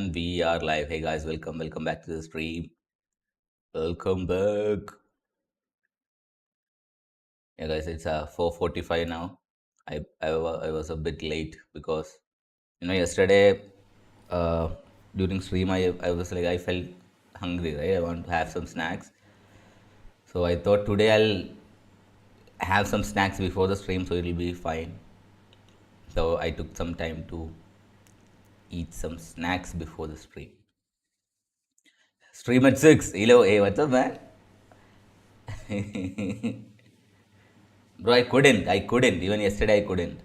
And we are live. Hey guys, welcome back to the stream. Welcome back. Yeah, guys, it's 4:45 now. I was a bit late because yesterday uh during stream I was like I felt hungry, right? I want to have some snacks. So I thought today I'll have some snacks before the stream, so it'll be fine. So I took some time to eat some snacks before the stream. Stream at 6. Hello, hey, what's up, man? Bro, I couldn't. I couldn't. Even yesterday, I couldn't.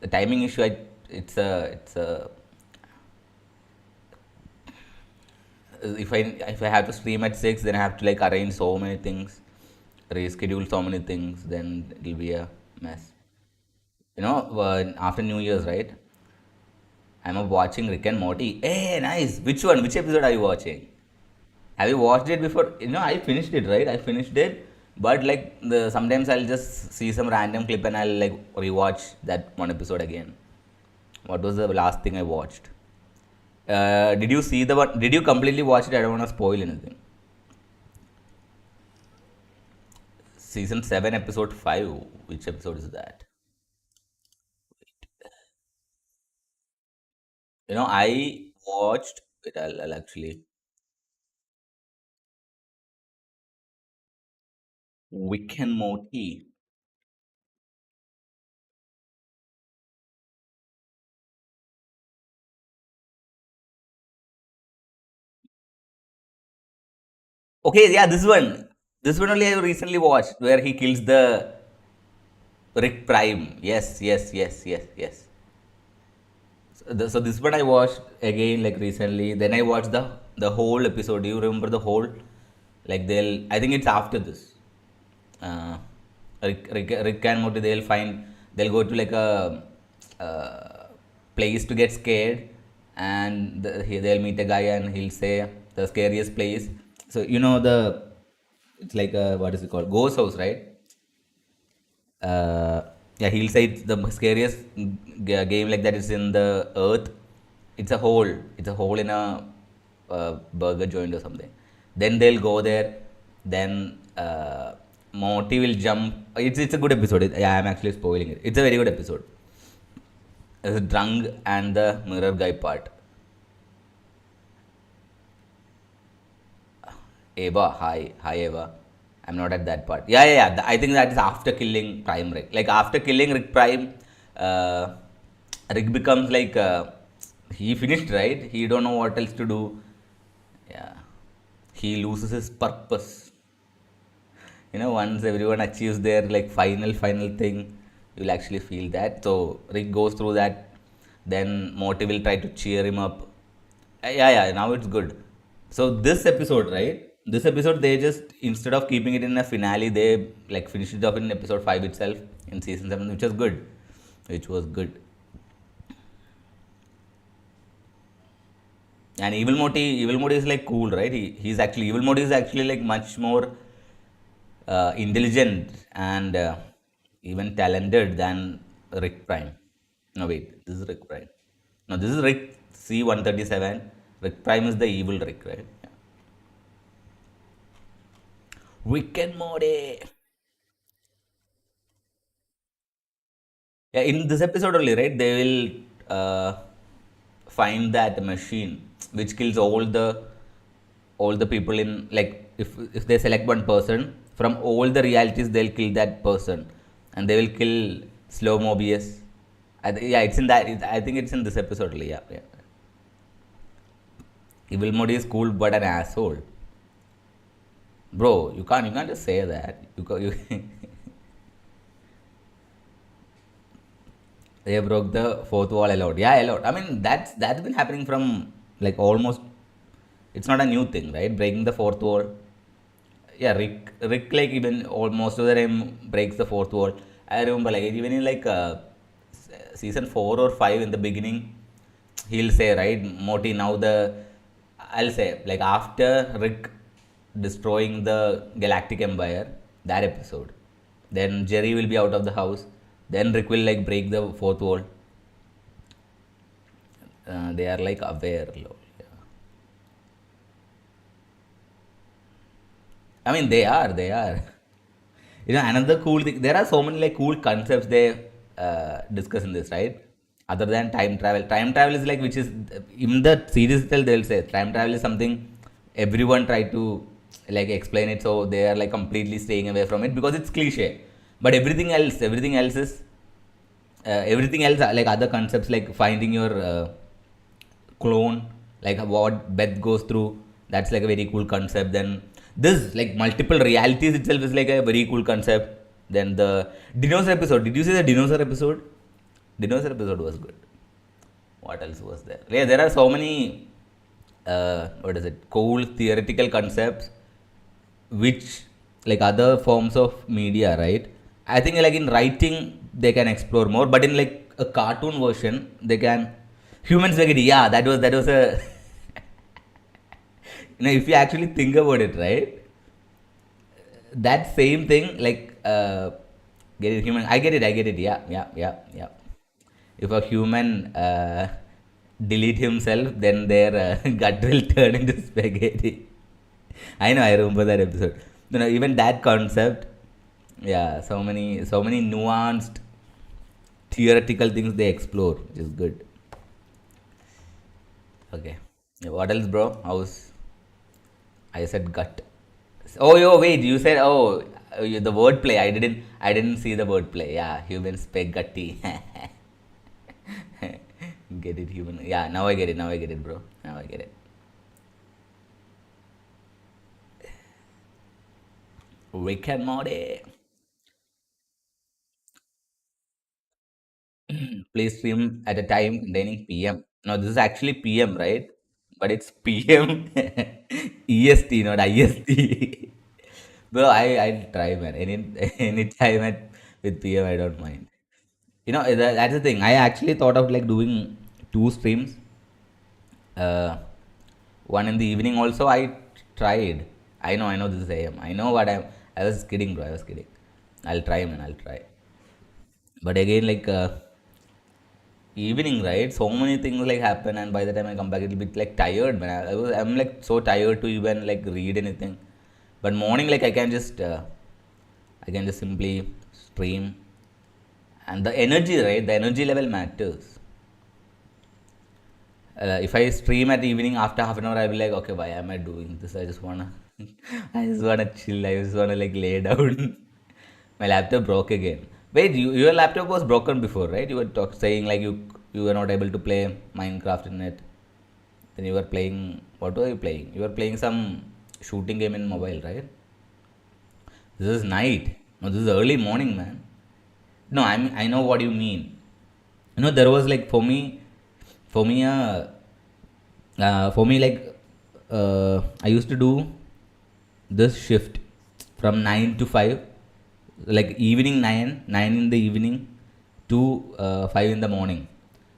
The timing issue. It's a. If I have to stream at 6, then I have to like arrange so many things, reschedule so many things. Then it'll be a mess. After New Year's, right? I'm watching Rick and Morty. Hey, nice. Which one? Which episode are you watching? Have you watched it before? I finished it, right? I finished it, but like the sometimes I'll just see some random clip and I'll like rewatch that one episode again. What was the last thing I watched? Did you see the one? Did you completely watch it? I don't want to spoil anything. Season 7, episode 5. Which episode is that? I watched. Wait, I'll actually. Wick and Morty. Okay, yeah, this one. This one only I recently watched where he kills the Rick Prime. Yes, yes, yes, yes, yes. So this one I watched again like recently. Then I watched the whole episode. Do you remember the whole? Like they'll. I think it's after this. Uh, Rick and Morty. They'll find. They'll go to like a place to get scared, and they'll meet a guy and he'll say the scariest place. So it's like a, what is it called? Ghost house, right? uh, yeah, he'll say it's the scariest game like that is in the earth. It's a hole. It's a hole in a burger joint or something. Then they'll go there. Then Morty will jump. It's a good episode. Yeah, I'm actually spoiling it. It's a very good episode. It's drunk and the mirror guy part. Eva, hi Eva. I'm not at that part. Yeah, yeah, yeah. I think that is after killing Prime Rick. Like after killing Rick Prime, uh, Rick becomes like he finished, right. He don't know what else to do. Yeah, he loses his purpose. Once everyone achieves their like final thing, you'll actually feel that. So Rick goes through that. Then Morty will try to cheer him up. Yeah, yeah. Now it's good. So this episode, right? This episode, they just instead of keeping it in a finale, they like finished it off in episode 5 itself in season 7, which was good. Which was good. And Evil Modi is like cool, right? He's actually Evil Modi is actually like much more intelligent and even talented than Rick Prime. No, wait, this is Rick Prime. No, this is Rick C-137. Rick Prime is the evil Rick, right? Yeah. Rick and Morty. Yeah, in this episode only, right? They will find that machine which kills all the people in, like, if they select one person from all the realities, they'll kill that person, and they will kill Slow Mobius. Yeah, it's in that. I think it's in this episode only. Yeah, yeah. Evil Modi is cool, but an asshole, bro. You can't just say that. You they broke the fourth wall a lot. Yeah, a lot. I mean, that's been happening from like almost. It's not a new thing, right? Breaking the fourth wall. Yeah, Rick like even almost of the time breaks the fourth wall. I remember like even in like season 4 or 5 in the beginning, he'll say, right, Morty. Now I'll say like after Rick destroying the Galactic Empire, that episode, then Jerry will be out of the house. Then Rick will like break the fourth wall. They are like aware, I mean, they are, they are. Another cool thing. There are so many like cool concepts they discuss in this, right? Other than time travel. Time travel is like, which is in the series itself, they'll say time travel is something everyone try to like explain it, so they are like completely staying away from it because it's cliche. But everything else is everything else like other concepts like finding your clone, like what Beth goes through. That's like a very cool concept. Then this like multiple realities itself is like a very cool concept. Then the dinosaur episode. Did you see the dinosaur episode? Dinosaur episode was good. What else was there? Yeah, there are so many. What is it? Cool theoretical concepts, which like other forms of media, right? I think like in writing they can explore more, but in like a cartoon version they can human spaghetti. Yeah, that was a if you actually think about it, right? That same thing like get it human. I get it. Yeah. If a human delete himself, then their gut will turn into spaghetti. I know, I remember that episode. Even that concept, yeah, so many nuanced theoretical things they explore, which is good. Okay. Yeah, what else, bro? How's I said gut. Oh, yo, wait. You said the wordplay. I didn't see the wordplay. Yeah, human spaghetti. Get it, human. Yeah, now I get it. Now I get it, bro. Now I get it. Rick and Morty. Please stream at a time containing PM. No, this is actually PM, right? But it's PM EST, not IST. Bro, I'll try, man. Any time with PM, I don't mind. That's the thing. I actually thought of like doing two streams. Uh, One in the evening also. I tried. I know this is AM. I know what I was kidding, bro. I was kidding. I'll try, man. I'll try. But again, like evening, right? So many things like happen, and by the time I come back, it'll be like tired, man. I'm like so tired to even like read anything. But morning, like I can just simply stream, and the energy, right? The energy level matters. If I stream at evening after half an hour, I'll be like, okay, why am I doing this? I just wanna, I just wanna chill. I just wanna like lay down. My laptop broke again. Wait, your laptop was broken before, right? You were saying like you were not able to play Minecraft in it. Then you were playing. What were you playing? You were playing some shooting game in mobile, right? This is night. No, this is early morning, man. No, I know what you mean. There was like for me, like I used to do this shift from 9 to 5, like evening 9 in the evening to 5 in the morning.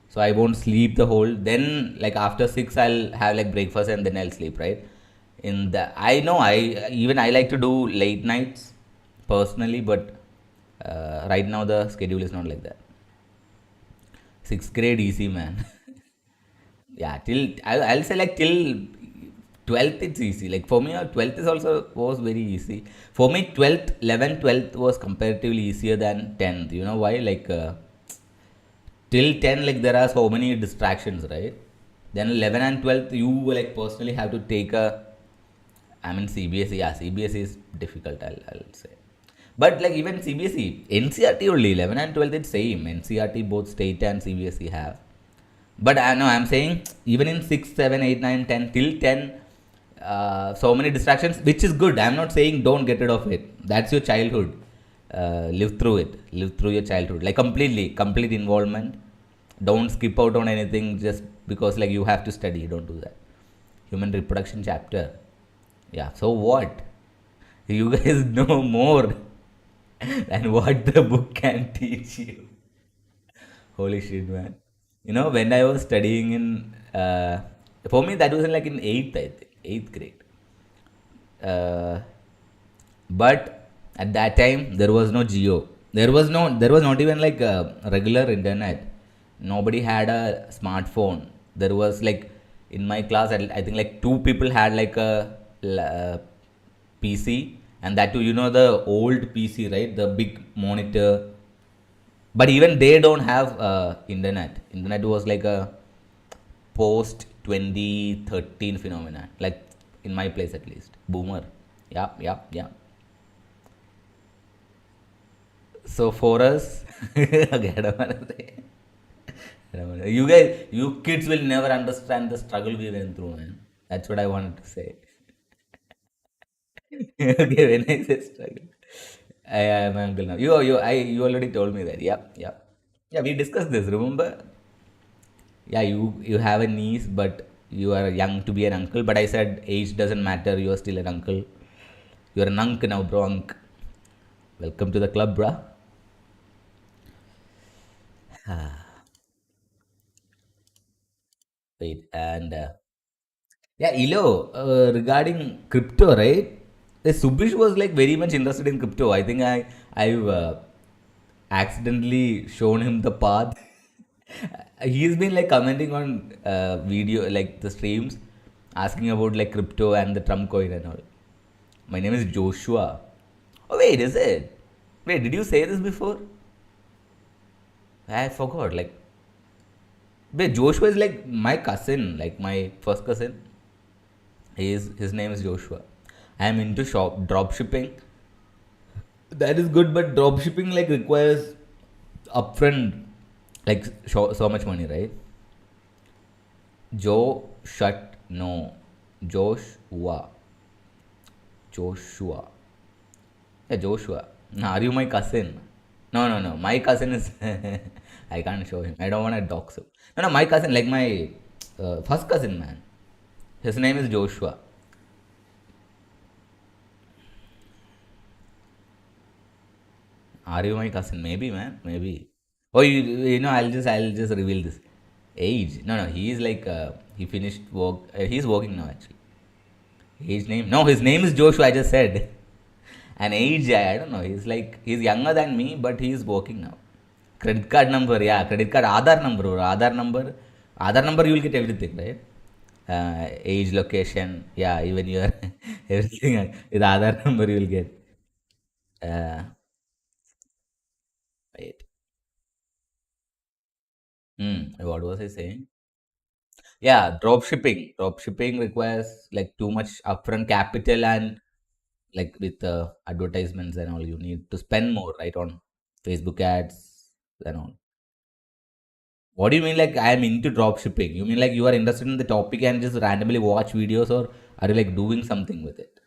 So I won't sleep the whole. Then like after 6, I'll have like breakfast and then I'll sleep. Right. In the I know I like to do late nights personally, but right now the schedule is not like that. Sixth grade easy, man. Yeah, I'll say like till 12th it's easy. Like for me, 12th is also was very easy. For me, 12th, 11th, 12th was comparatively easier than 10th. You know why? Like till 10, like there are so many distractions, right? Then 11 and 12th, you like personally have to take I mean CBSE. Yeah, CBSE is difficult. I'll say. But like even CBSE, NCRT only 11 and 12th it's same. NCRT both state and CBSE have. But I know I'm saying even in 6, 7, 8, 9, 10 till 10, so many distractions, which is good. I'm not saying don't get rid of it. That's your childhood. Live through it. Live through your childhood. Like complete involvement. Don't skip out on anything just because like you have to study. Don't do that. Human reproduction chapter. Yeah. So what? You guys know more than what the book can teach you. Holy shit, man. When I was studying for me, that was in like in eighth, I think, eighth grade. Uh, but at that time, there was no Geo. There was not even like a regular internet. Nobody had a smartphone. There was like in my class, I think like two people had like a PC, and that too, the old PC, right? The big monitor. But even they don't have internet. Internet was like a post 2013 phenomenon, like in my place at least. Boomer. Yeah, yeah, yeah. So for us, okay, I don't wanna say. I don't wanna- you guys, you kids will never understand the struggle we went through, man. That's what I wanted to say. Okay, when I say struggle, I am uncle now. You already told me that. Yep, yep. Yeah, we discussed this. Remember? Yeah, you have a niece, but you are young to be an uncle. But I said age doesn't matter. You are still an uncle. You're an unk now, bro. Unk. Welcome to the club, bruh. Wait, and yeah, Ilo, regarding crypto, right? Subish was like very much interested in crypto. I think I've accidentally shown him the path. He's been like commenting on video like the streams, asking about like crypto and the Trump coin and all. My name is Joshua. Oh wait, is it? Wait, did you say this before? I forgot. Like, wait, Joshua is like my cousin, like my first cousin. His name is Joshua. I am into drop shipping. That is good, but drop shipping like requires upfront like so much money, right? Joe shut no Joshua Joshua. Yeah, Joshua. No, are you my cousin? No, no, no. My cousin is. I can't show him. I don't want to dox him. No, no. My cousin, like my first cousin, man. His name is Joshua. Are you my cousin? Maybe, man. Maybe. Oh, I'll just reveal this. Age? No, no. He is like he finished work. He's working now actually. His name? No, his name is Joshua. I just said. And age, I don't know. He's younger than me, but he's working now. Credit card number, yeah. Credit card, Aadhaar number, or Aadhaar number. Aadhaar number, you will get everything, right? Age, location, yeah. Even your everything with Aadhaar number, you will get. Uh, Wait. What was I saying? Yeah, drop shipping. Drop shipping requires like too much upfront capital and like with advertisements and all, you need to spend more, right, on Facebook ads and all. What do you mean like I am into drop shipping? You mean like you are interested in the topic and just randomly watch videos, or are you like doing something with it?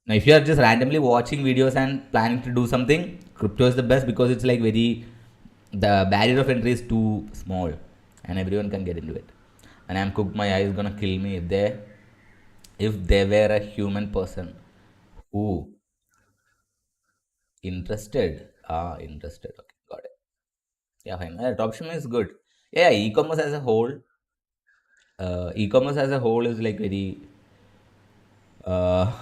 Now, if you are just randomly watching videos and planning to do something, crypto is the best because it's like the barrier of entry is too small and everyone can get into it. And I'm cooked, my eye is gonna kill me if they were a human person who interested. Interested. Okay, got it. Yeah, fine. Dropshipping is good. Yeah, e-commerce as a whole is like uh,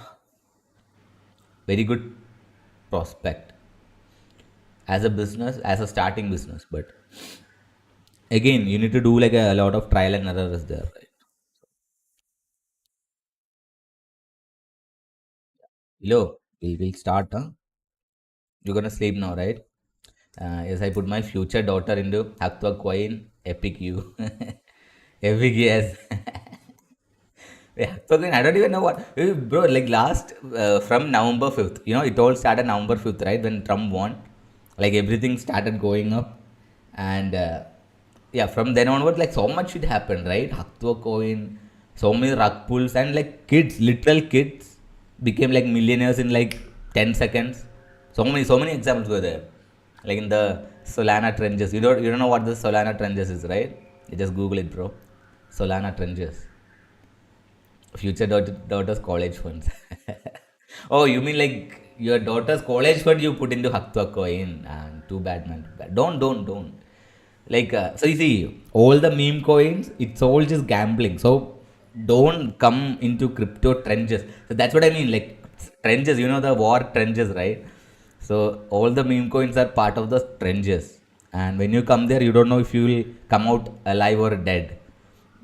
very good prospect as a business, as a starting business. But again, you need to do like a lot of trial and error is there, right? Hello, we'll start, huh? You're gonna sleep now, right? Yes, I put my future daughter into Actua Coin Epic U. Epic, yes. Yeah, so then I don't even know bro. Like last from November 5th, it all started November 5th, right? When Trump won, like everything started going up, and yeah, from then onward, like so much shit happened, right? Haktua coin, so many rug pulls, and like kids, literal kids, became like millionaires in like 10 seconds. So many examples were there, like in the Solana trenches. You don't know what the Solana trenches is, right? You just Google it, bro. Solana trenches. Future daughter's college funds. Oh, you mean like your daughter's college fund you put into Haktua coin? Too bad, man. Too bad. Don't. Like, so you see, all the meme coins, it's all just gambling. So don't come into crypto trenches. So that's what I mean. Like, trenches, the war trenches, right? So all the meme coins are part of the trenches. And when you come there, you don't know if you will come out alive or dead.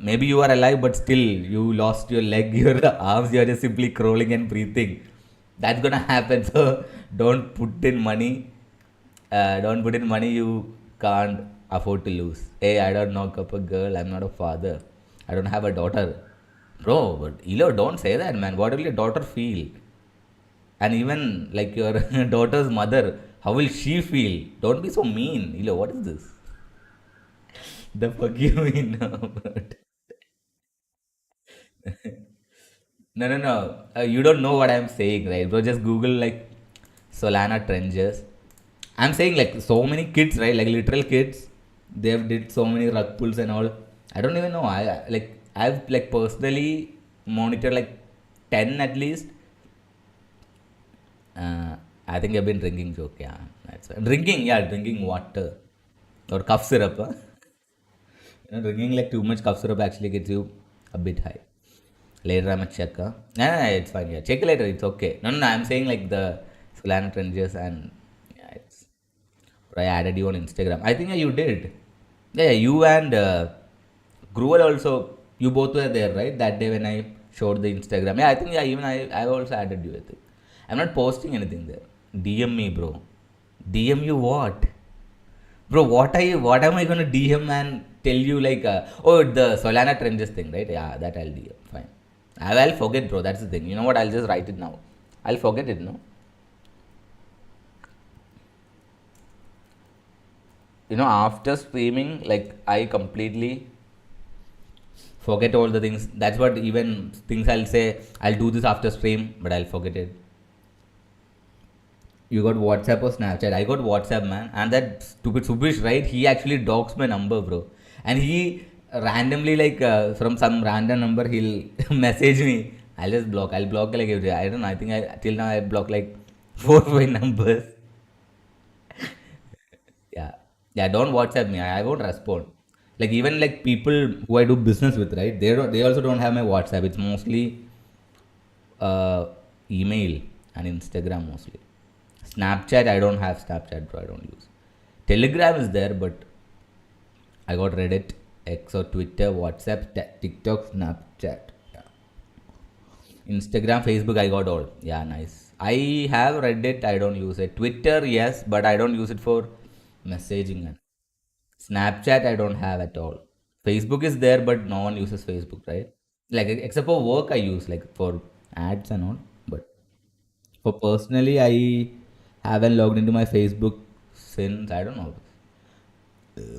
Maybe you are alive, but still you lost your leg, your arms, you are just simply crawling and breathing. That's gonna happen. So don't put in money. Don't put in money you can't afford to lose. Hey, I don't knock up a girl. I'm not a father. I don't have a daughter. Bro, but Elo, don't say that, man. What will your daughter feel? And even like your daughter's mother, how will she feel? Don't be so mean. Elo, what is this? The fuck you mean? But no, no, no. You don't know what I'm saying, right, bro? Just Google like Solana trenches. I'm saying like so many kids, right? Like literal kids. They've did so many rug pulls and all. I don't even know. Like I've like personally monitored like 10 at least. Uh, I think I've been drinking joke. Yeah, that's right. Drinking. Yeah, drinking water or cough syrup. Huh? Drinking like too much cough syrup actually gets you a bit high. Later, I'm a checker. Nah, nah, it's fine. Yeah, check it later. It's okay. No, no, no. I'm saying like the Solana trenches and yeah, it's. I added you on Instagram. I think yeah, you did. Yeah, yeah, you and Gruel also. You both were there, right? That day when I showed the Instagram. Yeah, I think yeah. Even I also added you. I think. I'm not posting anything there. DM me, bro. DM you what? Bro, what are you? What am I gonna DM and tell you like? Oh, the Solana trenches thing, right? Yeah, that I'll DM. Fine. I'll forget, bro. That's the thing. You know what? I'll just write it now. I'll forget it, no? After streaming, like I completely forget all the things. That's what even things I'll say. I'll do this after stream, but I'll forget it. You got WhatsApp or Snapchat? I got WhatsApp, man. And that stupid Subish, right? He actually dogs my number, bro. And he randomly, like, from some random number, he'll message me. I'll just block. I'll block like every day. I don't know. I think till now I blocked like 4 5 numbers. Yeah. Yeah, don't WhatsApp me. I won't respond. Like even like people who I do business with, right? They also don't have my WhatsApp. It's mostly uh, email and Instagram mostly. Snapchat, I don't have Snapchat, bro. I don't use. Telegram is there, but I got Reddit, X or Twitter, WhatsApp, TikTok, Snapchat, yeah. Instagram, Facebook. I got all. Yeah, nice. I have Reddit. I don't use it. Twitter, yes, but I don't use it for messaging. And Snapchat, I don't have at all. Facebook is there, but no one uses Facebook, right? Like except for work, I use like for ads and all. But for personally, I haven't logged into my Facebook since I don't know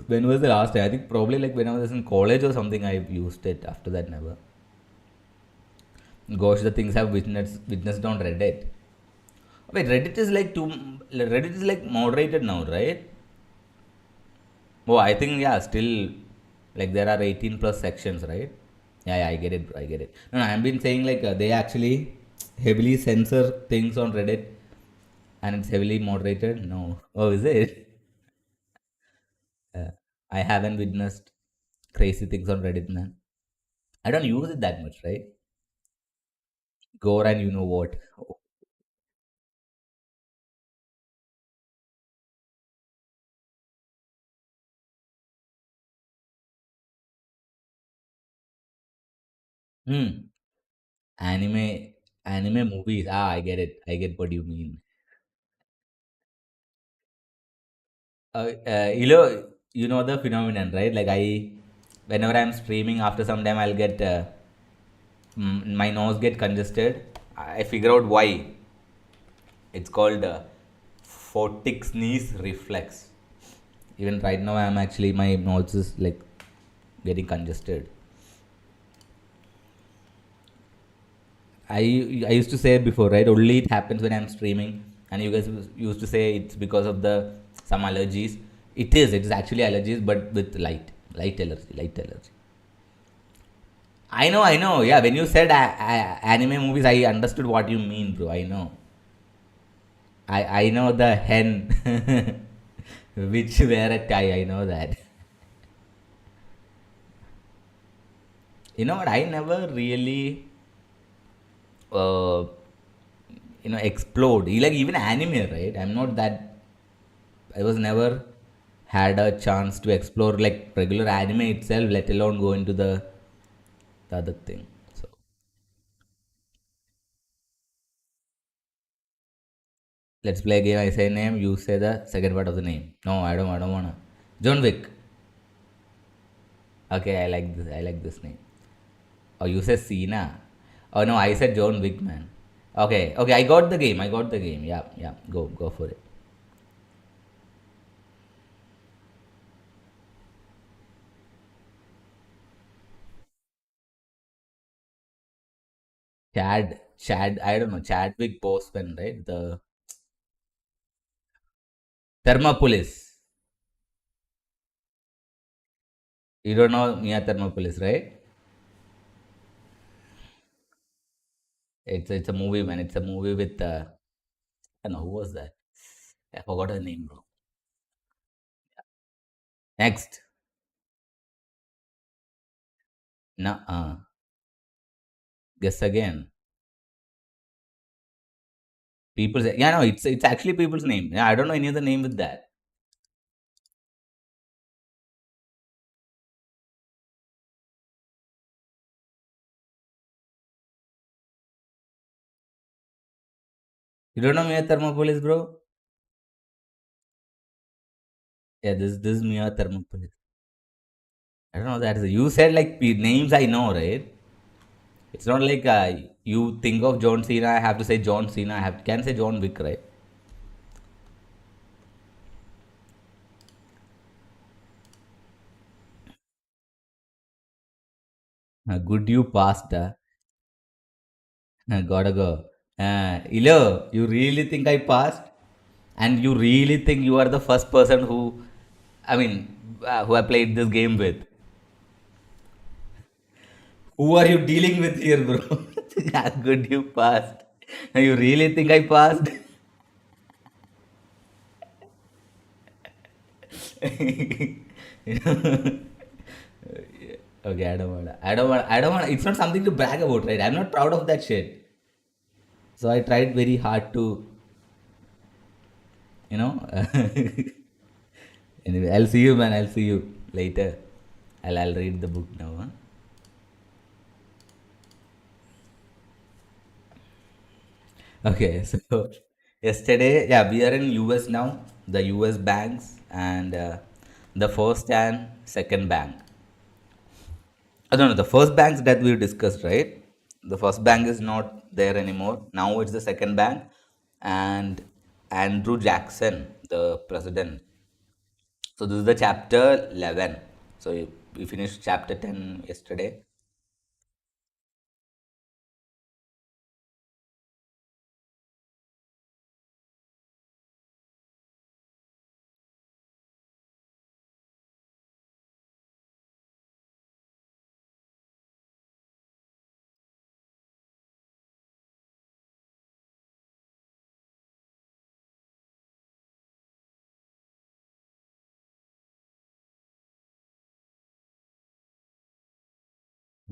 when was the last time. I think probably like when I was in college or something. I've used it. After that, never. Gosh, the things I've witnessed on Reddit. Wait, Reddit is like too. Reddit is like moderated now, right? Oh, I think yeah. Still, like there are 18 plus sections, right? Yeah, yeah, I get it, bro. I get it. No, no, I've been saying like they actually heavily censor things on Reddit and it's heavily moderated. No. Oh, is it? I haven't witnessed crazy things on Reddit, man. I don't use it that much, right? Gore and you know what. Hmm. Anime, anime movies. Ah, I get it. I get what you mean. You know the phenomenon, right? Like whenever I'm streaming, after some time, I'll get my nose get congested. I figure out why. It's called photic sneeze reflex. Even right now, I'm actually my nose is like getting congested. I used to say before, right? Only it happens when I'm streaming, and you guys used to say it's because of the some allergies. It is. It is actually allergies, but with light allergy, light allergy. I know, I know. Yeah, when you said anime movies, I understood what you mean, bro. I know. I know the hen, which wear a tie. I know that. You know what? I never really uh, explode. Like even anime, right? I'm not that. I was never had a chance to explore like regular anime itself, let alone go into the other thing. So Let's play a game. I say name, you say the second part of the name. No, I don't wanna. John Wick. Okay, I like this. I like this name. Oh, you say Cena. Oh no, I said John Wick, man. Okay, okay, I got the game. I got the game. Yeah, yeah. Go for it. Chad. I don't know. Chadwick Boseman, right? The Thermopolis. You don't know Mia Thermopolis, right? It's a movie, man. It's a movie with I don't know who was that. I forgot her name, bro. Next, no, guess again. People's yeah, no, it's actually people's name. Yeah, I don't know any other name with that. You don't know Mia Thermopolis, bro? Yeah, this is Mia Thermopolis. I don't know that. You said like names I know, right? It's not like you think of John Cena. I have to say John Cena. I have can say John Wick, right? Good you passed. Gotta go. Ilo, you really think I passed? And you really think you are the first person who, I mean, who I played this game with? Who are you dealing with here, bro? Yeah, good you passed. You really think I passed? You know? Okay, I don't want. It's not something to brag about, right? I'm not proud of that shit. So I tried very hard to, you know. Anyway, I'll see you, man. I'll see you later. I'll read the book now. Huh? Okay, so yesterday, yeah, we are in US now. The US banks and the first and second bank. I don't know the first banks that we discussed, right? The first bank is not there anymore. Now it's the second bank, and Andrew Jackson, the president. So this is the chapter 11. So we finished chapter 10 yesterday.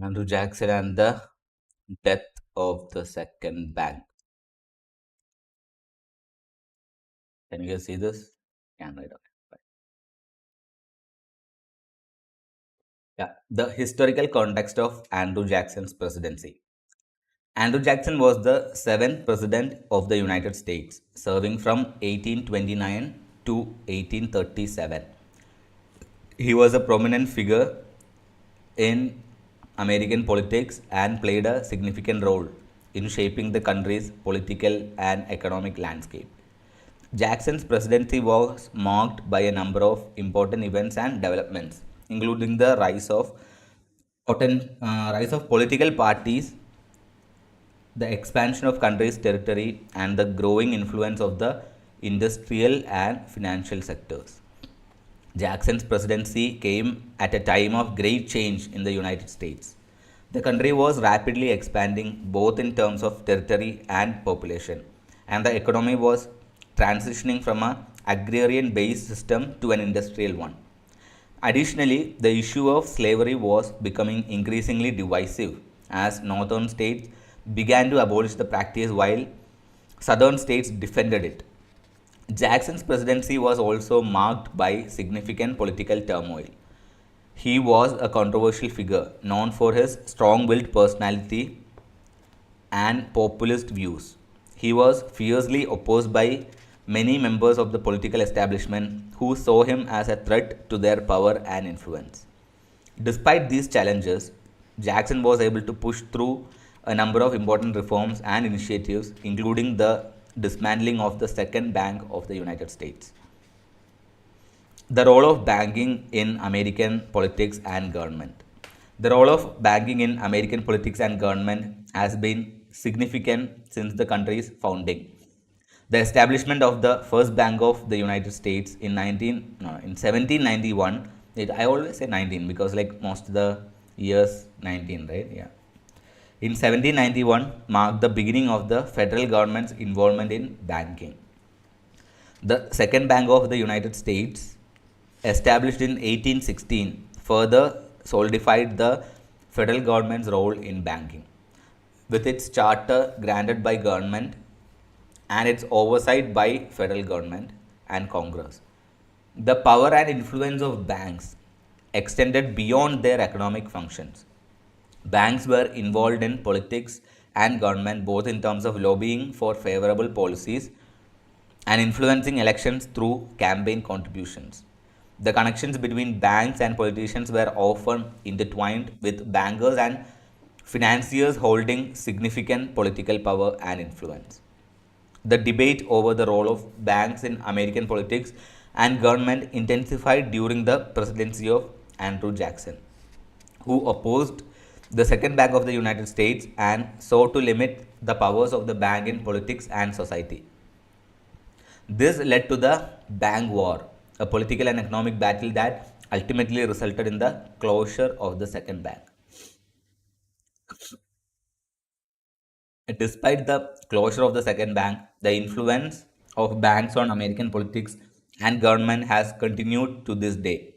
Andrew Jackson and the death of the second bank. Can you guys see this? Can right? Okay. Yeah, the historical context of Andrew Jackson's presidency. Andrew Jackson was the seventh president of the United States, serving from 1829 to 1837. He was a prominent figure in American politics and played a significant role in shaping the country's political and economic landscape. Jackson's presidency was marked by a number of important events and developments, including the rise of political parties, the expansion of country's territory, and the growing influence of the industrial and financial sectors. Jackson's presidency came at a time of great change in the United States. The country was rapidly expanding both in terms of territory and population, and the economy was transitioning from an agrarian based system to an industrial one. Additionally, the issue of slavery was becoming increasingly divisive as northern states began to abolish the practice while southern states defended it. Jackson's presidency was also marked by significant political turmoil. He was a controversial figure known for his strong willed personality and populist views. He was fiercely opposed by many members of the political establishment who saw him as a threat to their power and influence. Despite these challenges, Jackson was able to push through a number of important reforms and initiatives, including the dismantling of the Second Bank of the United States. The role of banking in American politics and government. The role of banking in American politics and government has been significant since the country's founding. The establishment of the first bank of the United States in 19 no, in 1791. I always say 19 because like most of the years 19, right? Yeah. In 1791 marked the beginning of the federal government's involvement in banking. The Second Bank of the United States, established in 1816, further solidified the federal government's role in banking. With its charter granted by government and its oversight by federal government and Congress, the power and influence of banks extended beyond their economic functions. Banks were involved in politics and government both in terms of lobbying for favorable policies and influencing elections through campaign contributions. The connections between banks and politicians were often intertwined, with bankers and financiers holding significant political power and influence. The debate over the role of banks in American politics and government intensified during the presidency of Andrew Jackson, who opposed the Second Bank of the United States and sought to limit the powers of the bank in politics and society. This led to the Bank War, a political and economic battle that ultimately resulted in the closure of the Second Bank. Despite the closure of the Second Bank, the influence of banks on American politics and government has continued to this day.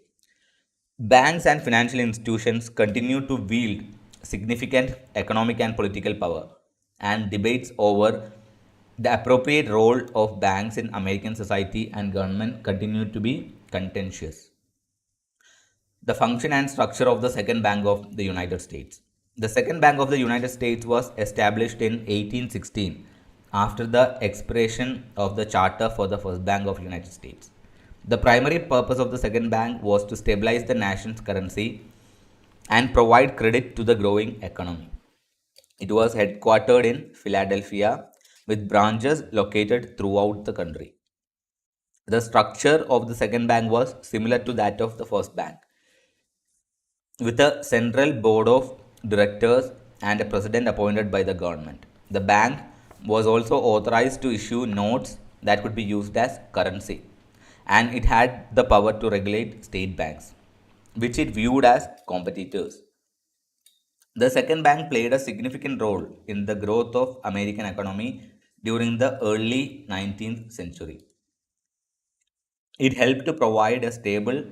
Banks and financial institutions continue to wield significant economic and political power, and debates over the appropriate role of banks in American society and government continue to be contentious. The function and structure of the Second Bank of the United States. The Second Bank of the United States was established in 1816 after the expiration of the charter for the First Bank of the United States. The primary purpose of the Second Bank was to stabilize the nation's currency and provide credit to the growing economy. It was headquartered in Philadelphia with branches located throughout the country. The structure of the second bank was similar to that of the first bank, with a central board of directors and a president appointed by the government. The bank was also authorized to issue notes that could be used as currency, and it had the power to regulate state banks, which it viewed as competitors. The second bank played a significant role in the growth of American economy during the early 19th century. It helped to provide a stable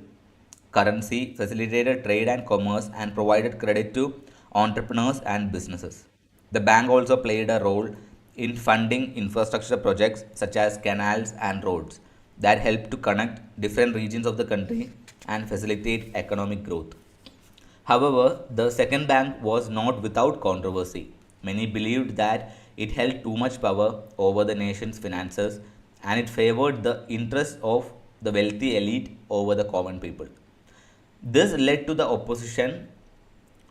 currency, facilitated trade and commerce, and provided credit to entrepreneurs and businesses. The bank also played a role in funding infrastructure projects such as canals and roads that helped to connect different regions of the country and facilitate economic growth. However, the second bank was not without controversy. Many believed that it held too much power over the nation's finances and it favored the interests of the wealthy elite over the common people. This led to the opposition.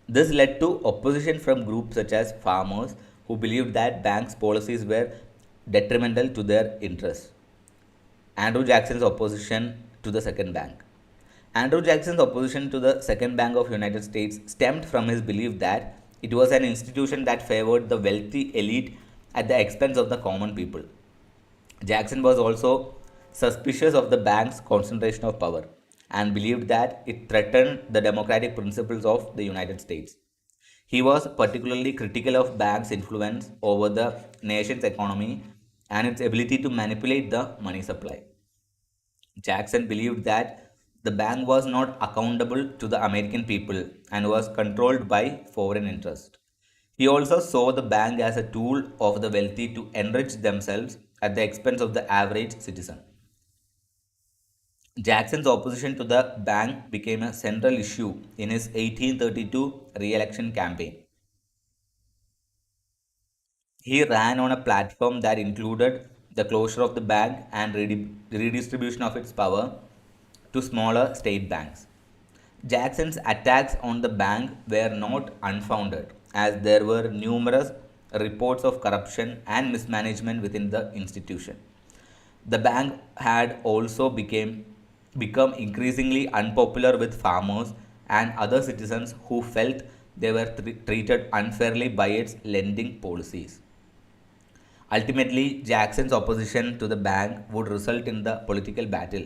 This led to opposition from groups such as farmers who believed that banks' policies were detrimental to their interests. Andrew Jackson's opposition to the second bank. Andrew Jackson's opposition to the Second Bank of United States stemmed from his belief that it was an institution that favored the wealthy elite at the expense of the common people. Jackson was also suspicious of the bank's concentration of power and believed that it threatened the democratic principles of the United States. He was particularly critical of banks' influence over the nation's economy and its ability to manipulate the money supply. Jackson believed that the bank was not accountable to the American people and was controlled by foreign interest. He also saw the bank as a tool of the wealthy to enrich themselves at the expense of the average citizen. Jackson's opposition to the bank became a central issue in his 1832 re election campaign. He ran on a platform that included the closure of the bank and redistribution of its power to smaller state banks. Jackson's attacks on the bank were not unfounded, as there were numerous reports of corruption and mismanagement within the institution. The bank had also become increasingly unpopular with farmers and other citizens who felt they were treated unfairly by its lending policies. Ultimately, Jackson's opposition to the bank would result in the political battle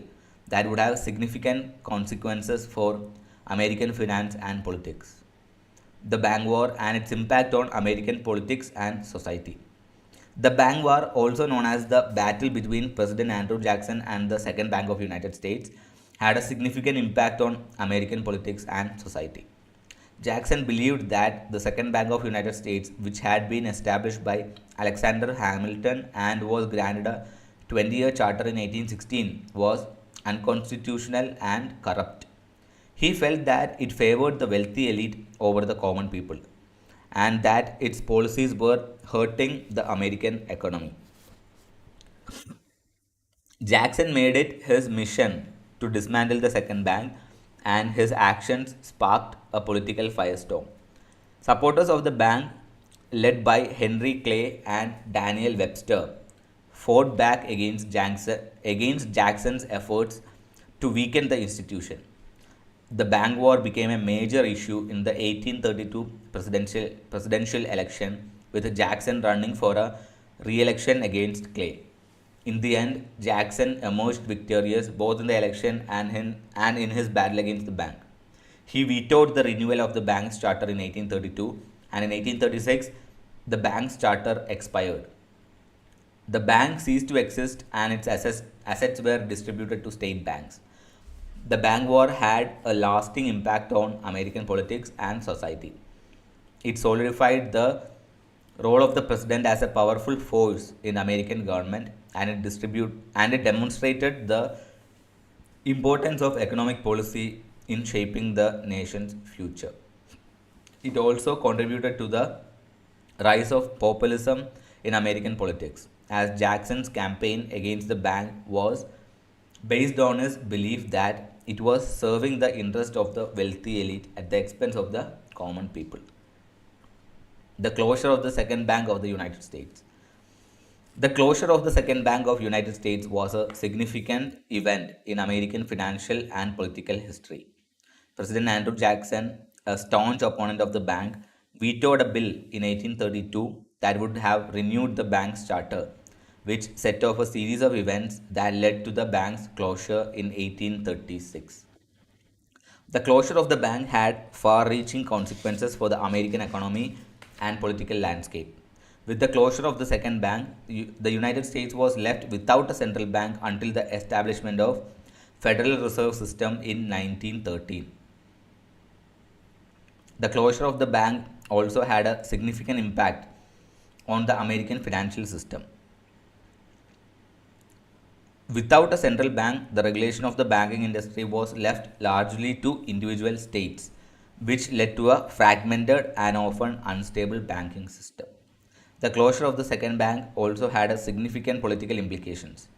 that would have significant consequences for American finance and politics. The Bank War and its impact on American politics and society. The Bank War, also known as the battle between President Andrew Jackson and the Second Bank of United States, had a significant impact on American politics and society. Jackson believed that the Second Bank of United States, which had been established by Alexander Hamilton and was granted a 20-year charter in 1816, was unconstitutional and corrupt. He felt that it favored the wealthy elite over the common people and that its policies were hurting the American economy. Jackson made it his mission to dismantle the second bank, and his actions sparked a political firestorm. Supporters of the bank, led by Henry Clay and Daniel Webster, fought back against Jackson's efforts to weaken the institution. The bank war became a major issue in the 1832 presidential election, with Jackson running for a re election against Clay. In the end, Jackson emerged victorious both in the election and in his battle against the bank. He vetoed the renewal of the bank's charter in 1832, and in 1836, the bank's charter expired. The bank ceased to exist and its assets were distributed to state banks. The bank war had a lasting impact on American politics and society. It solidified the role of the president as a powerful force in American government, and it demonstrated the importance of economic policy in shaping the nation's future. It also contributed to the rise of populism in American politics, as Jackson's campaign against the bank was based on his belief that it was serving the interest of the wealthy elite at the expense of the common people. The closure of the Second Bank of the United States. The closure of the Second Bank of United States was a significant event in American financial and political history. President Andrew Jackson, a staunch opponent of the bank, vetoed a bill in 1832 that would have renewed the bank's charter, which set off a series of events that led to the bank's closure in 1836. The closure of the bank had far reaching consequences for the American economy and political landscape. With the closure of the second bank, the United States was left without a central bank until the establishment of Federal Reserve System in 1913. The closure of the bank also had a significant impact on the American financial system. Without a central bank, the regulation of the banking industry was left largely to individual states, which led to a fragmented and often unstable banking system. The closure of the second bank also had a significant political implications.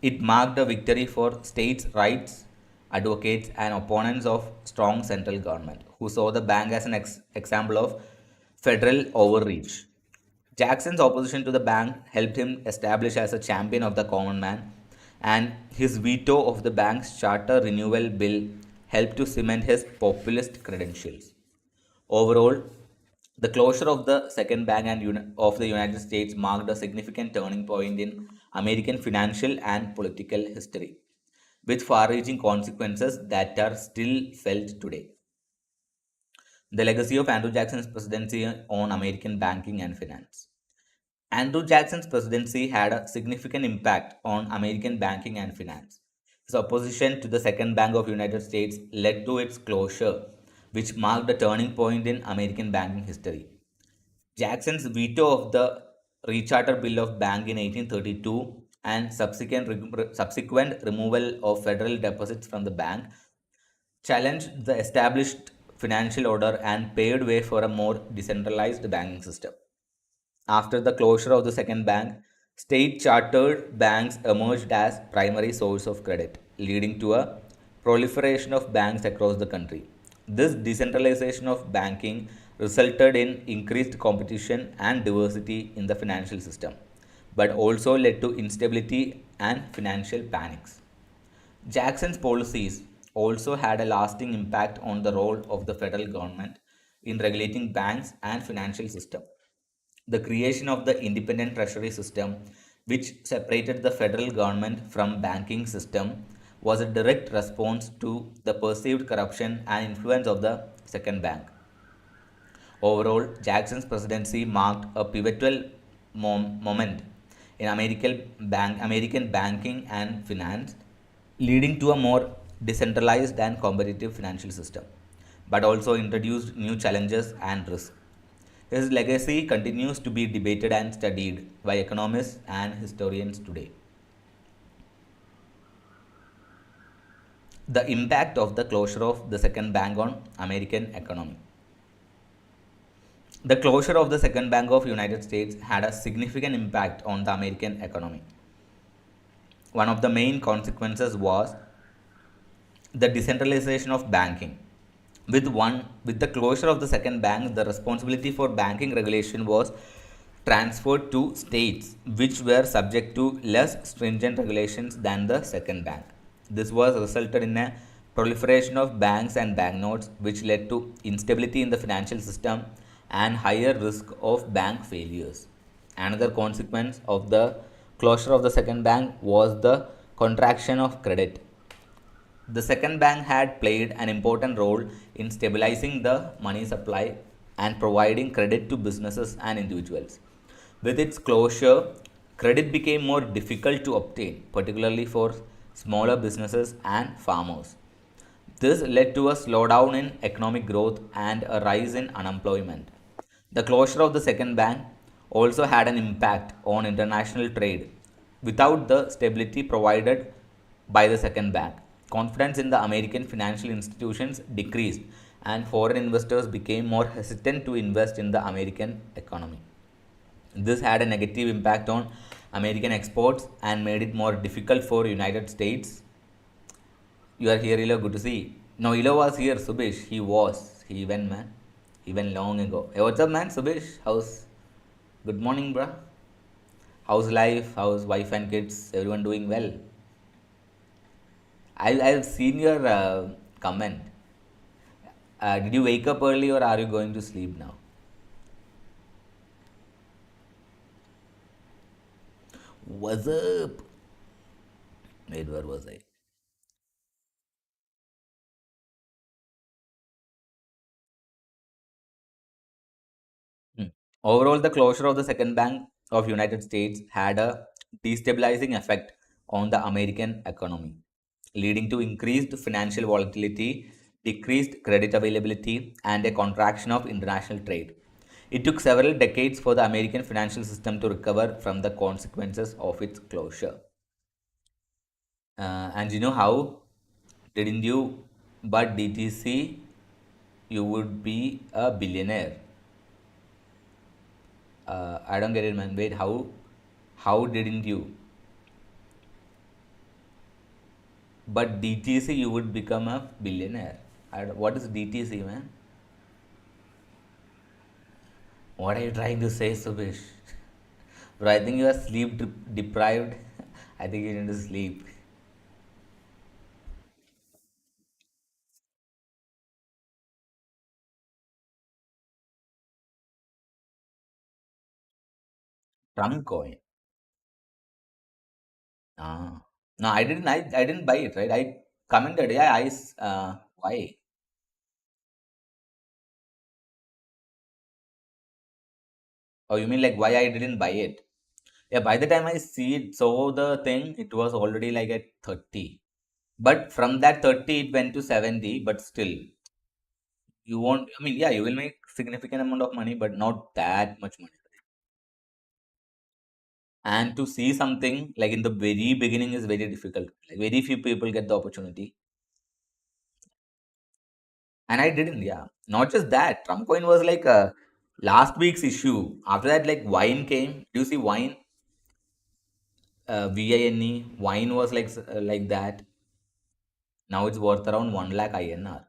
It marked a victory for states' rights advocates and opponents of strong central government, who saw the bank as an example of federal overreach. Jackson's opposition to the bank helped him establish as a champion of the common man, and his veto of the bank's charter renewal bill helped to cement his populist credentials. Overall, the closure of the second bank of the United States marked a significant turning point in American financial and political history, with far reaching consequences that are still felt today. The legacy of Andrew Jackson's presidency on American banking and finance. Andrew Jackson's presidency had a significant impact on American banking and finance. His opposition to the Second Bank of United States led to its closure, which marked a turning point in American banking history. Jackson's veto of the Recharter Bill of Bank in 1832 and subsequent removal of federal deposits from the bank challenged the established financial order and paved way for a more decentralized banking system. After the closure of the second bank, state chartered banks emerged as primary source of credit, leading to a proliferation of banks across the country. This decentralization of banking resulted in increased competition and diversity in the financial system, but also led to instability and financial panics. Jackson's policies also had a lasting impact on the role of the federal government in regulating banks and financial system. The creation of the independent treasury system, which separated the federal government from banking system, was a direct response to the perceived corruption and influence of the second bank. Overall, Jackson's presidency marked a pivotal moment in American banking and finance, leading to a more decentralized and competitive financial system, but also introduced new challenges and risks. His legacy continues to be debated and studied by economists and historians today. The impact of the closure of the second bank on American economy. The closure of the second bank of United States had a significant impact on the American economy. One of the main consequences was the decentralization of banking. With the closure of the second bank, the responsibility for banking regulation was transferred to states, which were subject to less stringent regulations than the second bank. This was resulted in a proliferation of banks and banknotes, which led to instability in the financial system and higher risk of bank failures. Another consequence of the closure of the second bank was the contraction of credit. The second bank had played an important role in stabilizing the money supply and providing credit to businesses and individuals. With its closure, credit became more difficult to obtain, particularly for smaller businesses and farmers. This led to a slowdown in economic growth and a rise in unemployment. The closure of the second bank also had an impact on international trade. Without the stability provided by the second bank, confidence in the American financial institutions decreased and foreign investors became more hesitant to invest in the American economy. This had a negative impact on American exports and made it more difficult for United States. You are here, Ilo. Good to see. No, Ilo was here, Subish. He was. He went, man. He went long ago. Hey, what's up, man? Subish, how's? Good morning, bruh. How's life? How's wife and kids? Everyone doing well? I've seen your comment. Did you wake up early or are you going to sleep now? What's up? Wait, where was I? Hmm. Overall, the closure of the second bank of United States had a destabilizing effect on the American economy, leading to increased financial volatility, decreased credit availability, and a contraction of international trade. It took several decades for the American financial system to recover from the consequences of its closure. And you know how? Didn't you? But DTC, you would be a billionaire. I don't get it, man. Wait, how? How didn't you? But DTC, you would become a billionaire. What is DTC, man? What are you trying to say, Subish? Bro, I think you are deprived. I think you need to sleep. Trump coin. Ah. No, I didn't. I didn't buy it, right? I commented. Yeah, why? Oh, you mean like why I didn't buy it? Yeah, by the time I see it, saw the thing, it was already like at 30. But from that 30, it went to 70. But still, you won't. I mean, yeah, you will make significant amount of money, but not that much money. And to see something like in the very beginning is very difficult. Like very few people get the opportunity, and I didn't. Yeah, not just that. Trump coin was like Last week's issue. After that, like wine came. Do you see wine? VINE. Wine was like that. Now it's worth around 1 lakh INR.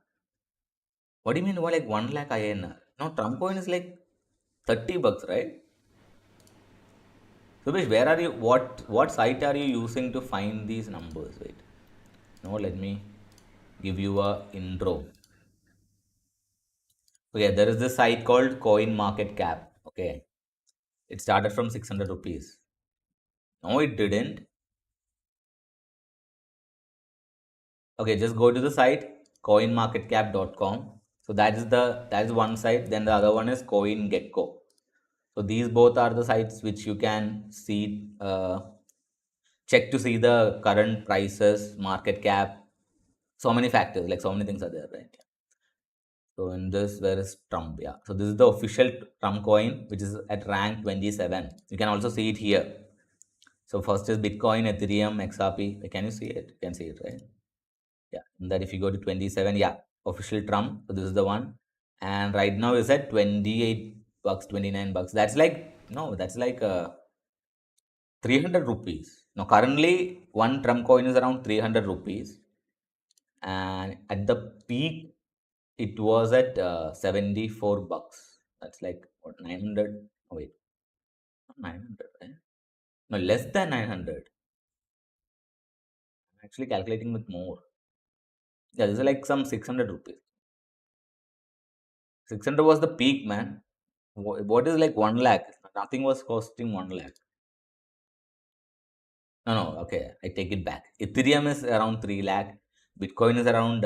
What do you mean? What like 1 lakh INR? No, Trump coin is like 30 bucks, right? Subesh, where are you? What site are you using to find these numbers? Wait. No, let me give you a intro. Okay, there is this site called Coin Market Cap. Okay, it started from 600 rupees. No, it didn't. Okay, just go to the site coinmarketcap.com. So that is one site. Then the other one is CoinGecko. So these both are the sites which you can see, check to see the current prices, market cap. So many factors, like so many things are there, right? So in this, where is Trump? Yeah. So this is the official Trump coin, which is at rank 27. You can also see it here. So first is Bitcoin, Ethereum, XRP. Can you see it? You can see it, right? Yeah. And that if you go to 27, yeah, official Trump. So this is the one. And right now is at 28 bucks, 29 bucks. That's like, no, that's like 300 rupees. Now currently one Trump coin is around 300 rupees. And at the peak, it was at 74 bucks. That's like what, 900? Oh, wait, not 900, right? No, less than 900. I'm actually calculating with more. Yeah, this is like some 600 rupees. 600 was the peak, man. What is like 1 lakh? Nothing was costing 1 lakh. No, no, okay, I take it back. Ethereum is around 3 lakh. Bitcoin is around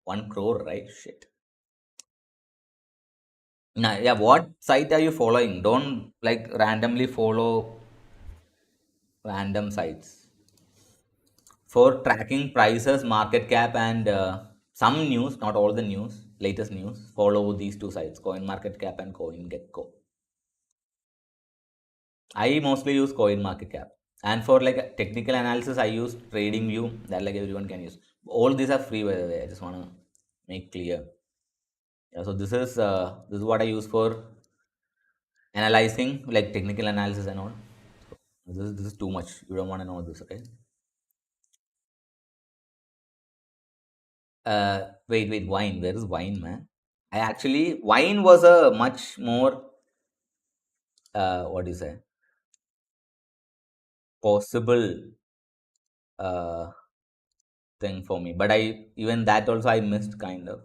1 crore, right? Shit. Nah, yeah, what site are you following? Don't like randomly follow random sites. For tracking prices, market cap, and some news, not all the news, latest news, follow these two sites, Coin Market Cap and CoinGecko. I mostly use Coin Market Cap. And for like technical analysis, I use Trading View that like everyone can use. All these are free, by the way. I just want to make clear. Yeah, so this is what I use for analyzing, like technical analysis and all. This is too much. You don't want to know this, okay? Wait, wine. Where is wine, man? I actually wine was a much more what do you say, possible uh thing for me. But I even that also I missed kind of.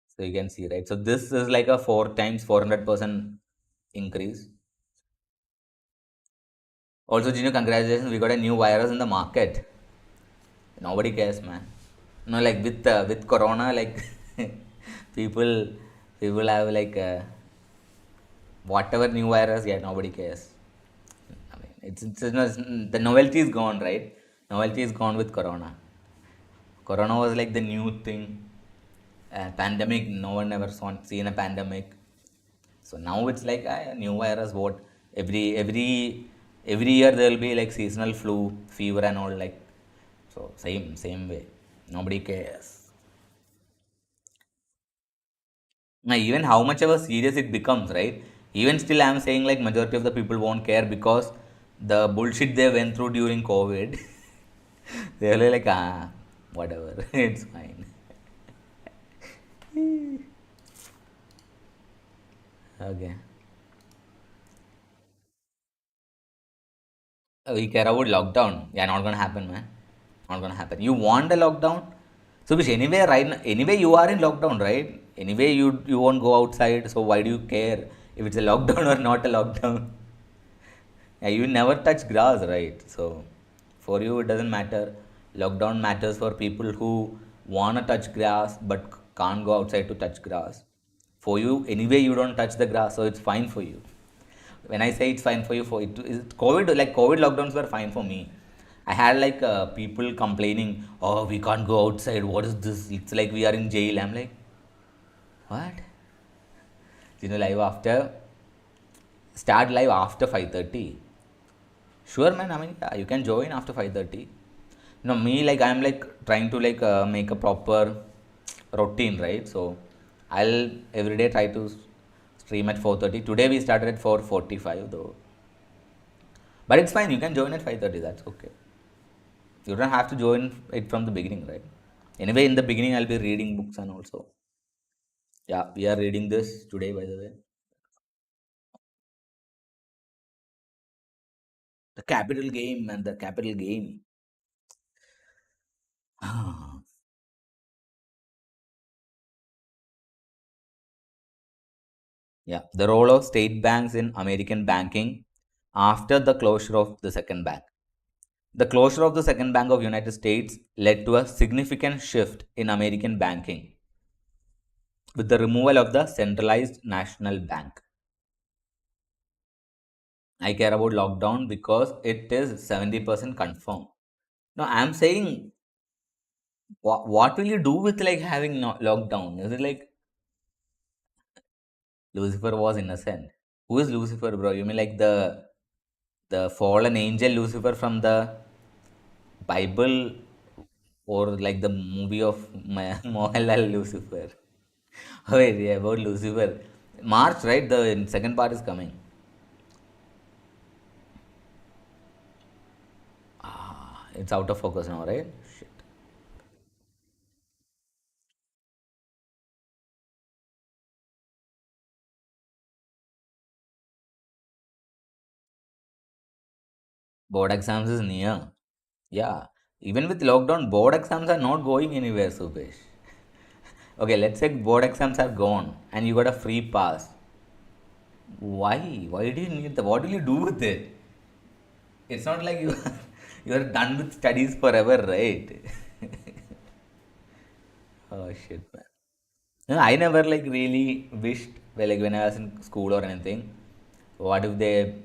So you can see, right? So this is like a four times 400% increase. Also, Gino, congratulations, we got a new virus in the market. Nobody cares, man. No, like with Corona, like people people have like whatever new virus, yeah, nobody cares. I mean, the novelty is gone, right? Novelty is gone with Corona. Corona was like the new thing. Pandemic, no one ever seen a pandemic. So now it's like a new virus. What every year there will be like seasonal flu, fever, and all like. So same way. Nobody cares. Now even how much ever serious it becomes, right? Even still, I'm saying like majority of the people won't care because the bullshit they went through during COVID. They're like whatever, it's fine. Okay. We care about lockdown. Yeah, not gonna happen, man. Not gonna happen. You want a lockdown? So, which anyway, right now, anyway, you are in lockdown, right? Anyway, you won't go outside. So why do you care if it's a lockdown or not a lockdown? Yeah, you never touch grass, right? So for you, it doesn't matter. Lockdown matters for people who wanna touch grass but can't go outside to touch grass. For you, anyway, you don't touch the grass, so it's fine for you. When I say it's fine for you, for it is COVID, like COVID lockdowns were fine for me. I had like people complaining, oh, we can't go outside. What is this? It's like we are in jail. I'm like, what? Live after start live after 5:30. Sure, man. I mean, yeah, you can join after 5:30. No, me like I'm like trying to like make a proper routine, right? So I'll every day try to Stream at 4:30. Today we started at 4:45 though. But it's fine. You can join at 5:30. That's okay. You don't have to join it from the beginning, right? Anyway, in the beginning, I'll be reading books and also. Yeah, we are reading this today, by the way. The capital game and the capital game. Yeah, the role of state banks in American banking after the closure of the second bank. The closure of the second bank of United States led to a significant shift in American banking with the removal of the centralized national bank. I care about lockdown because it is 70% confirmed. No, I'm saying what will you do with like having no lockdown? Is it like Lucifer was innocent? Who is Lucifer, bro? You mean like the fallen angel Lucifer from the Bible, or like the movie of Mohanlal Lucifer? Oh, wait, yeah, about Lucifer. March, right? The second part is coming. It's out of focus now, right? Shit. Board exams is near. Yeah. Even with lockdown, board exams are not going anywhere, Subesh. Okay, let's say board exams are gone and you got a free pass. Why? Why do you need the? What will you do with it? It's not like you you are done with studies forever, right? Oh shit, man. No, I never like really wished, well, like when I was in school or anything. What if they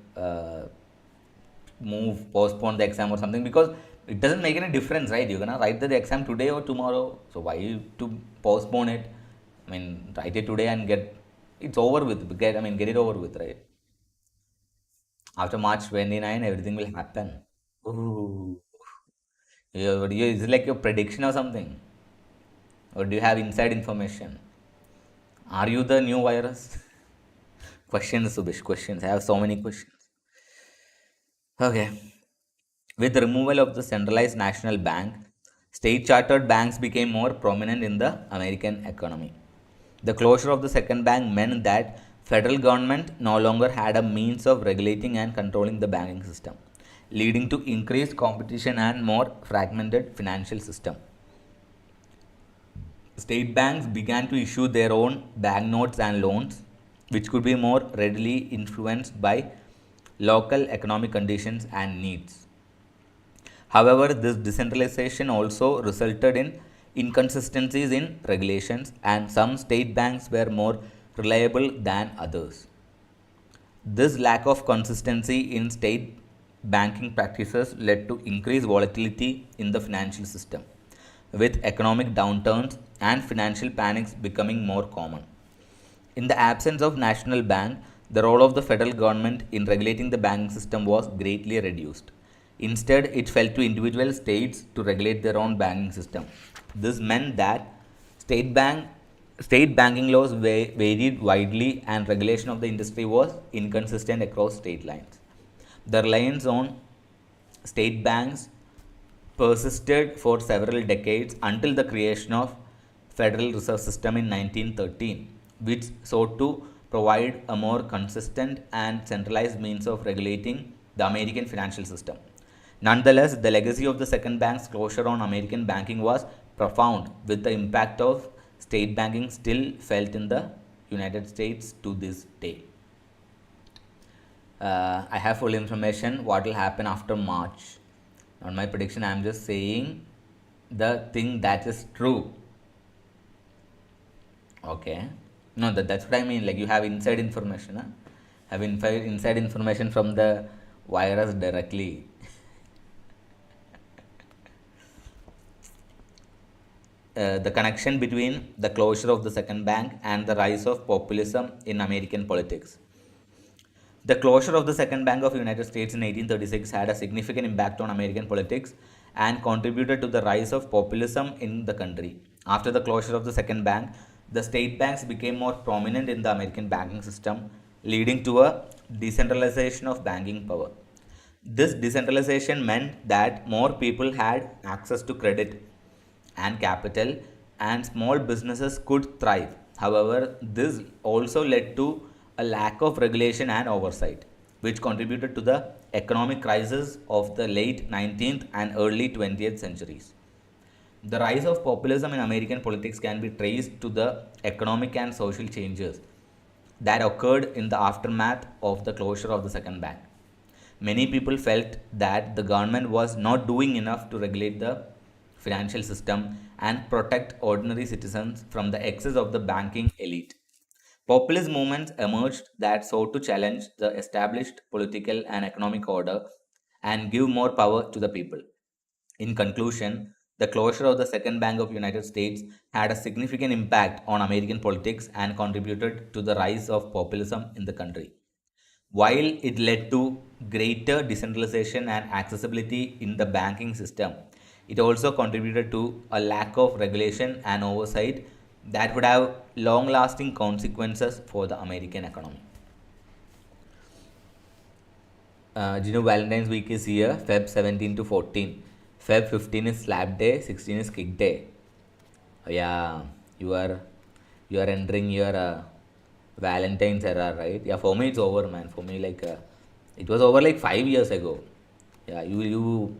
postpone the exam or something? Because it doesn't make any difference, right? You're gonna write the exam today or tomorrow. So why to postpone it? I mean, write it today and get it's over with. Get it over with, right? After March 29, everything will happen. Ooh. Is it like your prediction or something? Or do you have inside information? Are you the new virus? Questions, Subish, questions. I have so many questions. Okay. With the removal of the centralized national bank, state chartered banks became more prominent in the American economy. The closure of the second bank meant that federal government no longer had a means of regulating and controlling the banking system, leading to increased competition and more fragmented financial system. State banks began to issue their own banknotes and loans, which could be more readily influenced by local economic conditions and needs. However, this decentralization also resulted in inconsistencies in regulations, and some state banks were more reliable than others. This lack of consistency in state banking practices led to increased volatility in the financial system, with economic downturns and financial panics becoming more common. In the absence of national bank, the role of the federal government in regulating the banking system was greatly reduced. Instead, it fell to individual states to regulate their own banking system. This meant that state bank state banking laws varied widely and regulation of the industry was inconsistent across state lines. The reliance on state banks persisted for several decades until the creation of Federal Reserve System in 1913, which sought to provide a more consistent and centralized means of regulating the American financial system. Nonetheless, the legacy of the second bank's closure on American banking was profound, with the impact of state banking still felt in the United States to this day. I have full information what will happen after March. Not my prediction, I am just saying the thing that is true. Okay. No, that's what I mean. Like you have inside information. Huh? Have inside information from the virus directly. The connection between the closure of the second bank and the rise of populism in American politics. The closure of the Second Bank of the United States in 1836 had a significant impact on American politics and contributed to the rise of populism in the country. After the closure of the Second Bank, the state banks became more prominent in the American banking system, leading to a decentralization of banking power. This decentralization meant that more people had access to credit and capital, and small businesses could thrive. However, this also led to a lack of regulation and oversight, which contributed to the economic crisis of the late 19th and early 20th centuries. The rise of populism in American politics can be traced to the economic and social changes that occurred in the aftermath of the closure of the second bank. Many people felt that the government was not doing enough to regulate the financial system and protect ordinary citizens from the excess of the banking elite. Populist movements emerged that sought to challenge the established political and economic order and give more power to the people. In conclusion, the closure of the Second Bank of United States had a significant impact on American politics and contributed to the rise of populism in the country. While it led to greater decentralization and accessibility in the banking system, it also contributed to a lack of regulation and oversight that would have long lasting consequences for the American economy. Valentine's week is here, Feb 17 to 14. Feb 15 is slap day, 16 is kick day. Yeah, you are you are entering your Valentine's era, right? Yeah, for me it's over, man. For me, like it was over like 5 years ago. Yeah, you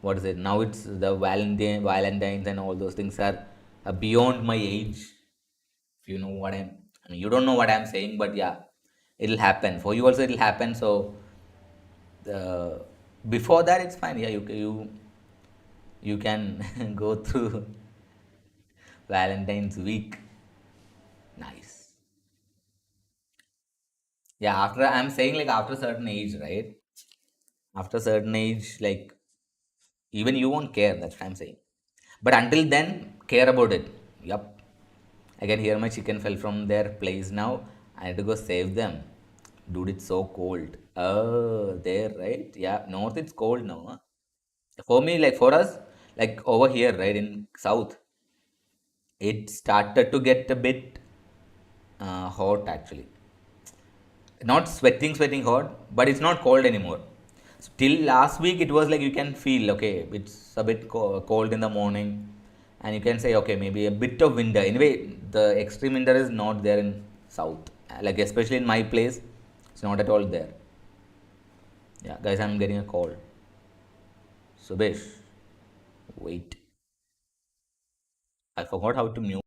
what is it? Now it's the Valentine's and all those things are beyond my age. If you know what I mean, you don't know what I'm saying, but yeah, it'll happen for you also. It'll happen. So before that, it's fine. Yeah, you can go through Valentine's week. Nice. Yeah, after I'm saying like after a certain age, right? After a certain age, like even you won't care. That's what I'm saying. But until then, care about it. Yup. I can hear my chicken fell from their place now. I had to go save them. Dude, it's so cold. Oh, there, right? Yeah, north it's cold now. Huh? For me, like for us, like over here, right in south, it started to get a bit hot actually. Not sweating hot, but it's not cold anymore. Till last week it was like you can feel okay, it's a bit cold in the morning, and you can say okay, maybe a bit of winter. Anyway, the extreme winter is not there in south, like especially in my place, it's not at all there. Yeah, guys, I'm getting a call. Subesh, wait, I forgot how to mute.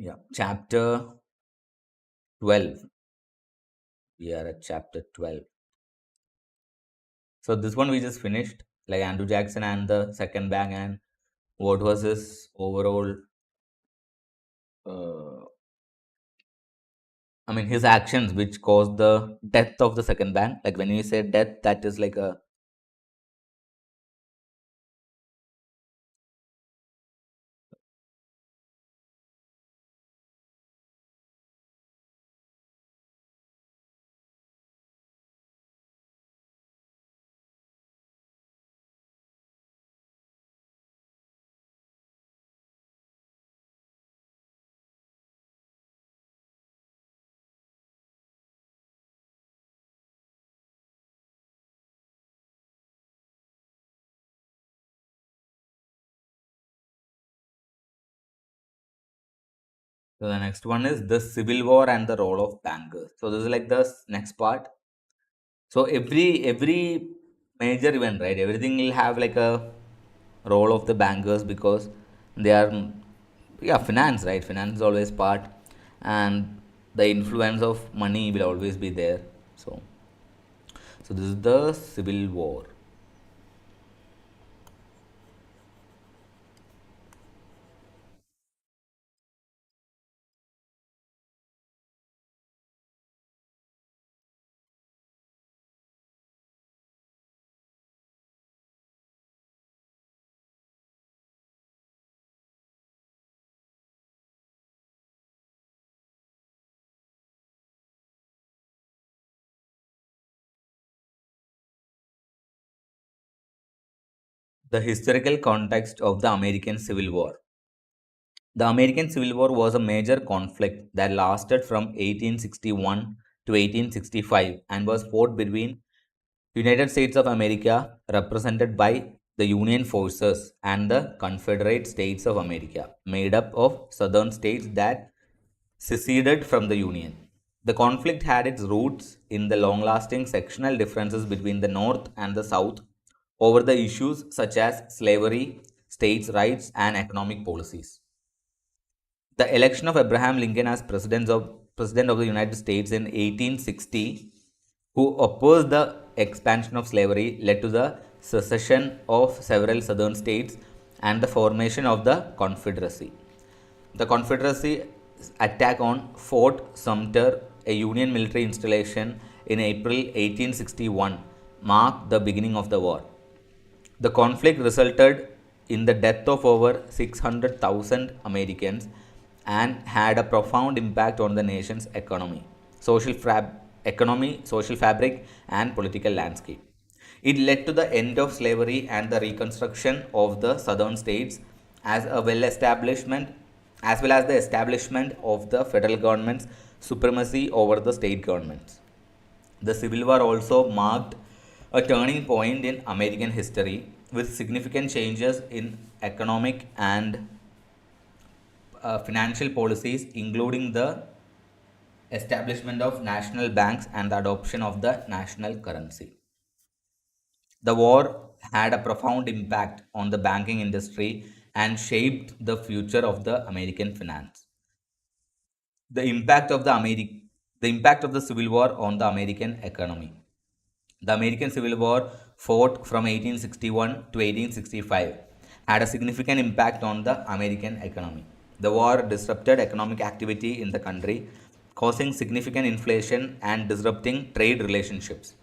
Yeah, chapter 12. We are at chapter 12. So this one we just finished, like Andrew Jackson and the second bang, and what was his overall, uh, I mean, his actions which caused the death of the second bang. Like when you say death, that is like a. So the next one is the Civil War and the role of bankers. So this is like the next part. So every major event, right? Everything will have like a role of the bankers because they are, yeah, finance, right? Finance is always part, and the influence of money will always be there. So this is the Civil War. The historical context of the American Civil War. The American Civil War was a major conflict that lasted from 1861 to 1865 and was fought between United States of America, represented by the Union forces, and the Confederate States of America, made up of southern states that seceded from the Union. The conflict had its roots in the long lasting sectional differences between the North and the South over the issues such as slavery, states' rights, and economic policies. The election of Abraham Lincoln as President of the United States in 1860, who opposed the expansion of slavery, led to the secession of several southern states and the formation of the Confederacy. The Confederacy attack on Fort Sumter, a Union military installation in April 1861, marked the beginning of the war. The conflict resulted in the death of over 600,000 Americans and had a profound impact on the nation's social fabric, and political landscape. It led to the end of slavery and the reconstruction of the southern states as a well establishment as well as the establishment of the federal government's supremacy over the state governments. The Civil War also marked a turning point in American history with significant changes in economic and financial policies, including the establishment of national banks and the adoption of the national currency. The war had a profound impact on the banking industry and shaped the future of the American finance. The impact of the impact of the Civil War on the American economy. The American Civil War, fought from 1861 to 1865, had a significant impact on the American economy. The war disrupted economic activity in the country, causing significant inflation and disrupting trade relationships.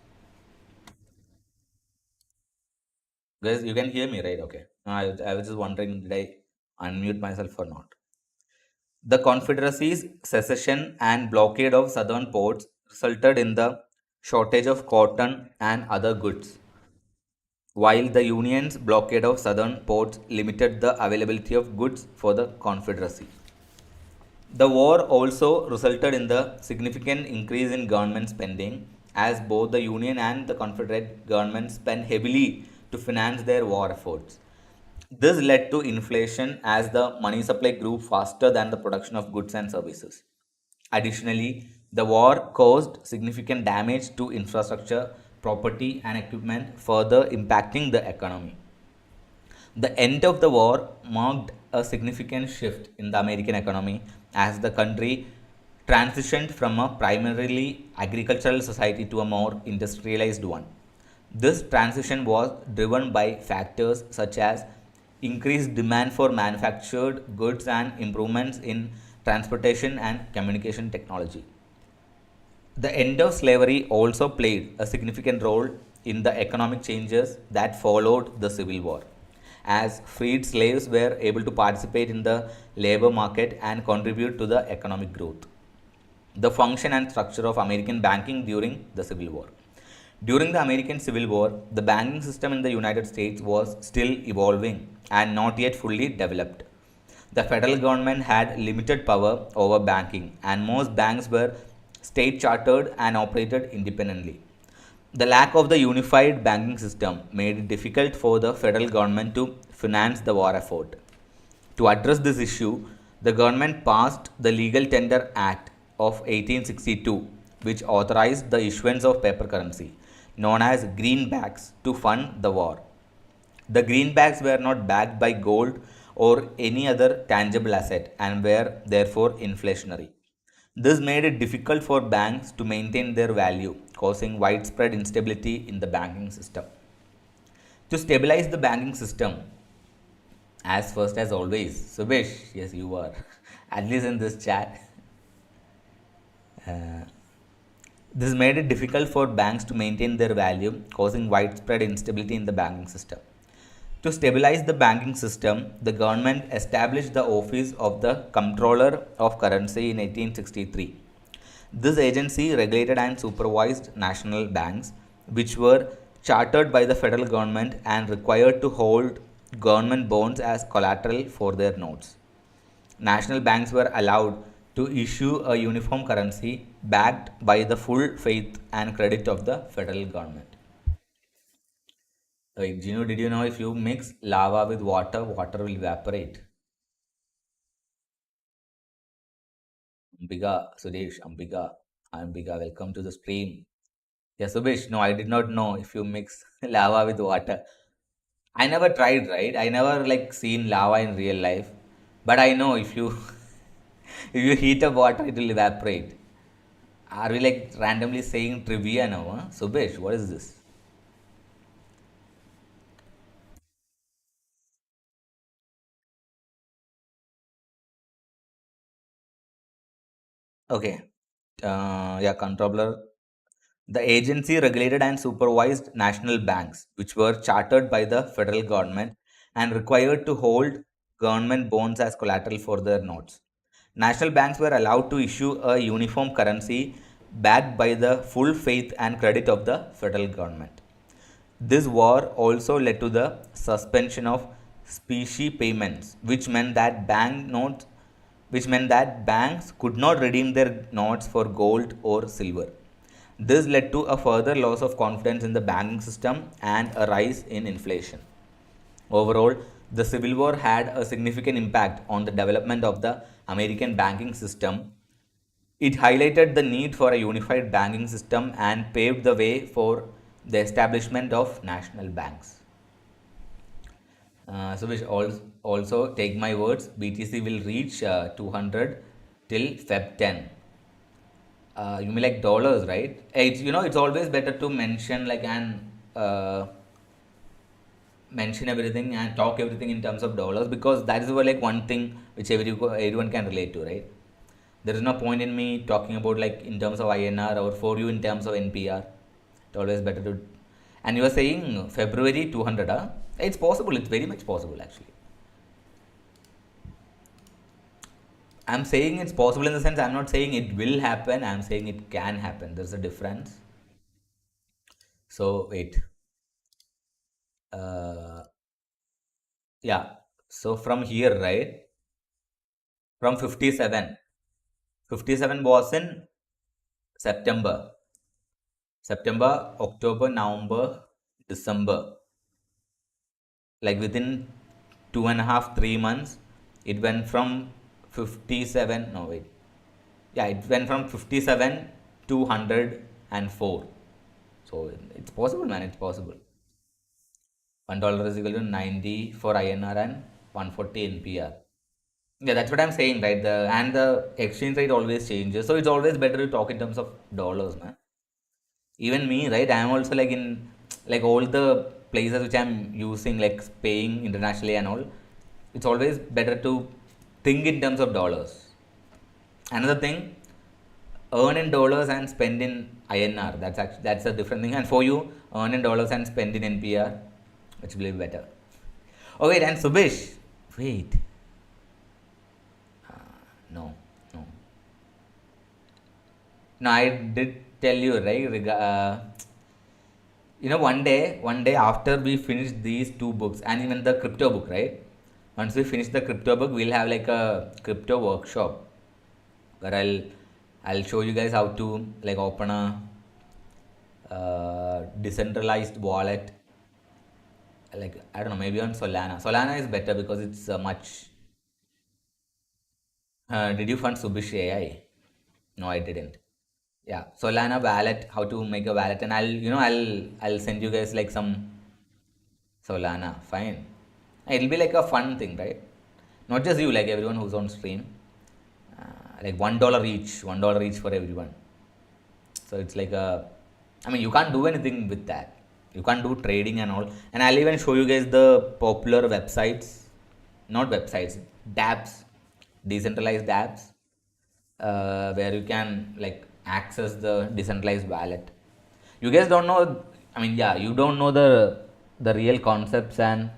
Guys, you can hear me, right? Okay. No, I was just wondering, did I unmute myself or not? The Confederacy's secession and blockade of southern ports resulted in the shortage of cotton and other goods, while the Union's blockade of southern ports limited the availability of goods for the Confederacy. The war also resulted in the significant increase in government spending, as both the Union and the Confederate government spent heavily to finance their war efforts. This led to inflation as the money supply grew faster than the production of goods and services. Additionally, the war caused significant damage to infrastructure, property, and equipment, further impacting the economy. The end of the war marked a significant shift in the American economy as the country transitioned from a primarily agricultural society to a more industrialized one. This transition was driven by factors such as increased demand for manufactured goods and improvements in transportation and communication technology. The end of slavery also played a significant role in the economic changes that followed the Civil War, as freed slaves were able to participate in the labor market and contribute to the economic growth. The function and structure of American banking during the Civil War. During the American Civil War, the banking system in the United States was still evolving and not yet fully developed. The federal government had limited power over banking, and most banks were state chartered and operated independently. The lack of the unified banking system made it difficult for the federal government to finance the war effort. To address this issue, the government passed the Legal Tender Act of 1862, which authorized the issuance of paper currency, known as greenbacks, to fund the war. The greenbacks were not backed by gold or any other tangible asset and were therefore inflationary. This made it difficult for banks to maintain their value, causing widespread instability in the banking system. To stabilize the banking system, as first as always, Subesh, yes, you are, at least in this chat, this made it difficult for banks to maintain their value, causing widespread instability in the banking system. To stabilize the banking system, the government established the Office of the Comptroller of Currency in 1863. This agency regulated and supervised national banks, which were chartered by the federal government and required to hold government bonds as collateral for their notes. National banks were allowed to issue a uniform currency backed by the full faith and credit of the federal government. Like, Gino, did you know if you mix lava with water, water will evaporate? Ambiga, Sudesh, Ambiga, welcome to the stream. Yeah, Subesh, no, I did not know if you mix lava with water. I never tried, right? I never like seen lava in real life. But I know if you if you heat up water, it will evaporate. Are we like randomly saying trivia now? Huh? Subesh, what is this? Okay. Yeah, controller. The agency regulated and supervised national banks, which were chartered by the federal government and required to hold government bonds as collateral for their notes. National banks were allowed to issue a uniform currency backed by the full faith and credit of the federal government. This war also led to the suspension of specie payments, which meant that banks could not redeem their notes for gold or silver. This led to a further loss of confidence in the banking system and a rise in inflation. Overall, the Civil War had a significant impact on the development of the American banking system. It highlighted the need for a unified banking system and paved the way for the establishment of national banks. So, which also take my words, BTC will reach 200 till Feb 10. You mean like dollars, right? It's, it's always better to mention like and mention everything and talk everything in terms of dollars, because that is like one thing which everyone can relate to, right? There is no point in me talking about like in terms of INR or for you in terms of NPR. It's always better to. And you are saying February 200, huh? It's possible. It's very much possible actually. I'm saying it's possible in the sense I'm not saying it will happen. I'm saying it can happen. There's a difference. So wait. Uh, yeah. So from here, right? From 57. 57 was in September. September, October, November, December. Like within 2.5, 3 months, it went from 57. No, wait. Yeah, it went from 57 to 104. So it's possible, man. It's possible. $1 is equal to 90 for INR and 140 NPR. Yeah, that's what I'm saying, right? The exchange rate always changes, so it's always better to talk in terms of dollars, man. Even me, right? I'm also like in like all the places which I'm using, like paying internationally and all, it's always better to think in terms of dollars. Another thing, earn in dollars and spend in INR. That's a different thing. And for you, earn in dollars and spend in NPR, which will be better. Oh wait, and Subish, wait, no, no, no. I did tell you, right? One day after we finish these two books and even the crypto book, right? Once we finish the crypto book, we'll have like a crypto workshop where I'll show you guys how to like open a decentralized wallet. Like I don't know, maybe on Solana. Solana is better because it's much. Did you fund Subish AI? No, I didn't. Yeah, Solana wallet. How to make a wallet, and I'll send you guys like some Solana, fine. It'll be like a fun thing, right? Not just you, like everyone who's on stream. Like $1 each, $1 each for everyone. So it's like I mean, you can't do anything with that. You can't do trading and all. And I'll even show you guys the popular websites, not websites, dApps, decentralized dApps, where you can like access the decentralized wallet. You guys don't know. I mean, yeah, you don't know the real concepts and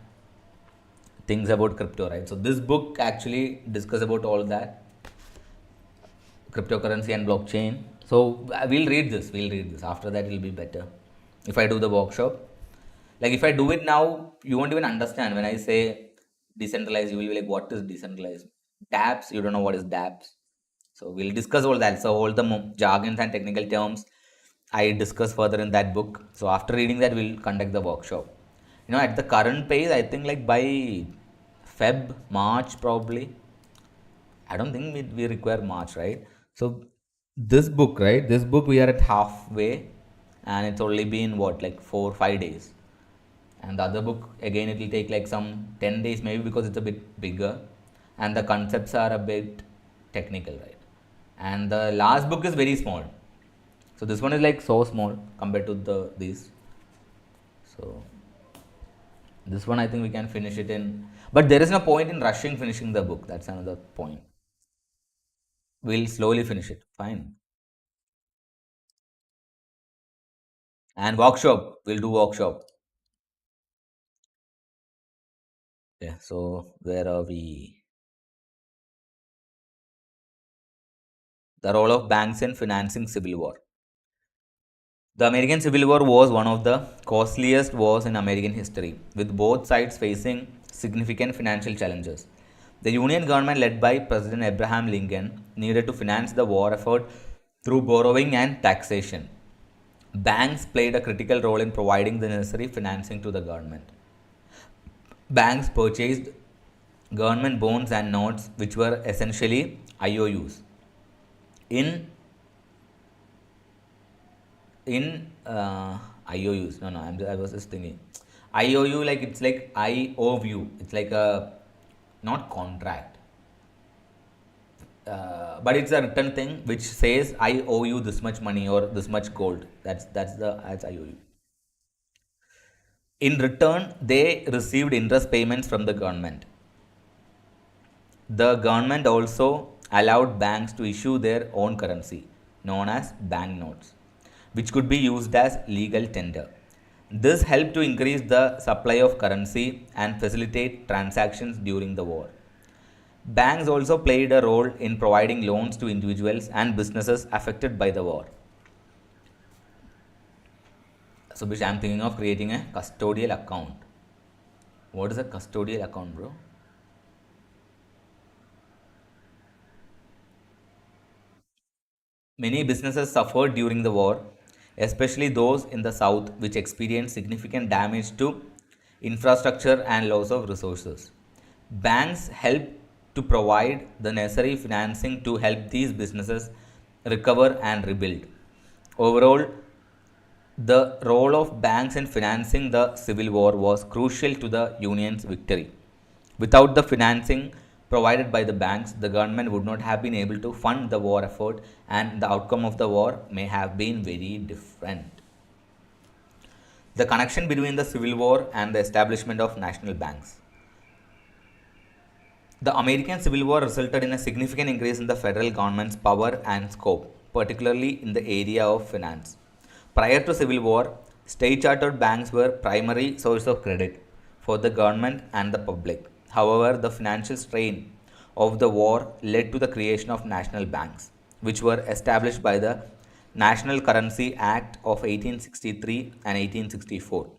things about crypto, right? So this book actually discuss about all that, cryptocurrency and blockchain. So we'll read this. We'll read this. After that, it'll be better. If I do the workshop, like if I do it now, you won't even understand. When I say decentralized, you will be like, "What is decentralized?" dApps. You don't know what is dApps. So we'll discuss all that. So all the jargons and technical terms I discuss further in that book. So after reading that, we'll conduct the workshop. At the current pace, I think like by March probably. I don't think we require March, right? So this book, right? This book we are at halfway, and it's only been what, like 4 5 days. And the other book again, it will take like some 10 days maybe because it's a bit bigger, and the concepts are a bit technical, right? And the last book is very small, so this one is like so small compared to the these. So this one I think we can finish it in, but there is no point in rushing finishing the book. That's another point. We'll slowly finish it. Fine. And workshop. We'll do workshop. Yeah. So where are we? The role of banks in financing civil war. The American Civil War was one of the costliest wars in American history, with both sides facing significant financial challenges. The Union government, led by President Abraham Lincoln, needed to finance the war effort through borrowing and taxation. Banks played a critical role in providing the necessary financing to the government. Banks purchased government bonds and notes, which were essentially IOUs. In IOUs, no, I was just thinking IOU, like it's like I owe you. It's like a not contract, but it's a written thing which says I owe you this much money or this much gold. That's IOU. In return, they received interest payments from the government. The government also allowed banks to issue their own currency, known as banknotes, which could be used as legal tender. This helped to increase the supply of currency and facilitate transactions during the war. Banks also played a role in providing loans to individuals and businesses affected by the war. So, which I'm thinking of creating a custodial account. What is a custodial account, bro? Many businesses suffered during the war, especially those in the south, which experienced significant damage to infrastructure and loss of resources. Banks helped to provide the necessary financing to help these businesses recover and rebuild. Overall, the role of banks in financing the Civil War was crucial to the Union's victory. Without the financing, provided by the banks, the government would not have been able to fund the war effort, and the outcome of the war may have been very different. The connection between the Civil War and the establishment of national banks. The American Civil War resulted in a significant increase in the federal government's power and scope, particularly in the area of finance. Prior to Civil War, state chartered banks were primary source of credit for the government and the public. However, the financial strain of the war led to the creation of national banks, which were established by the National Currency Act of 1863 and 1864.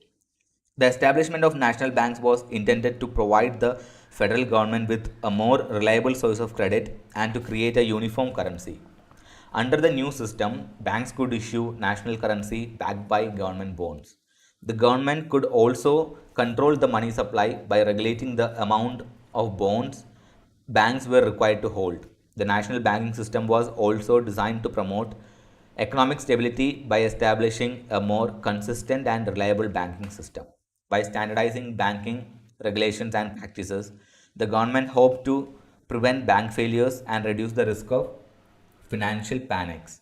The establishment of national banks was intended to provide the federal government with a more reliable source of credit and to create a uniform currency. Under the new system, banks could issue national currency backed by government bonds. The government could also control the money supply by regulating the amount of bonds banks were required to hold. The national banking system was also designed to promote economic stability by establishing a more consistent and reliable banking system. By standardizing banking regulations and practices, the government hoped to prevent bank failures and reduce the risk of financial panics.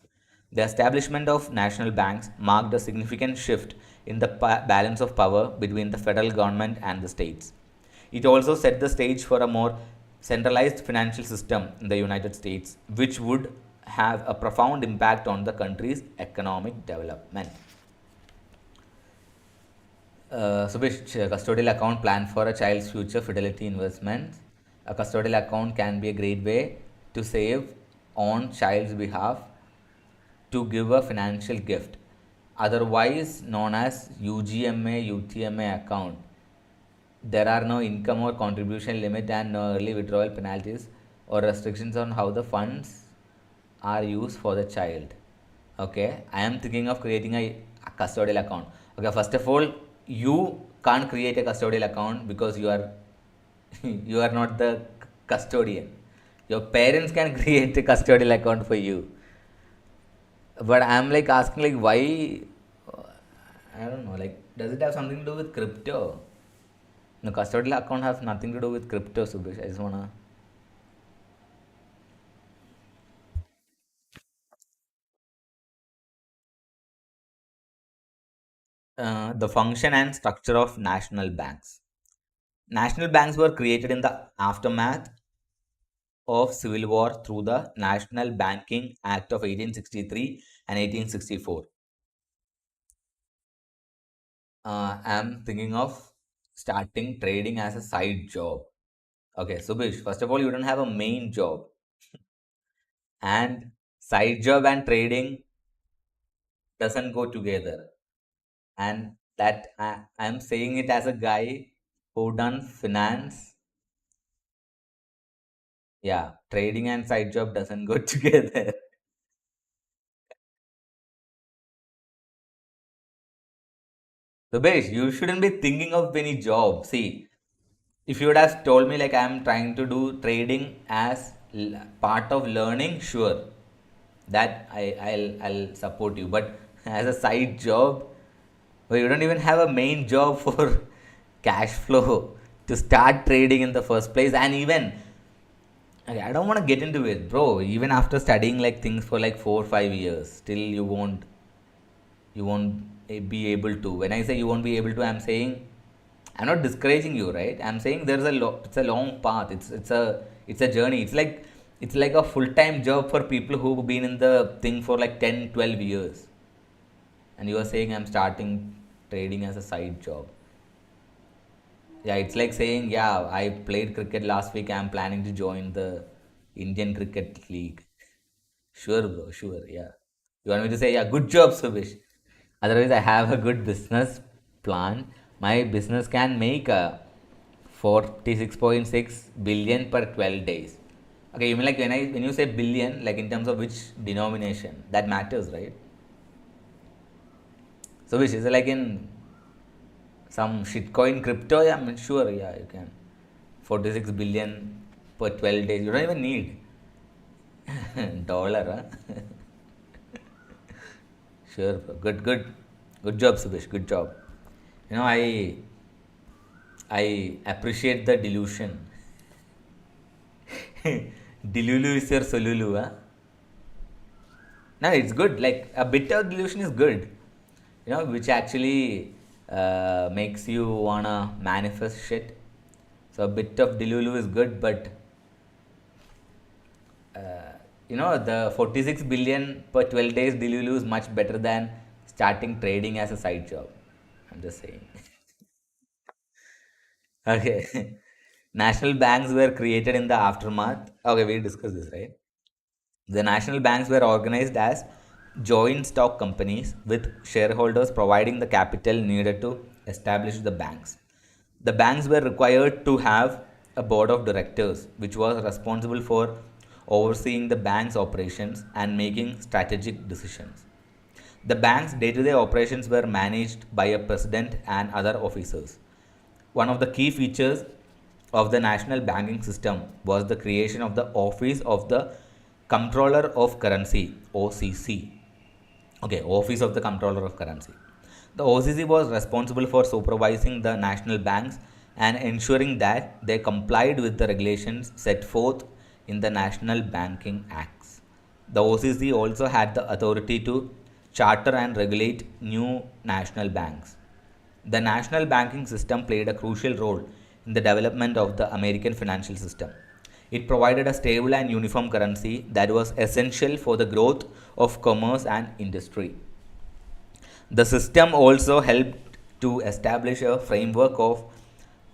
The establishment of national banks marked a significant shift in the balance of power between the federal government and the states. It also set the stage for a more centralized financial system in the United States, which would have a profound impact on the country's economic development. Subhish, custodial account plan for a child's future fidelity investments. A custodial account can be a great way to save on child's behalf to give a financial gift, otherwise known as UGMA UTMA account. There are no income or contribution limit and no early withdrawal penalties or restrictions on how the funds are used for the child. Okay, I am thinking of creating a custodial account. Okay, first of all, you can't create a custodial account because you are you are not the custodian. Your parents can create a custodial account for you. But I'm like asking like why I don't know, like does it have something to do with crypto? No, custodial account has nothing to do with crypto, Subhish. I just wanna the function and structure of national banks. National banks were created in the aftermath of Civil War through the National Banking Act of 1863 and 1864. I'm thinking of starting trading as a side job. Okay, Subhish, first of all, you don't have a main job, and side job and trading doesn't go together. And that I'm saying it as a guy who done finance. Yeah, trading and side job doesn't go together. Subhish, you shouldn't be thinking of any job. See, if you would have told me like I'm trying to do trading as part of learning, sure, that I'll support you. But as a side job, where you don't even have a main job for cash flow to start trading in the first place, and even okay, I don't want to get into it, bro. Even after studying like things for like 4 or 5 years, still you won't be able to. When I say you won't be able to, I'm saying I'm not discouraging you, right? I'm saying there's it's a long path. It's a journey. It's like a full time job for people who've been in the thing for like 10, 12 years. And you are saying I'm starting trading as a side job. Yeah, it's like saying, yeah, I played cricket last week. I'm planning to join the Indian Cricket League. Sure, bro, sure, yeah. You want me to say, yeah, good job, Subish. Otherwise, I have a good business plan. My business can make a 46.6 billion per 12 days. Okay, you mean like when you say billion, like in terms of which denomination? That matters, right? So which is it like in some shitcoin crypto? Yeah, I mean, sure, yeah, you can. 46 billion per 12 days. You don't even need dollar, huh? Sure, bro. Good job, Subish. Good job. I appreciate the delusion. Delulu is your solulu, huh? No, it's good. Like a bit of delusion is good, which actually makes you wanna manifest shit. So a bit of delulu is good, but the 46 billion per 12 days delulu is much better than starting trading as a side job. I'm just saying. Okay. National banks were created in the aftermath. Okay, we discussed this, right? The national banks were organized as joint stock companies with shareholders providing the capital needed to establish the banks. The banks were required to have a board of directors which was responsible for overseeing the bank's operations and making strategic decisions. The bank's day to day operations were managed by a president and other officers. One of the key features of the national banking system was the creation of the Office of the Comptroller of Currency (OCC). Okay, Office of the Comptroller of Currency. The OCC was responsible for supervising the national banks and ensuring that they complied with the regulations set forth in the National Banking Acts. The OCC also had the authority to charter and regulate new national banks. The national banking system played a crucial role in the development of the American financial system. It provided a stable and uniform currency that was essential for the growth of commerce and industry. The system also helped to establish a framework of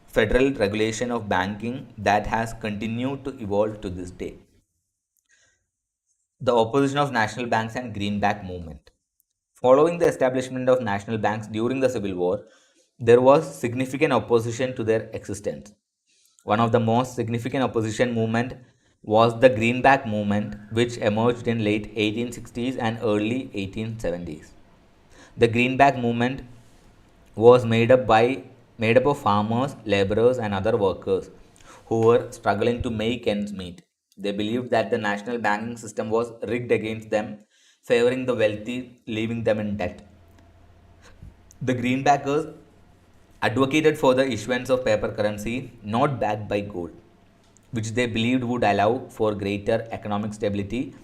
federal regulation of banking that has continued to evolve to this day. The opposition of national banks and greenback movement. Following the establishment of national banks during the Civil War, there was significant opposition to their existence. One of the most significant opposition movement was the greenback movement, which emerged in late 1860s and early 1870s. The greenback movement was made up of farmers, laborers, and other workers who were struggling to make ends meet. They believed that the national banking system was rigged against them, favoring the wealthy, leaving them in debt. The greenbackers advocated for the issuance of paper currency not backed by gold, which they believed would allow for greater economic stability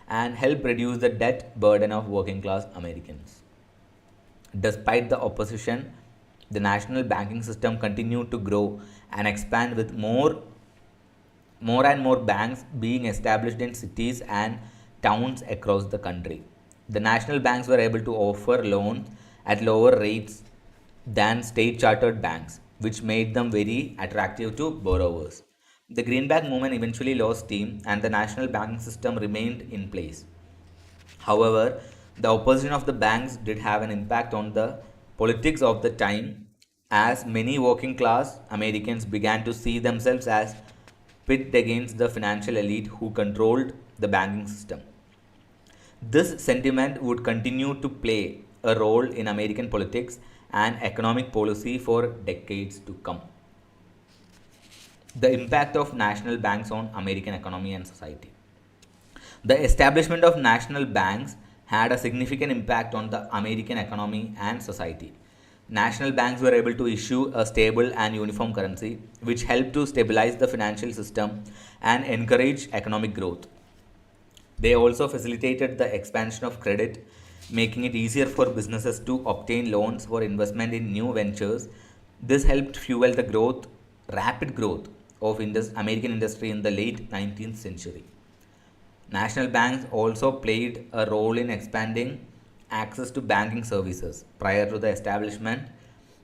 and help reduce the debt burden of working class Americans. Despite the opposition, the national banking system continued to grow and expand with more and more banks being established in cities and towns across the country. The national banks were able to offer loans at lower rates than state chartered banks, which made them very attractive to borrowers. The greenback movement eventually lost steam and the national banking system remained in place. However, the opposition of the banks did have an impact on the politics of the time, as many working class Americans began to see themselves as pit against the financial elite who controlled the banking system. This sentiment would continue to play a role in American politics and economic policy for decades to come. The impact of national banks on American economy and society. The establishment of national banks had a significant impact on the American economy and society. National banks were able to issue a stable and uniform currency, which helped to stabilize the financial system and encourage economic growth. They also facilitated the expansion of credit, making it easier for businesses to obtain loans for investment in new ventures. This helped fuel the rapid growth of American industry in the late 19th century. National banks also played a role in expanding access to banking services. Prior to the establishment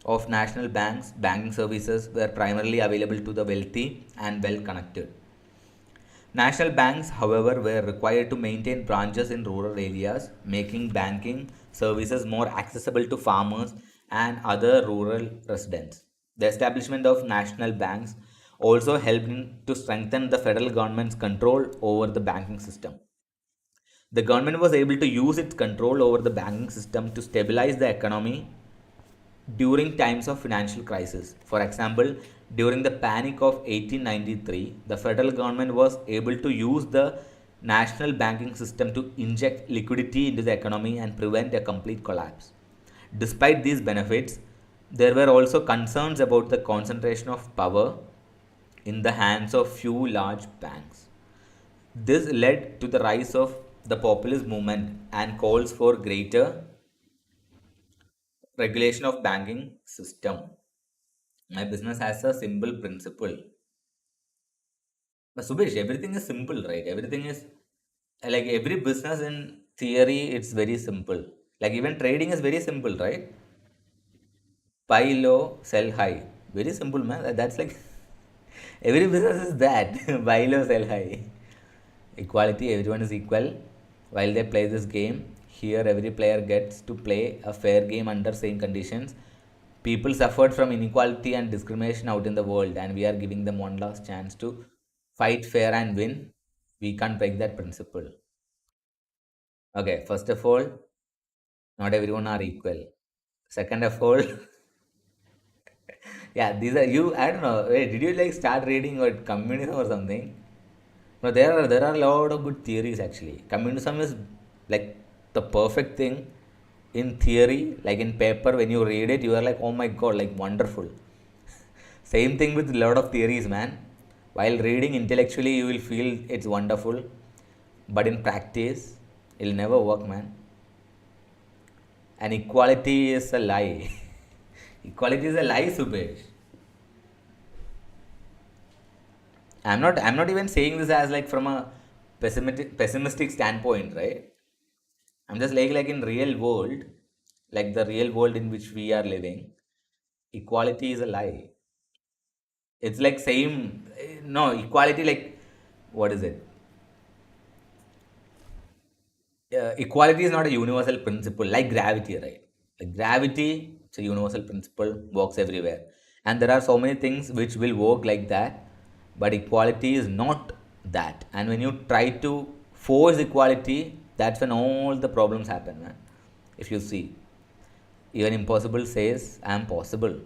of national banks, banking services were primarily available to the wealthy and well connected. National banks, however, were required to maintain branches in rural areas, making banking services more accessible to farmers and other rural residents. The establishment of national banks also helped to strengthen the federal government's control over the banking system. The government was able to use its control over the banking system to stabilize the economy during times of financial crisis. For example, during the panic of 1893, the federal government was able to use the national banking system to inject liquidity into the economy and prevent a complete collapse. Despite these benefits, there were also concerns about the concentration of power in the hands of few large banks. This led to the rise of the populist movement and calls for greater regulation of banking system. My business has a simple principle. But Subesh, everything is simple, right? Everything is like every business in theory, it's very simple. Like even trading is very simple, right? Buy low, sell high. Very simple, man. That's like every business is that. Buy low, sell high. Equality, everyone is equal while they play this game. Here, every player gets to play a fair game under same conditions. People suffered from inequality and discrimination out in the world, and we are giving them one last chance to fight fair and win. We can't break that principle. Okay, first of all, not everyone are equal. Second of all, yeah, these are you. I don't know. Wait, did you like start reading or communism or something? No, there are a lot of good theories actually. Communism is like the perfect thing in theory, like in paper. When you read it, you are like, oh my god, like wonderful. Same thing with a lot of theories, man. While reading intellectually, you will feel it's wonderful, but in practice, it'll never work, man. And equality is a lie. Equality is a lie, Subesh. I'm not even saying this as like from a pessimistic standpoint, right? I'm just like in real world, like the real world in which we are living, equality is a lie. It's like same no equality like what is it? Equality is not a universal principle like gravity, right? Like gravity, it's a universal principle, works everywhere. And there are so many things which will work like that, but equality is not that. And when you try to force equality, that's when all the problems happen, man. If you see, even impossible says, I am possible.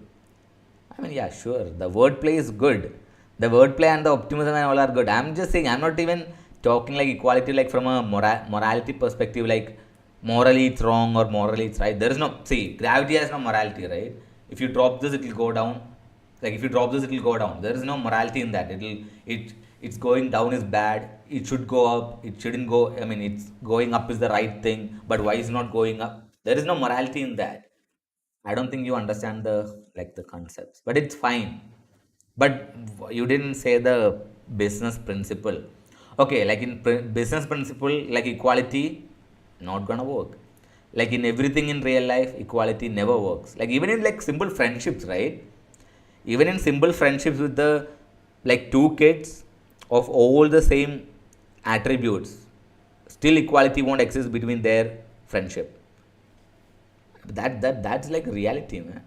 I mean, yeah, sure. The wordplay is good. The wordplay and the optimism and all are good. I'm just saying, I'm not even talking like equality, like from a morality perspective, like morally it's wrong or morally it's right. There is no, see, gravity has no morality, right? If you drop this, it will go down. Like if you drop this, it will go down. There is no morality in that. It's going down is bad. It should go up. It shouldn't go. I mean, it's going up is the right thing. But why is it not going up? There is no morality in that. I don't think you understand the concepts, but it's fine. But you didn't say the business principle. Okay, like in business principle, like equality, not gonna work. Like in everything in real life, equality never works. Like even in like simple friendships, right? Even in simple friendships with the like two kids of all the same attributes, still equality won't exist between their friendship. That's like reality, man.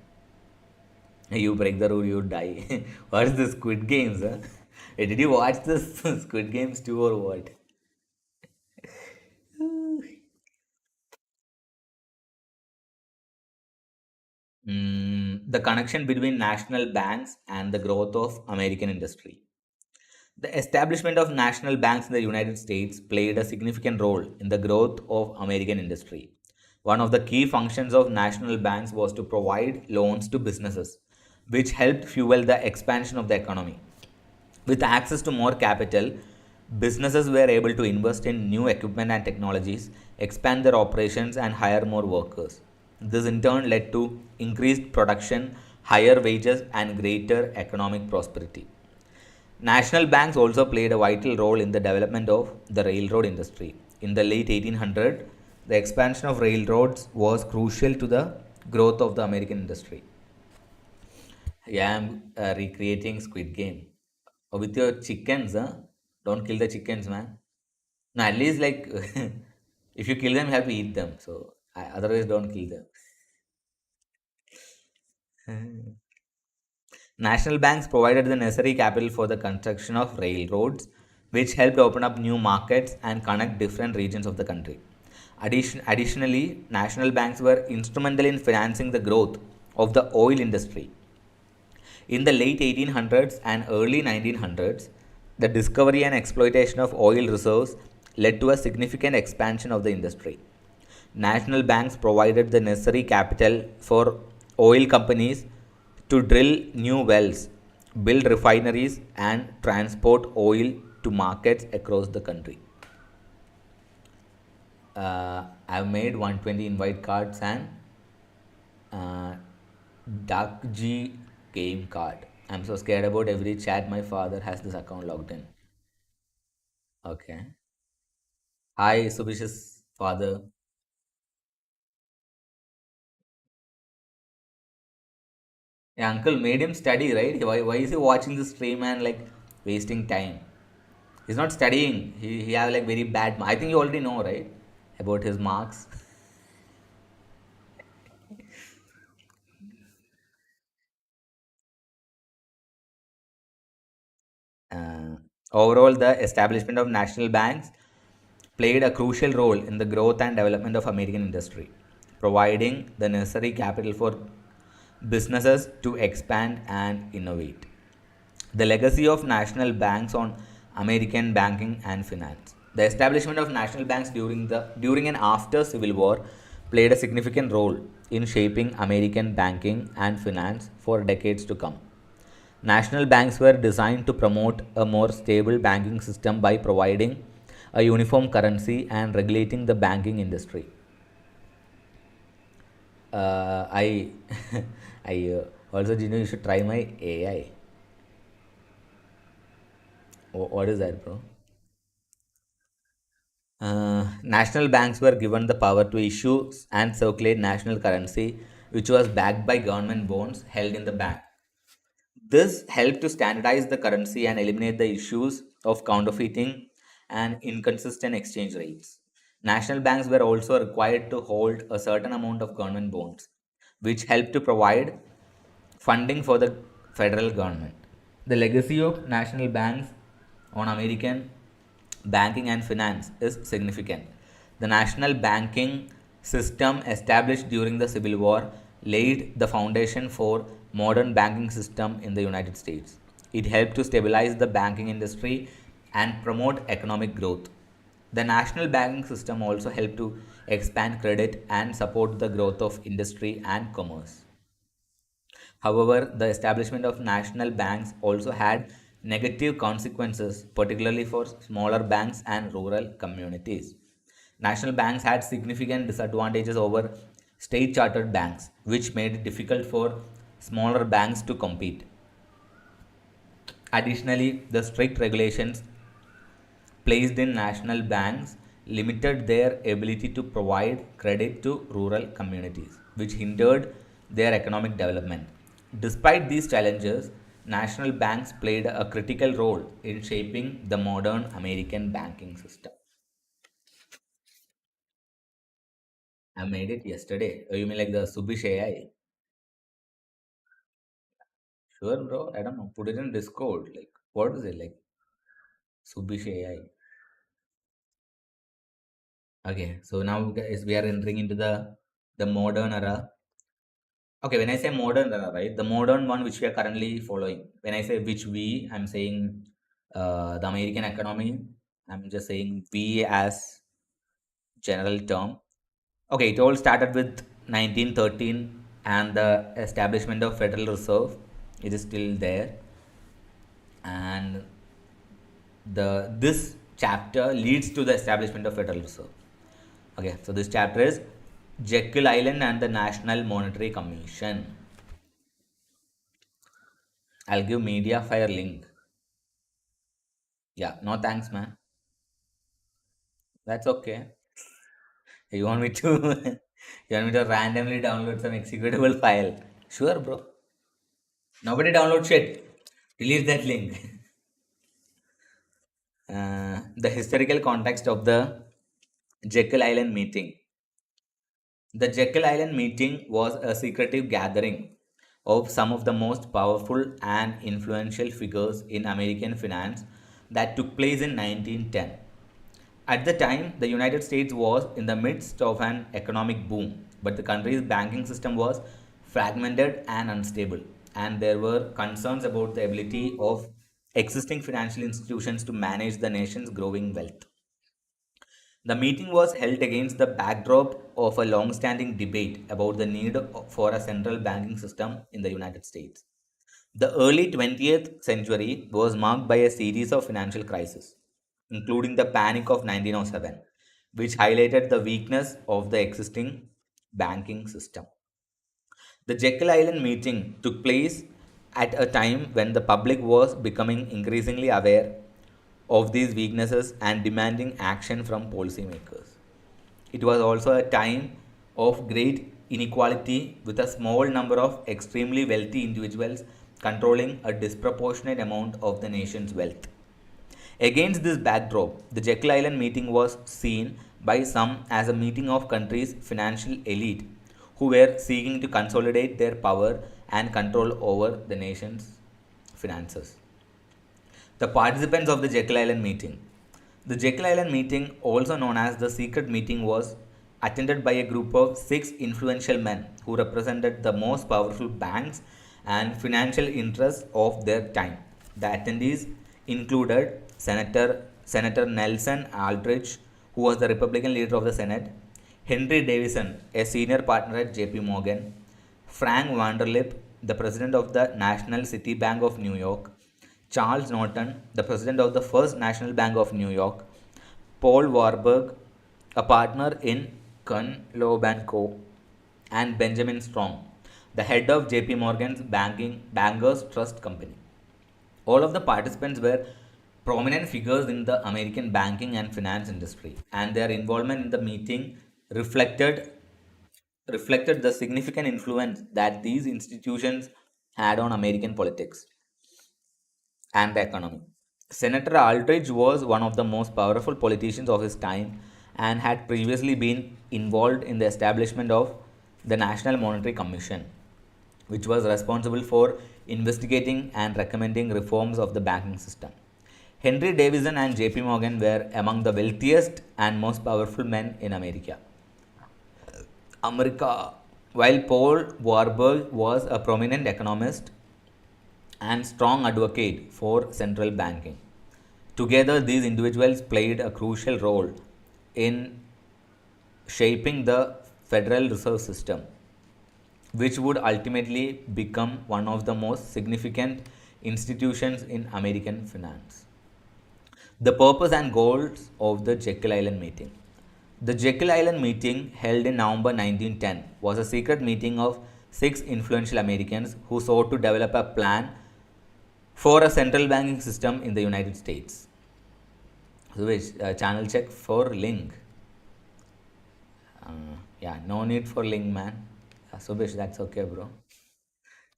You break the rule, you die. What's the Squid Games? Huh? Hey, did you watch this Squid Games too or what? The connection between national banks and the growth of American industry. The establishment of national banks in the United States played a significant role in the growth of American industry. One of the key functions of national banks was to provide loans to businesses, which helped fuel the expansion of the economy. With access to more capital, businesses were able to invest in new equipment and technologies, expand their operations, and hire more workers. This in turn led to increased production, higher wages, and greater economic prosperity. National banks also played a vital role in the development of the railroad industry. In the late 1800s, the expansion of railroads was crucial to the growth of the American industry. Yeah, I'm recreating Squid Game. With your chickens, huh? Don't kill the chickens, man. No, at least like if you kill them, you have to eat them. So otherwise, don't kill them. National banks provided the necessary capital for the construction of railroads, which helped open up new markets and connect different regions of the country. Additionally, national banks were instrumental in financing the growth of the oil industry. In the late 1800s and early 1900s, the discovery and exploitation of oil reserves led to a significant expansion of the industry. National banks provided the necessary capital for oil companies to drill new wells, build refineries, and transport oil to markets across the country. I've made 120 invite cards and uh, Duck G game card. I'm so scared about every chat my father has this account logged in. Okay. Hi, Subhish's father. Yeah, uncle made him study, right? Why is he watching the stream and like wasting time? He's not studying. He have like very bad. I think you already know, right? About his marks. Uh, Overall, the establishment of national banks played a crucial role in the growth and development of American industry, providing the necessary capital for businesses to expand and innovate. The legacy of national banks on American banking and finance. The establishment of national banks during and after Civil War played a significant role in shaping American banking and finance for decades to come. National banks were designed to promote a more stable banking system by providing a uniform currency and regulating the banking industry. I I also, you should try my AI. What is that, bro? National banks were given the power to issue and circulate national currency, which was backed by government bonds held in the bank. This helped to standardize the currency and eliminate the issues of counterfeiting and inconsistent exchange rates. National banks were also required to hold a certain amount of government bonds, which helped to provide funding for the federal government. The legacy of national banks on American banking and finance is significant. The national banking system established during the Civil War laid the foundation for modern banking system in the United States. It helped to stabilize the banking industry and promote economic growth. The national banking system also helped to expand credit and support the growth of industry and commerce. However, the establishment of national banks also had negative consequences, particularly for smaller banks and rural communities. National banks had significant disadvantages over state chartered banks, which made it difficult for smaller banks to compete. Additionally, the strict regulations placed in national banks limited their ability to provide credit to rural communities, which hindered their economic development. Despite these challenges, national banks played a critical role in shaping the modern American banking system. I made it yesterday. Oh, you mean like the Subish AI? Sure, bro. I don't know. Put it in Discord. Like, what is it like? Subish AI. Okay, so now guys, we are entering into the modern era. Okay, when I say modern era, right, the modern one which we are currently following. When I say which we, I'm saying the American economy. I'm just saying we as general term. Okay, it all started with 1913 and the establishment of Federal Reserve. It is still there, and the this chapter leads to the establishment of Federal Reserve. Okay, so this chapter is Jekyll Island and the National Monetary Commission. I'll give Mediafire link. Yeah, no thanks, man. That's okay. You want me to you want me to randomly download some executable file? Sure, bro. Nobody download shit. Delete that link. The historical context of the Jekyll Island meeting. The Jekyll Island meeting was a secretive gathering of some of the most powerful and influential figures in American finance that took place in 1910. At the time, the United States was in the midst of an economic boom, but the country's banking system was fragmented and unstable, and there were concerns about the ability of existing financial institutions to manage the nation's growing wealth. The meeting was held against the backdrop of a long standing debate about the need for a central banking system in the United States. The early 20th century was marked by a series of financial crises, including the Panic of 1907, which highlighted the weakness of the existing banking system. The Jekyll Island meeting took place at a time when the public was becoming increasingly aware of these weaknesses and demanding action from policymakers. It was also a time of great inequality, with a small number of extremely wealthy individuals controlling a disproportionate amount of the nation's wealth. Against this backdrop, the Jekyll Island meeting was seen by some as a meeting of country's financial elite who were seeking to consolidate their power and control over the nation's finances. The participants of the Jekyll Island meeting. The Jekyll Island meeting, also known as the secret meeting, was attended by a group of six influential men who represented the most powerful banks and financial interests of their time. The attendees included Senator Nelson Aldrich, who was the Republican leader of the Senate, Henry Davison, a senior partner at JP Morgan, Frank Vanderlip, the president of the National City Bank of New York, Charles Norton, the president of the First National Bank of New York, Paul Warburg, a partner in Loeb and Co., and Benjamin Strong, the head of JP Morgan's Bankers Trust Company. All of the participants were prominent figures in the American banking and finance industry, and their involvement in the meeting reflected reflected the significant influence that these institutions had on American politics and the economy. Senator Aldrich was one of the most powerful politicians of his time and had previously been involved in the establishment of the National Monetary Commission, which was responsible for investigating and recommending reforms of the banking system. Henry Davison and JP Morgan were among the wealthiest and most powerful men in America. While Paul Warburg was a prominent economist and strong advocate for central banking. Together, these individuals played a crucial role in shaping the Federal Reserve System, which would ultimately become one of the most significant institutions in American finance. The purpose and goals of the Jekyll Island meeting. The Jekyll Island meeting, held in November 1910, was a secret meeting of six influential Americans who sought to develop a plan for a central banking system in the United States. So, which channel check for link? Yeah, no need for link, man. Subish, that's okay, bro.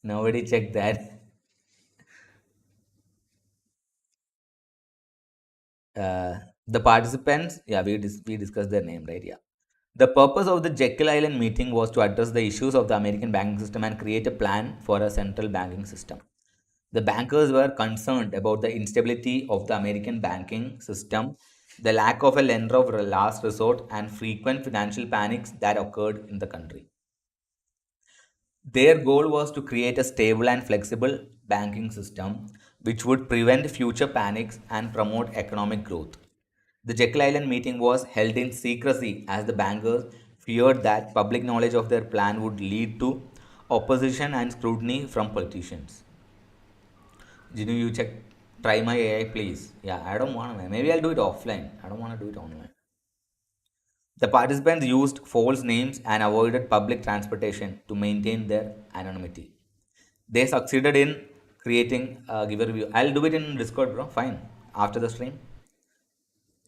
Nobody checked that. The participants, yeah, we discussed their name, right? Yeah. The purpose of the Jekyll Island meeting was to address the issues of the American banking system and create a plan for a central banking system. The bankers were concerned about the instability of the American banking system, the lack of a lender of last resort, and frequent financial panics that occurred in the country. Their goal was to create a stable and flexible banking system which would prevent future panics and promote economic growth. The Jekyll Island meeting was held in secrecy as the bankers feared that public knowledge of their plan would lead to opposition and scrutiny from politicians. Jinu, you check, try my AI, please. Yeah, I don't want to. Maybe I'll do it offline. I don't want to do it online. The participants used false names and avoided public transportation to maintain their anonymity. They succeeded in creating give a review. I'll do it in Discord, bro. Fine. After the stream.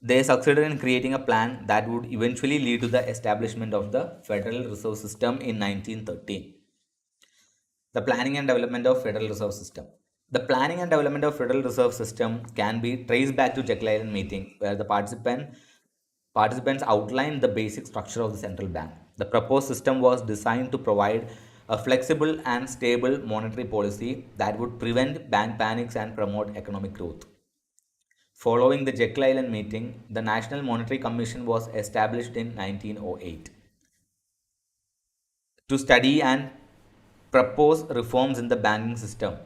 They succeeded in creating a plan that would eventually lead to the establishment of the Federal Reserve System in 1913. The planning and development of Federal Reserve System. The planning and development of Federal Reserve System can be traced back to Jekyll Island meeting, where the participants outlined the basic structure of the central bank. The proposed system was designed to provide a flexible and stable monetary policy that would prevent bank panics and promote economic growth. Following the Jekyll Island meeting, the National Monetary Commission was established in 1908 to study and propose reforms in the banking system.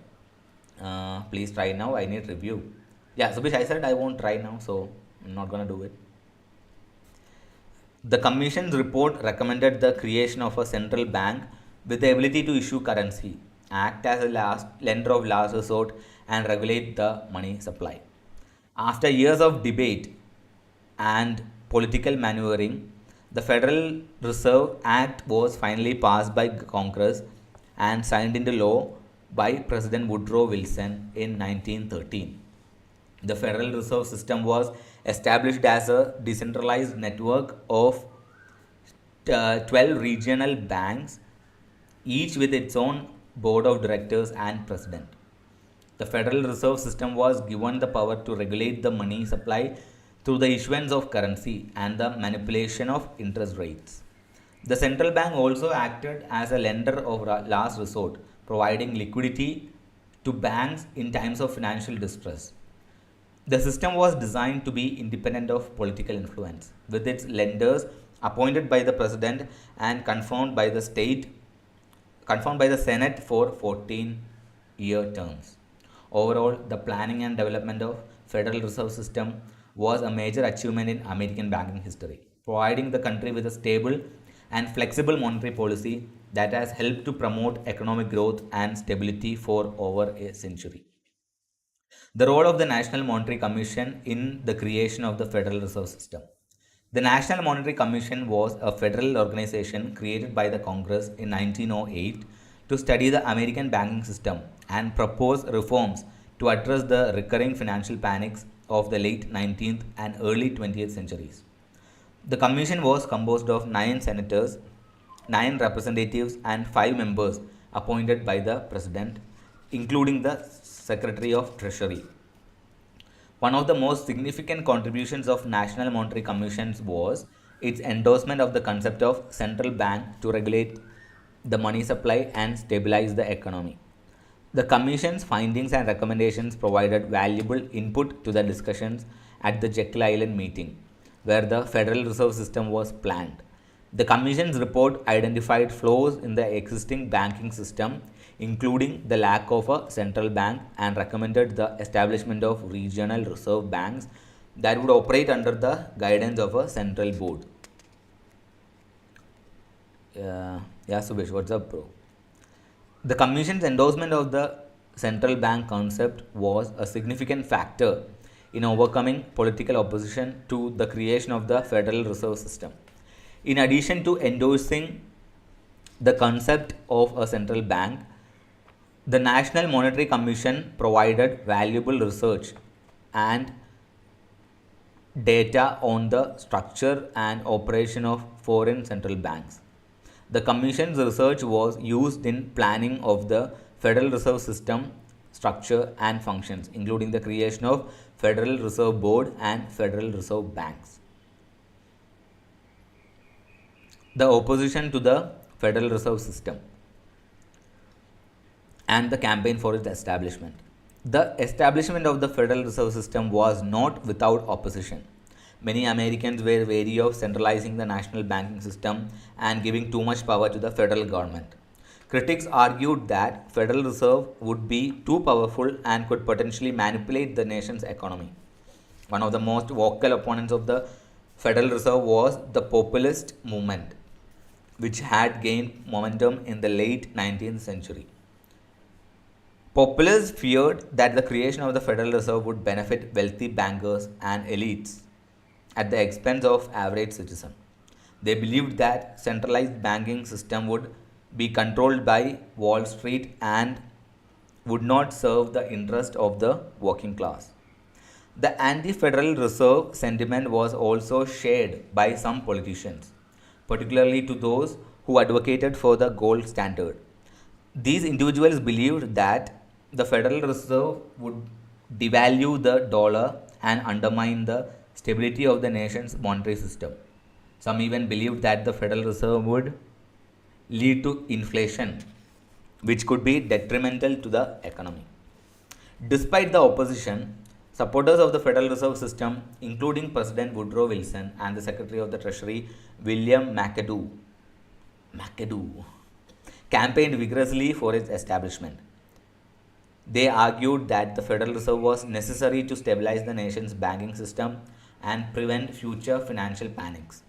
Please try now. I need review. Yeah, Subish, I said I won't try now, so I'm not gonna do it. The Commission's report recommended the creation of a central bank with the ability to issue currency, act as a last lender of last resort, and regulate the money supply. After years of debate and political maneuvering, the Federal Reserve Act was finally passed by Congress and signed into law by President Woodrow Wilson in 1913. The Federal Reserve System was established as a decentralized network of 12 regional banks, each with its own board of directors and president. The Federal Reserve System was given the power to regulate the money supply through the issuance of currency and the manipulation of interest rates. The central bank also acted as a lender of last resort, providing liquidity to banks in times of financial distress. The system was designed to be independent of political influence, with its lenders appointed by the president and confirmed by the Senate for 14-year terms. Overall, the planning and development of Federal Reserve System was a major achievement in American banking history, providing the country with a stable and flexible monetary policy that has helped to promote economic growth and stability for over a century. The role of the National Monetary Commission in the creation of the Federal Reserve System. The National Monetary Commission was a federal organization created by the Congress in 1908 to study the American banking system and propose reforms to address the recurring financial panics of the late 19th and early 20th centuries. The commission was composed of 9 senators, 9 representatives, and 5 members appointed by the president, including the Secretary of Treasury. One of the most significant contributions of National Monetary Commissions was its endorsement of the concept of central bank to regulate the money supply and stabilize the economy. The Commission's findings and recommendations provided valuable input to the discussions at the Jekyll Island meeting, where the Federal Reserve System was planned. The Commission's report identified flaws in the existing banking system, including the lack of a central bank, and recommended the establishment of regional reserve banks that would operate under the guidance of a central board. Yeah, Subesh, what's up, bro? The Commission's endorsement of the central bank concept was a significant factor in overcoming political opposition to the creation of the Federal Reserve System. In addition to endorsing the concept of a central bank, the National Monetary Commission provided valuable research and data on the structure and operation of foreign central banks. The Commission's research was used in planning of the Federal Reserve System structure and functions, including the creation of Federal Reserve Board and Federal Reserve Banks. The opposition to the Federal Reserve System and the campaign for its establishment. The establishment of the Federal Reserve System was not without opposition. Many Americans were wary of centralizing the national banking system and giving too much power to the federal government. Critics argued that Federal Reserve would be too powerful and could potentially manipulate the nation's economy. One of the most vocal opponents of the Federal Reserve was the populist movement, which had gained momentum in the late 19th century. Populists feared that the creation of the Federal Reserve would benefit wealthy bankers and elites at the expense of average citizen. They believed that centralized banking system would be controlled by Wall Street and would not serve the interest of the working class. The anti-Federal Reserve sentiment was also shared by some politicians, particularly to those who advocated for the gold standard. These individuals believed that the Federal Reserve would devalue the dollar and undermine the stability of the nation's monetary system. Some even believed that the Federal Reserve would lead to inflation, which could be detrimental to the economy. Despite the opposition, supporters of the Federal Reserve System, including President Woodrow Wilson and the Secretary of the Treasury William McAdoo, campaigned vigorously for its establishment. They argued that the Federal Reserve was necessary to stabilize the nation's banking system and prevent future financial panics.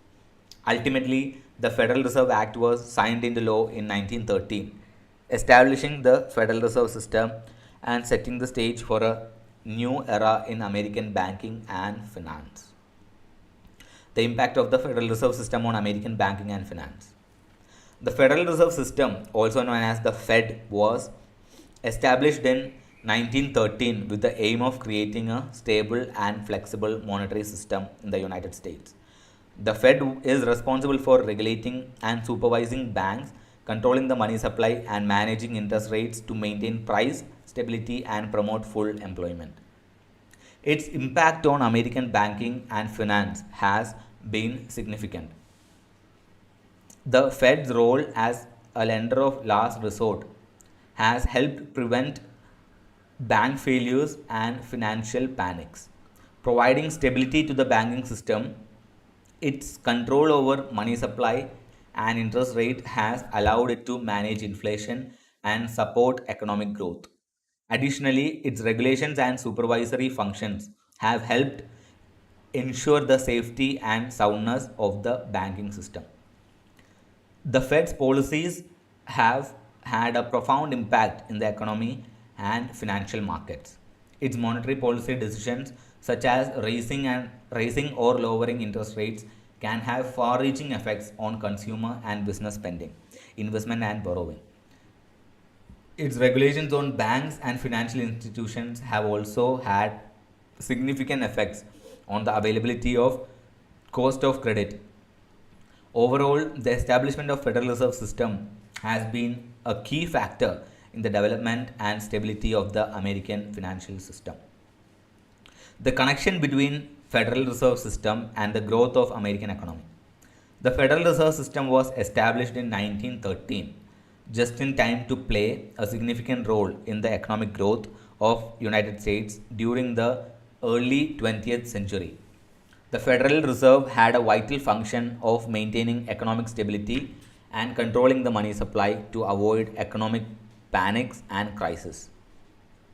Ultimately, the Federal Reserve Act was signed into law in 1913, establishing the Federal Reserve System and setting the stage for a new era in American banking and finance. The impact of the Federal Reserve System on American banking and finance. The Federal Reserve System, also known as the Fed, was established in 1913 with the aim of creating a stable and flexible monetary system in the United States. The Fed is responsible for regulating and supervising banks, controlling the money supply, and managing interest rates to maintain price stability and promote full employment. Its impact on American banking and finance has been significant. The Fed's role as a lender of last resort has helped prevent bank failures and financial panics, providing stability to the banking system. Its control over money supply and interest rate has allowed it to manage inflation and support economic growth. Additionally, its regulations and supervisory functions have helped ensure the safety and soundness of the banking system. The Fed's policies have had a profound impact in the economy and financial markets. Its monetary policy decisions, such as raising or lowering interest rates, can have far-reaching effects on consumer and business spending, investment and borrowing. Its regulations on banks and financial institutions have also had significant effects on the availability of cost of credit. Overall, the establishment of Federal Reserve System has been a key factor in the development and stability of the American financial system. The connection between Federal Reserve System and the growth of American economy. The Federal Reserve System was established in 1913, just in time to play a significant role in the economic growth of United States during the early 20th century. The Federal Reserve had a vital function of maintaining economic stability and controlling the money supply to avoid economic panics and crises.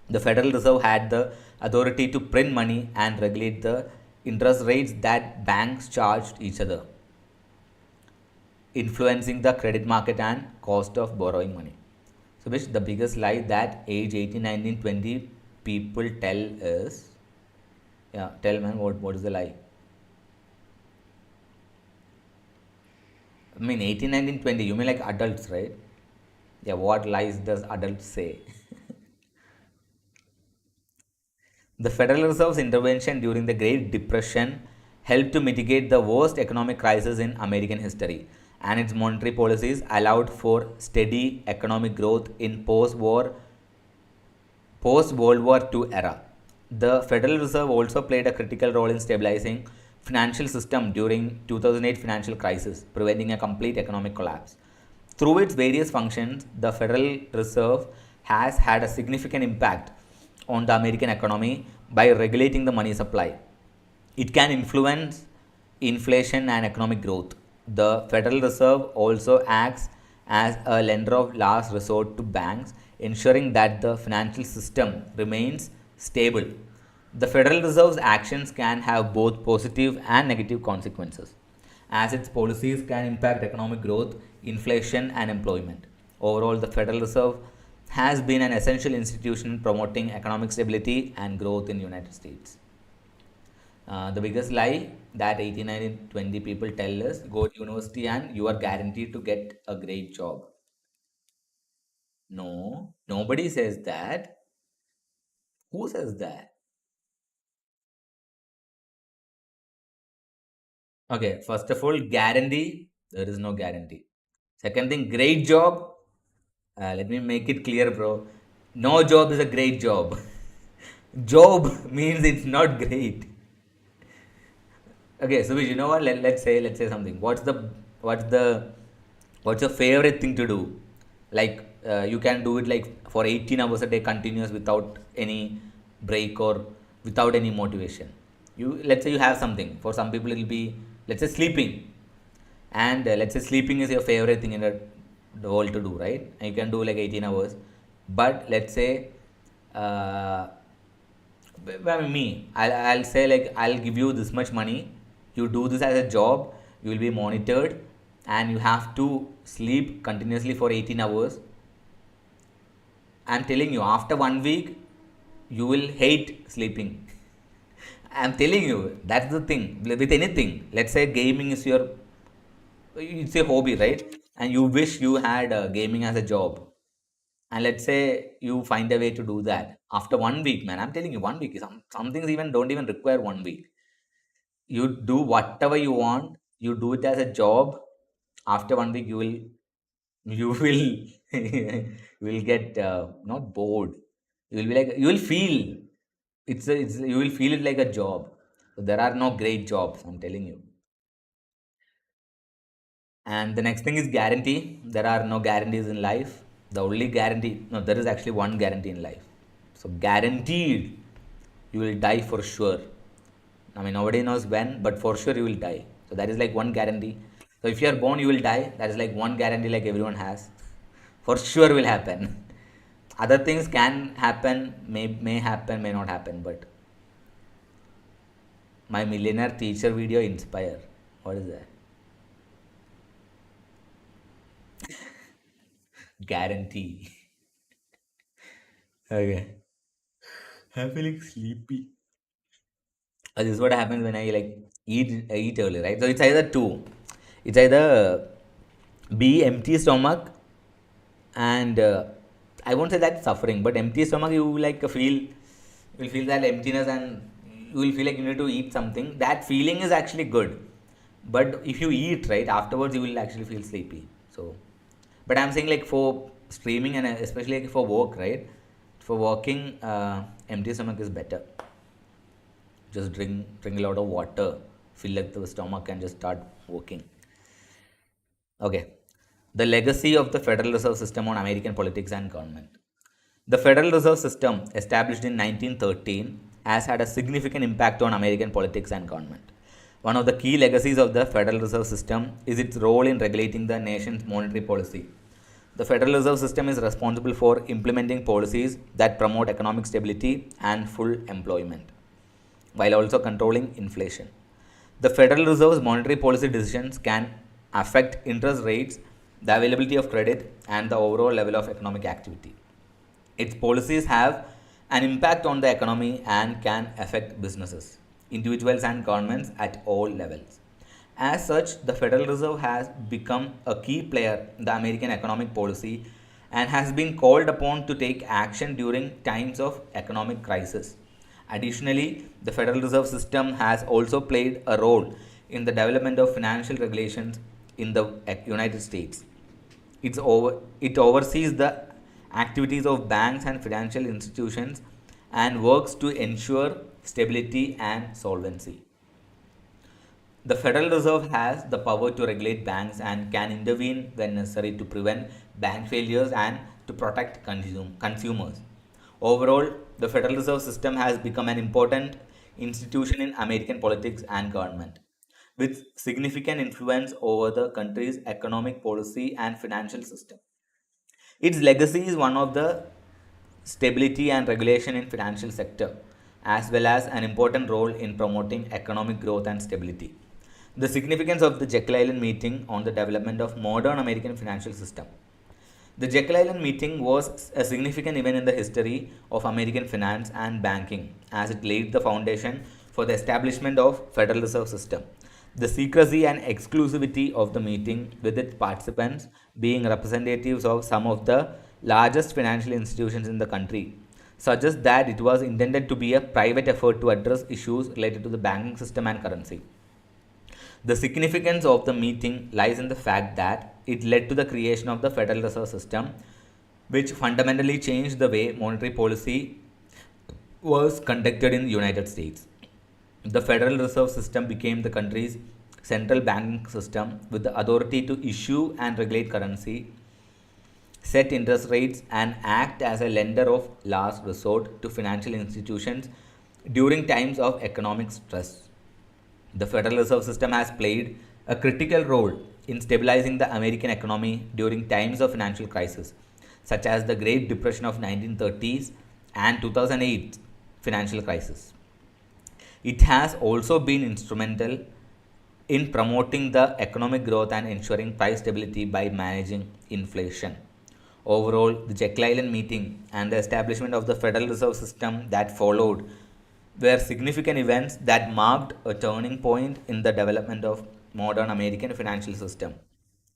The Federal Reserve had the authority to print money and regulate the interest rates that banks charged each other, influencing the credit market and cost of borrowing money. So, which the biggest lie that age 18, 19, 20 people tell is, yeah, tell man, what is the lie? I mean, 18, 19, 20, you mean like adults, right? Yeah, what lies does adults say? The Federal Reserve's intervention during the Great Depression helped to mitigate the worst economic crisis in American history, and its monetary policies allowed for steady economic growth in post World War II era. The Federal Reserve also played a critical role in stabilizing financial system during 2008 financial crisis, preventing a complete economic collapse. Through its various functions, the Federal Reserve has had a significant impact on the American economy by regulating the money supply. It can influence inflation and economic growth. The Federal Reserve also acts as a lender of last resort to banks, ensuring that the financial system remains stable. The Federal Reserve's actions can have both positive and negative consequences, as its policies can impact economic growth, inflation, and employment. Overall, the Federal Reserve has been an essential institution promoting economic stability and growth in the United States. The biggest lie that 89 and 20 people tell us, go to university and you are guaranteed to get a great job. No, nobody says that. Who says that? Okay, first of all, guarantee, there is no guarantee. Second thing, great job. Let me make it clear, bro. No job is a great job. Job means it's not great. Okay, so you know what? Let's say something. What's the what's your favorite thing to do? Like you can do it like for 18 hours a day continuous without any break or without any motivation. You let's say you have something. For some people, it'll be, let's say, sleeping, and let's say sleeping is your favorite thing in the world to do, right? And you can do like 18 hours, but let's say uh, well, me, I'll say like I'll give you this much money. You do this as a job. You will be monitored, and you have to sleep continuously for 18 hours. I'm telling you, after 1 week, you will hate sleeping. I'm telling you, that's the thing with anything. Let's say gaming is your, it's a hobby, right? And you wish you had gaming as a job. And let's say you find a way to do that after 1 week, man. I'm telling you, 1 week. Some things even don't even require 1 week. You do whatever you want. You do it as a job. After 1 week, you will you will get not bored. You will be like, you will feel it's you will feel it like a job. There are no great jobs, I'm telling you. And the next thing is guarantee. There are no guarantees in life. The only guarantee, no, there is actually one guarantee in life. So, guaranteed you will die for sure. I mean, nobody knows when, but for sure you will die. So, that is like one guarantee. So, if you are born, you will die. That is like one guarantee, like everyone has. For sure will happen. Other things can happen, may happen, may not happen, but my millionaire teacher video inspire. What is that? Guarantee. Okay. I'm feeling sleepy. This is what happens when I like eat early, right? So it's either two. It's either be empty stomach and I won't say that suffering, but empty stomach you will like feel, you will feel that emptiness and you will feel like you need to eat something. That feeling is actually good, but if you eat right afterwards, you will actually feel sleepy. So, but I'm saying like for streaming and especially like for work, right? For working, empty stomach is better. Just drink a lot of water, fill up the stomach, and just start working. Okay. The legacy of the Federal Reserve System on American politics and government. The Federal Reserve System, established in 1913, has had a significant impact on American politics and government. One of the key legacies of the Federal Reserve System is its role in regulating the nation's monetary policy. The Federal Reserve System is responsible for implementing policies that promote economic stability and full employment, while also controlling inflation. The Federal Reserve's monetary policy decisions can affect interest rates, the availability of credit, and the overall level of economic activity. Its policies have an impact on the economy and can affect businesses, individuals, and governments at all levels. As such, the Federal Reserve has become a key player in the American economic policy and has been called upon to take action during times of economic crisis. Additionally, the Federal Reserve System has also played a role in the development of financial regulations in the United States. It oversees the activities of banks and financial institutions and works to ensure stability and solvency. The Federal Reserve has the power to regulate banks and can intervene when necessary to prevent bank failures and to protect consumers. Overall, the Federal Reserve System has become an important institution in American politics and government, with significant influence over the country's economic policy and financial system. Its legacy is one of the stability and regulation in financial sector, as well as an important role in promoting economic growth and stability. The significance of the Jekyll Island meeting on the development of modern American financial system. The Jekyll Island meeting was a significant event in the history of American finance and banking, as it laid the foundation for the establishment of Federal Reserve System. The secrecy and exclusivity of the meeting, with its participants being representatives of some of the largest financial institutions in the country, suggests that it was intended to be a private effort to address issues related to the banking system and currency. The significance of the meeting lies in the fact that it led to the creation of the Federal Reserve System, which fundamentally changed the way monetary policy was conducted in the United States. The Federal Reserve System became the country's central banking system with the authority to issue and regulate currency, set interest rates, and act as a lender of last resort to financial institutions during times of economic stress. The Federal Reserve System has played a critical role in stabilizing the American economy during times of financial crisis, such as the Great Depression of 1930s and 2008 financial crisis. It has also been instrumental in promoting the economic growth and ensuring price stability by managing inflation. Overall, the Jekyll Island meeting and the establishment of the Federal Reserve System that followed were significant events that marked a turning point in the development of modern American financial system.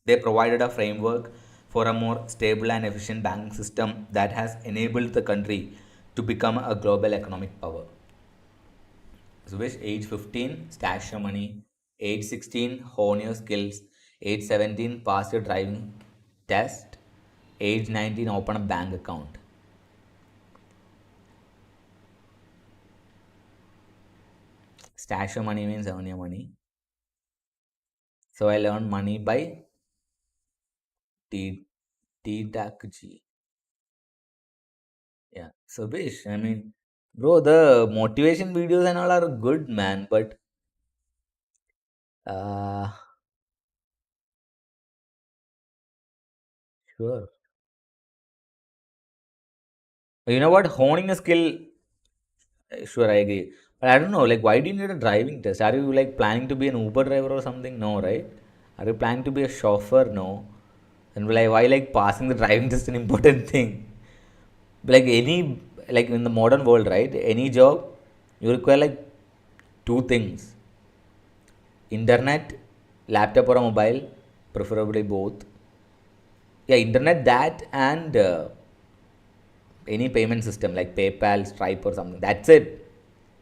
They provided a framework for a more stable and efficient banking system that has enabled the country to become a global economic power. So, which age 15, stash your money. Age 16, hone your skills. Age 17, pass your driving test. Age 19, open a bank account. Stash your money means earn your money. So I learned money by T T Yeah. So Bish, I mean, bro, the motivation videos and all are good, man. But uh, sure. You know what? Honing a skill, sure, I agree. But I don't know, like, why do you need a driving test? Are you like planning to be an Uber driver or something? No, right? Are you planning to be a chauffeur? No. And like, why like passing the driving test an important thing? Like any, like in the modern world, right? Any job, you require like two things: internet, laptop or a mobile, preferably both. Yeah, internet, that, and any payment system like PayPal, Stripe, or something. That's it.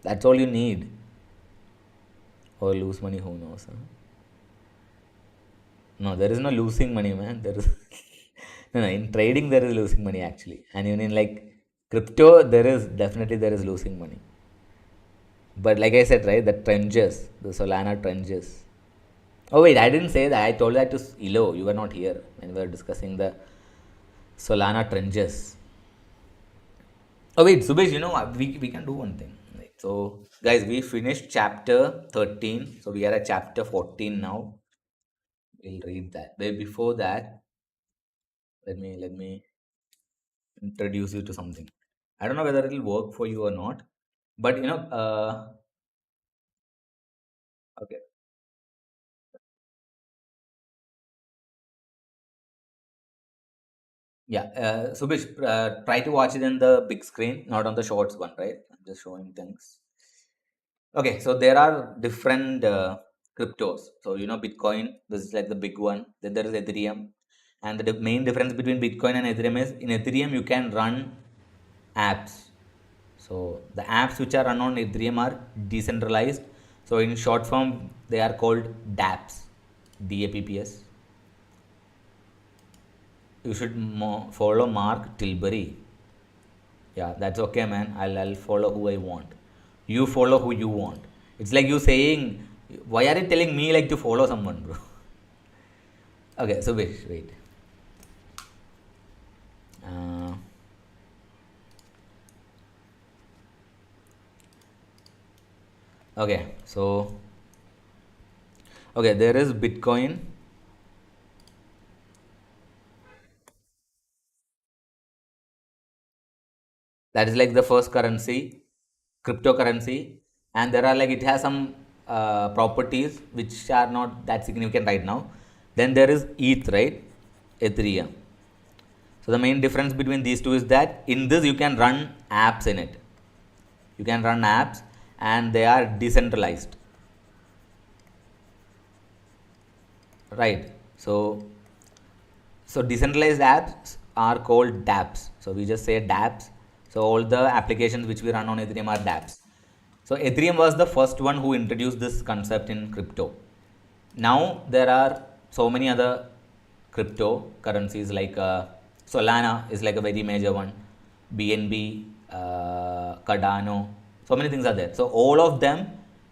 That's all you need. Or lose money, who knows? Huh? No, there is no losing money, man. There is no, no. In trading, there is losing money actually, and even in like crypto, there is losing money. But like I said, right, the trenches, the Solana trenches. Oh wait, I didn't say that. I told that to Ilo. You were not here when we were discussing the Solana trenches. Oh wait, Subesh, you know we can do one thing. Right? So guys, we finished chapter 13. So we are at chapter 14 now. We'll read that. But before that, let me introduce you to something. I don't know whether it'll work for you or not, but okay, yeah. Subesh, try to watch it in the big screen, not on the shorts one, right? I'm just showing things. Okay, so there are different cryptos. So you know, Bitcoin. This is like the big one. Then there is Ethereum, and the main difference between Bitcoin and Ethereum is in Ethereum you can run apps. So the apps which are run on Ethereum are decentralized. So in short form, they are called dApps. DAPPS. You should follow Mark Tilbury. Yeah, that's okay, man. I'll follow who I want. You follow who you want. It's like you saying, why are you telling me like to follow someone, bro? Okay, so wait. Uh, okay, so okay, there is Bitcoin. That is like the first currency, cryptocurrency, and there are like it has some properties which are not that significant right now. Then there is ETH, right? Ethereum. So the main difference between these two is that in this you can run apps in it. You can run apps and they are decentralized, right? So decentralized apps are called dApps. So we just say dApps. So all the applications which we run on Ethereum are dApps. So Ethereum was the first one who introduced this concept in crypto. Now there are so many other cryptocurrencies like Solana is like a very major one, BNB, Cardano. So many things are there. So all of them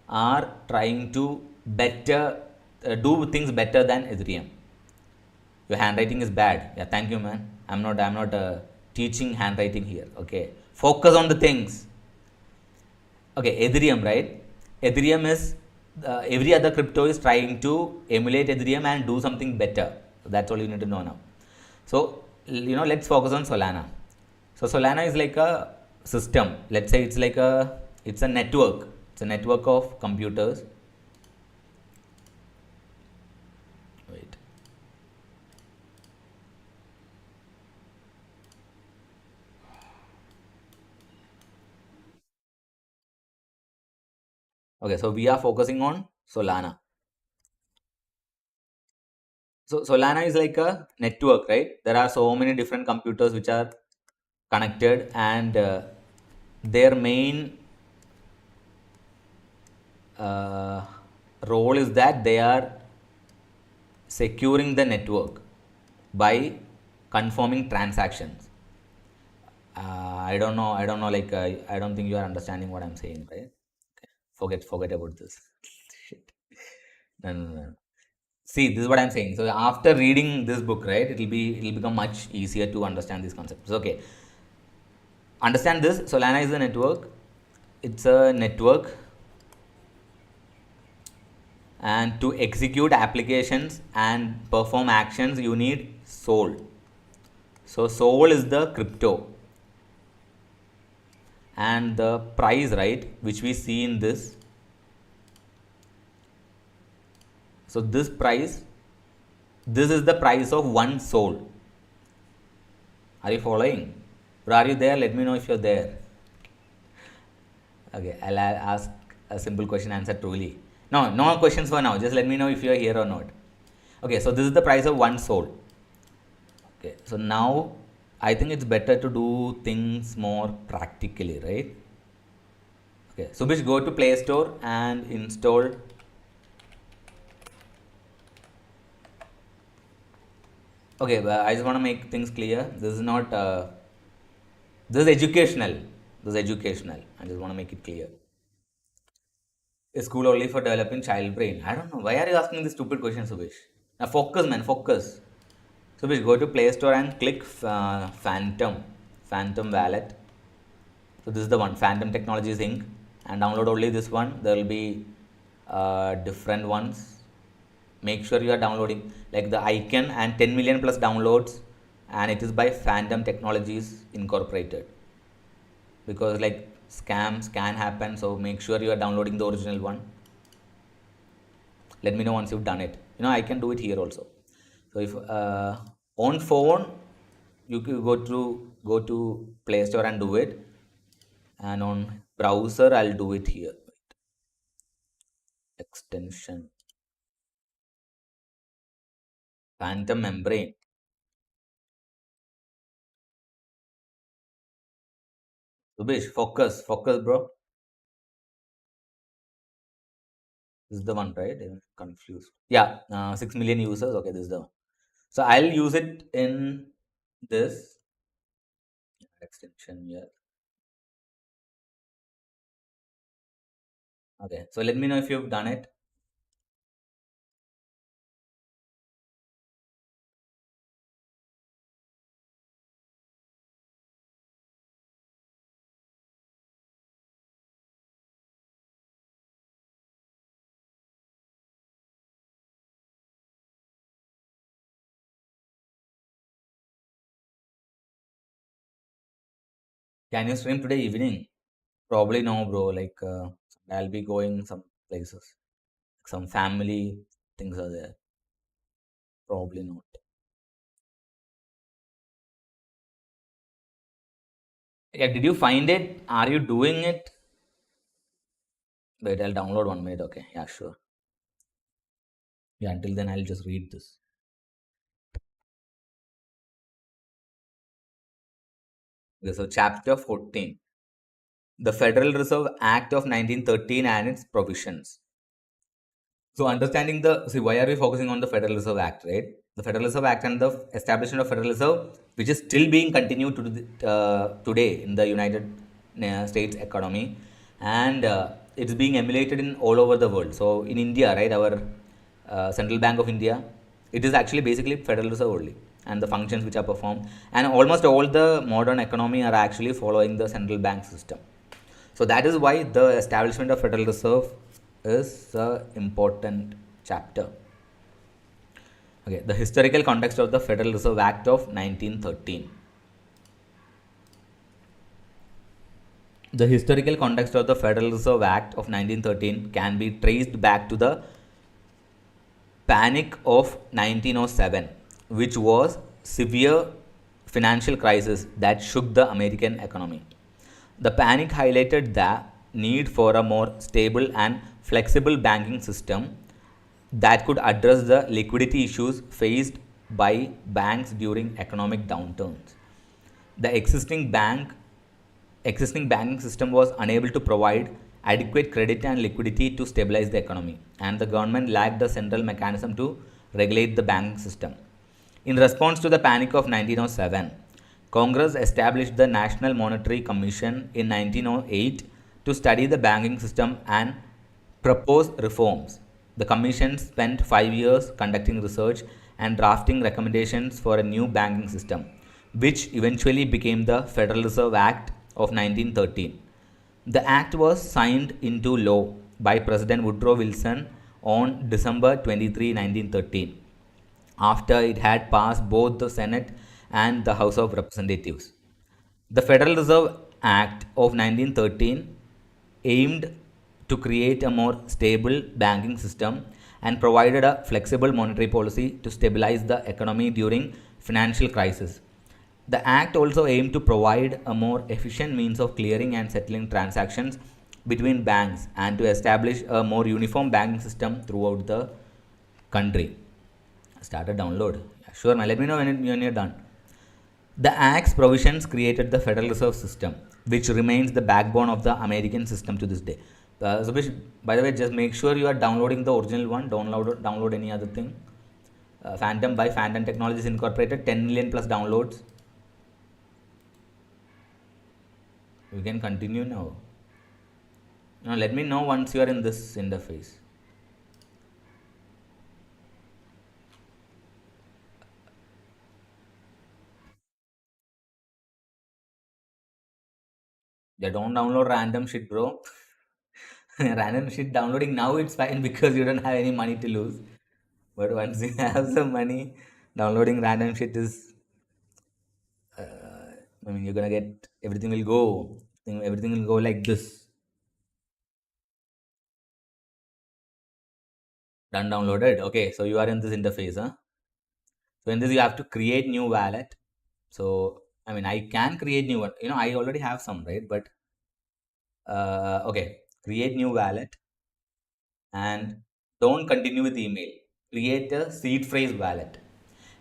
are trying to better do things better than Ethereum. Your handwriting is bad. Yeah, thank you, man. I'm not teaching handwriting here. Okay, focus on the things. Okay, Ethereum, right? Ethereum is every other crypto is trying to emulate Ethereum and do something better. So that's all you need to know now. So you know, let's focus on Solana. So Solana is like a system. Let's say it's a network. It's a network of computers. Wait. Okay, so we are focusing on Solana. So Solana is like a network, right? There are so many different computers which are connected, and their main uh, role is that they are securing the network by confirming transactions. I don't know, like, I don't think you are understanding what I'm saying, right? Forget about this. Shit. No, no, no. See, this is what I'm saying. So after reading this book, right, it'll become much easier to understand these concepts. Okay, understand this. Solana is a network. It's a network, and to execute applications and perform actions, you need Sol. So Sol is the crypto, and the price, right, which we see in this. So this is the price of one Sol. Are you following? Or are you there? Let me know if you're there. Okay, I'll ask a simple question, answer truly. No, no questions for now. Just let me know if you're here or not. Okay, so this is the price of one Sol. Okay, so now I think it's better to do things more practically, right? Okay, so Bish, go to Play Store and install. Okay, but I just want to make things clear. This is not. This is educational. This is educational. I just want to make it clear. A school only for developing child brain. I don't know. Why are you asking this stupid question, Subish? Now focus, man. Focus. Subish, go to Play Store and click Phantom Wallet. So this is the one, Phantom Technologies Inc. And download only this one. There will be different ones. Make sure you are downloading like the icon and 10 million plus downloads, and it is by Phantom Technologies Incorporated, because like scams can happen, so make sure you are downloading the original one. Let me know once you've done it. I can do it here also. So if on phone, you can go to Play Store and do it, and on browser I'll do it here. Extension Phantom Membrane. Subish, focus, bro. This is the one, right? I'm confused. Yeah, 6 million users. Okay, this is the one. So I'll use it in this extension here. Okay, so let me know if you've done it. Can you stream today evening? Probably no, bro. Like, I'll be going some places. Some family things are there. Probably not. Yeah, did you find it? Are you doing it? Wait, I'll download 1 minute. Okay, yeah, sure. Yeah, until then, I'll just read this. Okay, so chapter 14, the Federal Reserve Act of 1913 and its provisions. So understanding why are we focusing on the Federal Reserve Act, right? The Federal Reserve Act and the establishment of Federal Reserve, which is still being continued today in the United States economy, and it's being emulated in all over the world. So in India, right, our Central Bank of India, it is actually basically Federal Reserve only, and the functions which are performed, and almost all the modern economy are actually following the central bank system. So that is why the establishment of Federal Reserve is an important chapter. Okay, the historical context of the Federal Reserve Act of 1913. The historical context of the Federal Reserve Act of 1913 can be traced back to the Panic of 1907, which was severe financial crisis that shook the American economy. The panic highlighted the need for a more stable and flexible banking system that could address the liquidity issues faced by banks during economic downturns. The existing banking system was unable to provide adequate credit and liquidity to stabilize the economy, and the government lacked a central mechanism to regulate the banking system. In response to the panic of 1907, Congress established the National Monetary Commission in 1908 to study the banking system and propose reforms. The commission spent 5 years conducting research and drafting recommendations for a new banking system, which eventually became the Federal Reserve Act of 1913. The act was signed into law by President Woodrow Wilson on December 23, 1913, after it had passed both the Senate and the House of Representatives. The Federal Reserve Act of 1913 aimed to create a more stable banking system and provided a flexible monetary policy to stabilize the economy during financial crisis. The act also aimed to provide a more efficient means of clearing and settling transactions between banks and to establish a more uniform banking system throughout the country. Start a download. Yeah, sure, man. Let me know when you're done. The Act's provisions created the Federal Reserve System, which remains the backbone of the American system to this day. Zubish, by the way, just make sure you are downloading the original one. Don't download any other thing. Phantom by Phantom Technologies Incorporated, 10 million plus downloads. We can continue now. Now, let me know once you are in this interface. Yeah, don't download random shit, bro. Random shit downloading now it's fine because you don't have any money to lose. But once you have some money, downloading random shit is, I mean, you're gonna get everything will go, everything will go like this. Done downloaded. Okay, so you are in this interface, huh? So in this, you have to create new wallet. So I mean, I can create new one. You know, I already have some, right? But okay, create new wallet and don't continue with email. Create a seed phrase wallet.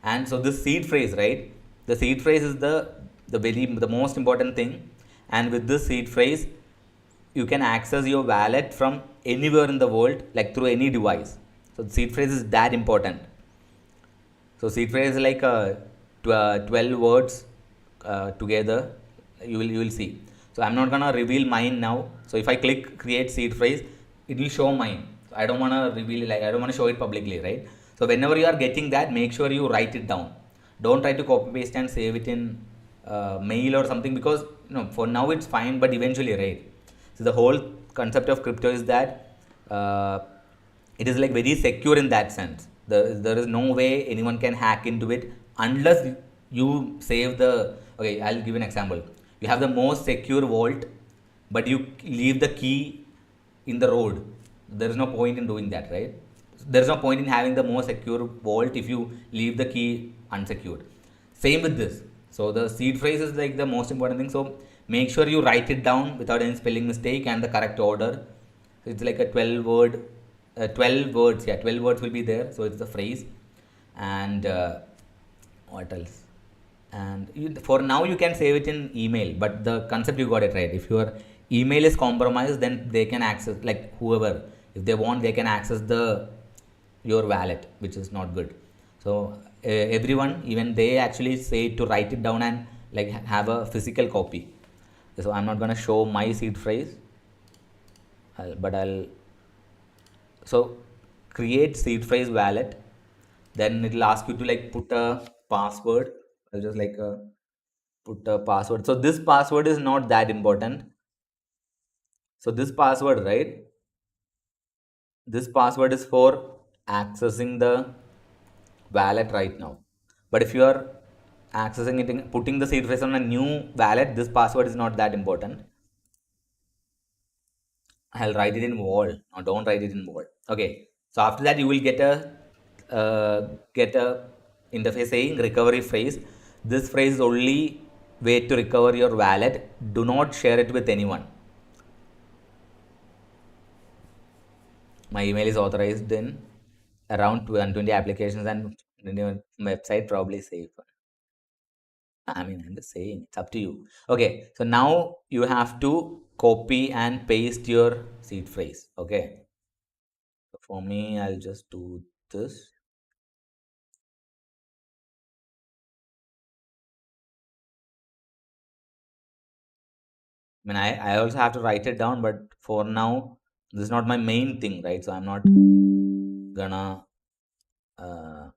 And so this seed phrase, right? The seed phrase is the most important thing. And with this seed phrase, you can access your wallet from anywhere in the world, like through any device. So the seed phrase is that important. So seed phrase is like 12 words together. You will see. So I'm not gonna reveal mine now. So if I click create seed phrase, it will show mine. So I don't wanna reveal, like I don't wanna show it publicly, right? So whenever you are getting that, make sure you write it down. Don't try to copy paste and save it in mail or something, because for now it's fine, but eventually, right? So the whole concept of crypto is that it is like very secure in that sense. There is no way anyone can hack into it unless you save the. Okay, I'll give you an example. You have the most secure vault, but you leave the key in the road. There is no point in doing that, right? There is no point in having the most secure vault if you leave the key unsecured. Same with this. So the seed phrase is like the most important thing. So make sure you write it down without any spelling mistake and the correct order. So it's like a 12 words. Yeah, 12 words will be there. So it's the phrase. And what else? And for now you can save it in email, but the concept you got it right. If your email is compromised, then they can access, like whoever, if they want, they can access your wallet, which is not good. So everyone, even they actually say to write it down and like have a physical copy. So I'm not gonna show my seed phrase, but I'll so create seed phrase wallet. Then it will ask you to like put a password. I'll just like put a password. So this password is not that important. So this password, right? This password is for accessing the wallet right now. But if you are accessing it, putting the seed phrase on a new wallet, this password is not that important. I'll write it in wall. No, don't write it in wall. Okay. So after that, you will get a interface saying recovery phrase. This phrase is only way to recover your wallet. Do not share it with anyone. My email is authorized in around 120 applications and the website probably safe. I mean, I'm just saying, it's up to you. Okay, so now you have to copy and paste your seed phrase. Okay, so for me, I'll just do this. I mean, I also have to write it down, but for now, this is not my main thing, right? So I'm not gonna. Uh,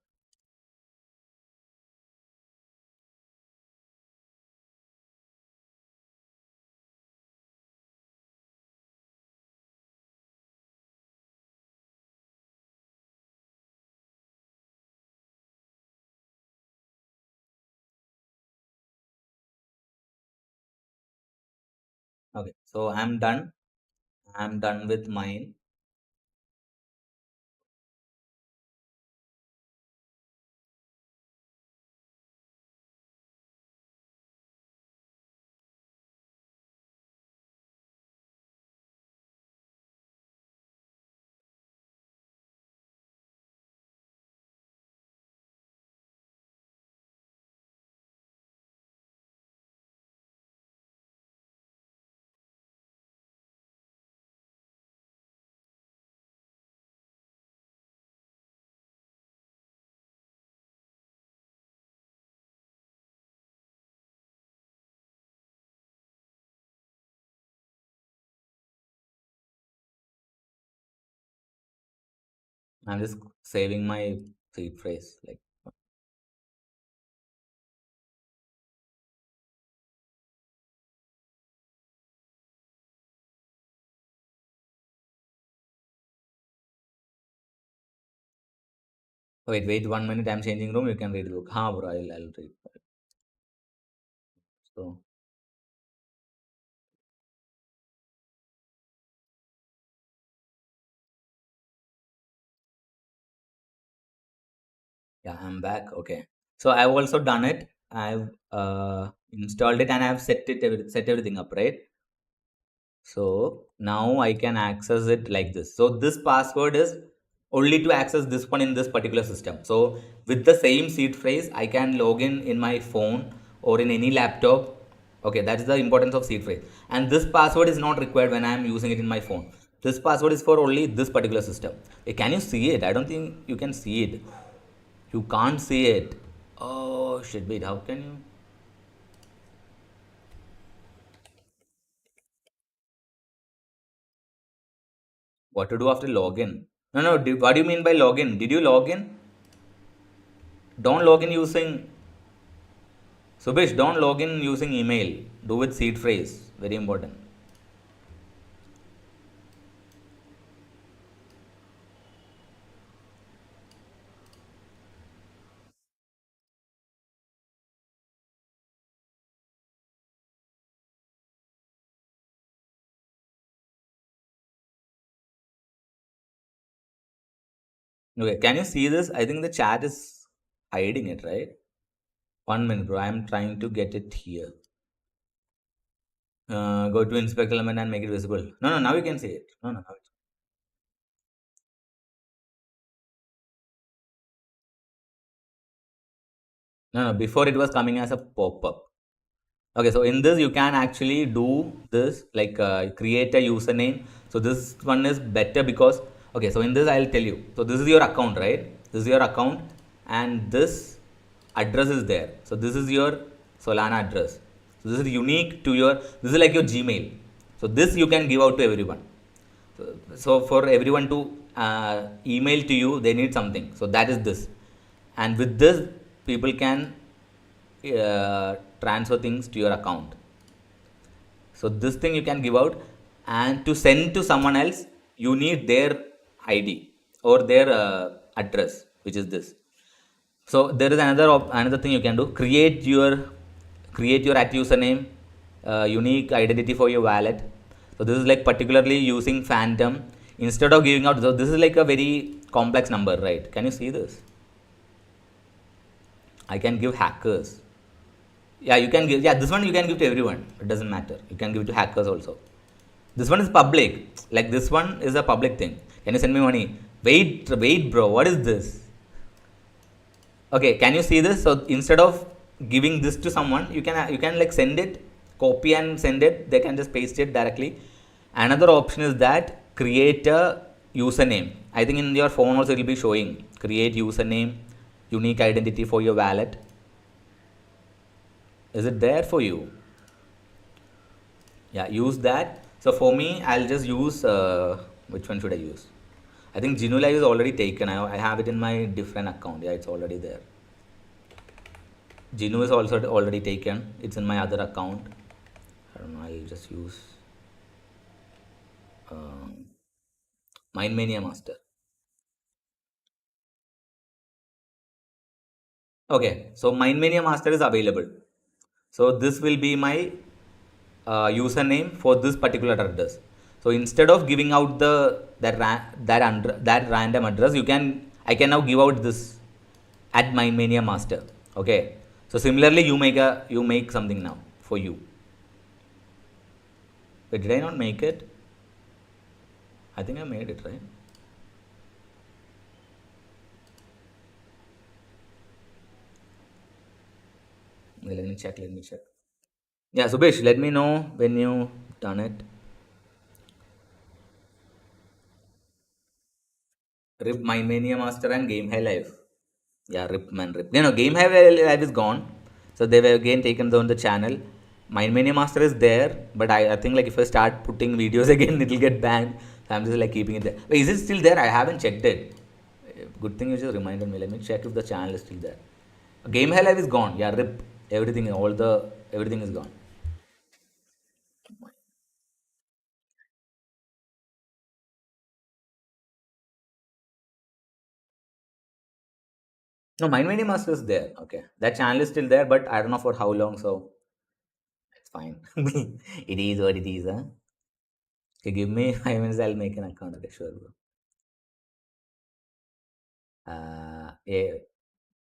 okay, so I'm done. I'm done with mine. I'm just saving my seed phrase. Like, wait, 1 minute. I'm changing room. You can read the book. Ha, bro, I'll read. So yeah, I'm back. Okay. So I've also done it. I've installed it and I've set everything up, right? So now I can access it like this. So this password is only to access this one in this particular system. So with the same seed phrase, I can log in my phone or in any laptop. Okay, that's the importance of seed phrase. And this password is not required when I am using it in my phone. This password is for only this particular system. Can you see it? I don't think you can see it. You can't see it. Oh shit! Wait, how can you? What to do after login? No, no. What do you mean by login? Did you log in? Don't log in using Subish. Don't log in using email. Do with seed phrase. Very important. Okay. Can you see this? I think the chat is hiding it, right? 1 minute, bro. I'm trying to get it here. Go to inspect element and make it visible. No, no. Now you can see it. No, no. No, no. Before it was coming as a pop up. Okay, so in this you can actually do this like create a username. So this one is better because okay, so in this I'll tell you. So this is your account, right? This is your account, and this address is there. So this is your Solana address. So this is unique to your. This is like your Gmail. So this you can give out to everyone. So for everyone to email to you, they need something. So that is this, and with this, people can transfer things to your account. So this thing you can give out, and to send to someone else, you need their ID or their address, which is this. So there is another thing you can do. Create your at username, unique identity for your wallet. So this is like particularly using Phantom instead of giving out. So this is like a very complex number, right? Can you see this? I can give hackers. Yeah, you can give. Yeah, this one you can give to everyone. It doesn't matter. You can give it to hackers also. This one is public. Like this one is a public thing. Can you send me money? Wait, bro. What is this? Okay, can you see this? So instead of giving this to someone, you can like send it, copy and send it. They can just paste it directly. Another option is that create a username. I think in your phone also it will be showing create username, unique identity for your wallet. Is it there for you? Yeah, use that. So for me, I'll just use which one should I use? I think Live is already taken. I have it in my different account. Yeah, it's already there. Genu is also already taken. It's in my other account. I don't know. I'll just use um, Mindmania Master. Okay, so Mindmania Master is available. So this will be my username for this particular address. So instead of giving out that random address, I can now give out this at Mindmania Master. Okay. So similarly, you make something now for you. Wait, did I not make it? I think I made it right. Wait, let me check. Let me check. Yeah, Subesh, let me know when you done it. Rip My Mania Master and Game High Life. Yeah, rip man, rip. No, Game High Life is gone. So they were again taken down the channel. My Mania Master is there, but I think like if I start putting videos again, it'll get banned. So I'm just like keeping it there. Wait, is it still there? I haven't checked it. Good thing you just reminded me. Let me check if the channel is still there. Game High Life is gone. Yeah, rip. Everything is gone. No, Mind Mania Master is there. Okay. That channel is still there, but I don't know for how long, so it's fine. It is what it is, huh? Okay, give me 5 minutes, I'll make an account. Okay, sure, bro. Yeah.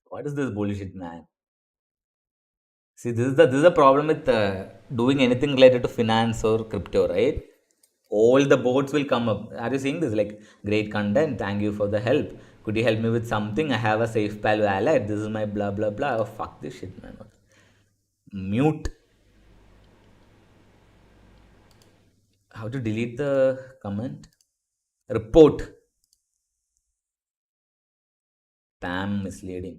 What is this bullshit, man? See, this is the problem with doing anything related to finance or crypto, right? All the bots will come up. Are you seeing this? Like, great content. Thank you for the help. Could you help me with something? I have a SafePal wallet. This is my blah blah blah. Oh, fuck this shit, man. Mute. How to delete the comment? Report. Spam misleading.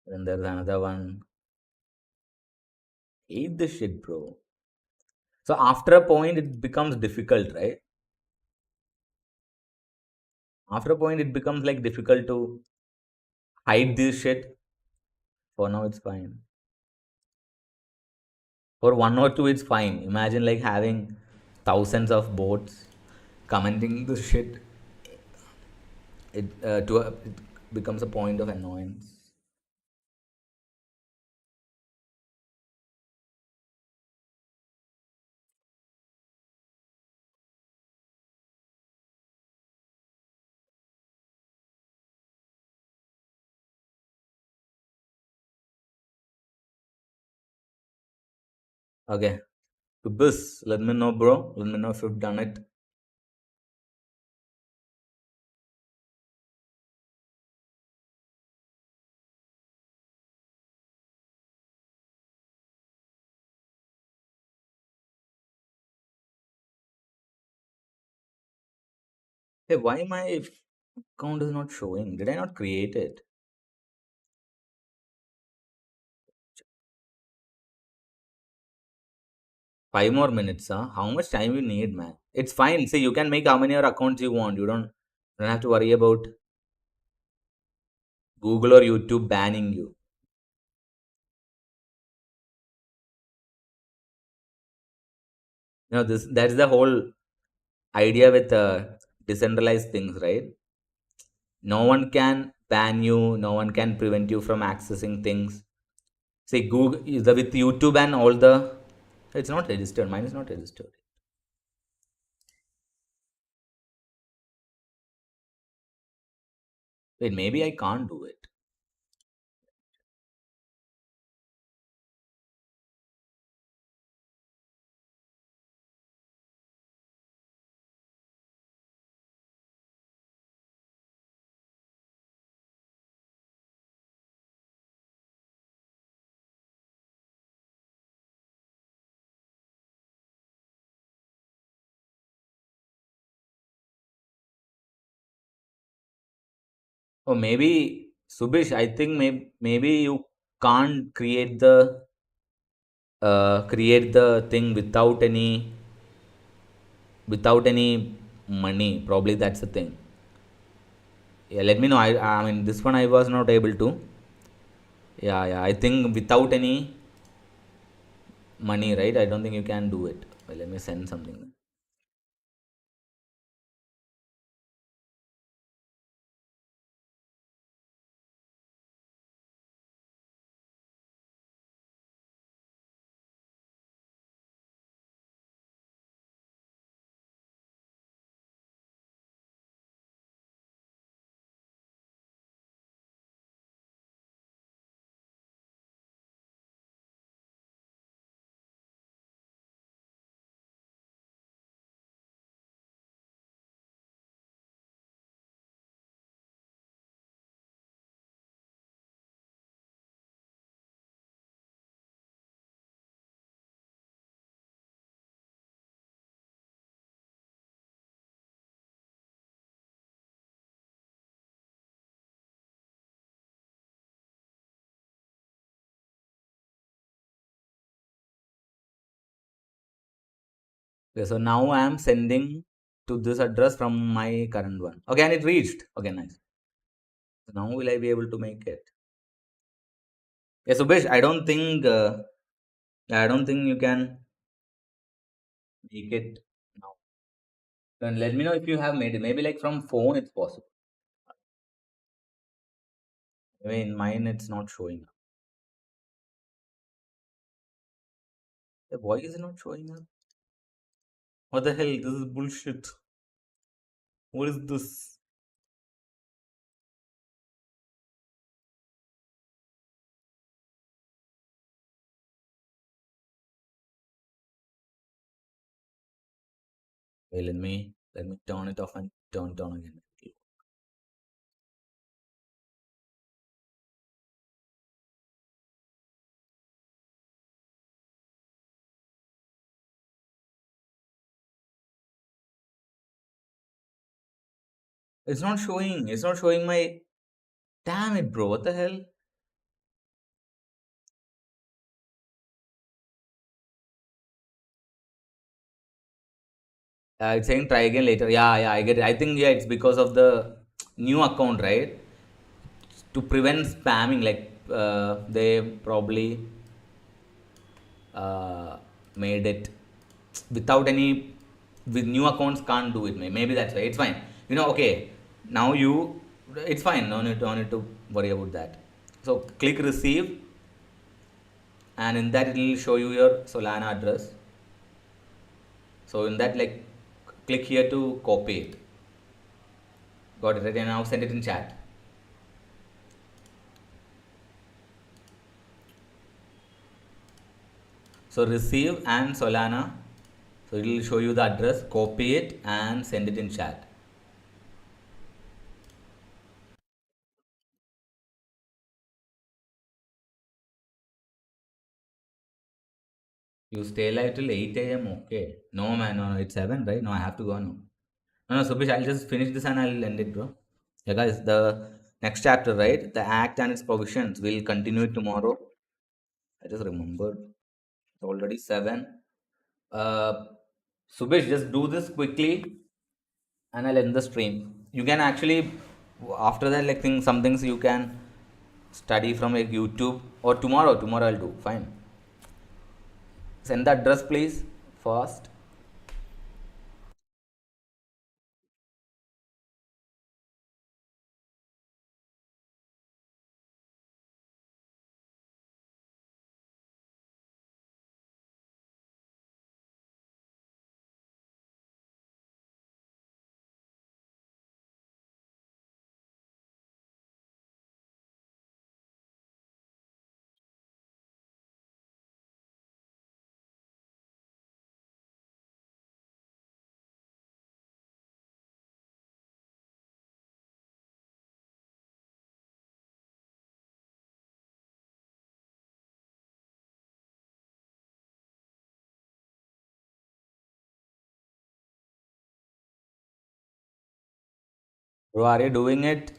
And there's another one. Hate this shit, bro. So after a point, it becomes difficult, right? After a point, it becomes like difficult to hide this shit. For now, it's fine. For one or two, it's fine. Imagine like having thousands of bots commenting this shit. It becomes a point of annoyance. Okay, to this, let me know, bro. Let me know if you've done it. Hey, why my account is not showing? Did I not create it? 5 more minutes, huh? How much time you need, man? It's fine. See, you can make how many other accounts you want. You don't have to worry about Google or YouTube banning you. This that's the whole idea with decentralized things, right? No one can ban you. No one can prevent you from accessing things. See, Google with YouTube and all the. It's not registered. Mine is not registered. Wait, maybe I can't do it. Or maybe, Subish, I think maybe you can't create the thing without any money. Probably that's the thing. Yeah, let me know. I mean, this one I was not able to. Yeah, yeah. I think without any money, right? I don't think you can do it. Well, let me send something. Okay, so now I am sending to this address from my current one. Okay, and it reached. Okay, nice. So now will I be able to make it? Yeah, Subesh, I don't think you can make it now. Then let me know if you have made it. Maybe like from phone it's possible. Maybe in mine it's not showing up. The why is it not showing up? What the hell? This is bullshit. What is this? Okay, let me turn it off and turn it on again. It's not showing. It's not showing my. Damn it, bro. What the hell? It's saying try again later. Yeah, yeah, I get it. I think yeah, it's because of the new account, right? To prevent spamming, like they probably uh, made it without any with new accounts can't do it. Maybe that's why. It's fine. Okay. Now it's fine. No need to worry about that. So click receive, and in that it will show you your Solana address. So in that, like, click here to copy it. Got it right? And now send it in chat. So receive and Solana. So it will show you the address. Copy it and send it in chat. You stay live till 8 a.m. Okay. No, man. No, it's 7, right? No, I have to go now. No, Subish, I'll just finish this and I'll end it, bro. Yeah, guys, the next chapter, right? The act and its provisions will continue tomorrow. I just remembered. It's already 7. Uh, Subish, just do this quickly and I'll end the stream. You can actually, after that, like, some things you can study from like YouTube, or tomorrow. Tomorrow I'll do. Fine. Send the address, please, first. Bro, are you doing it?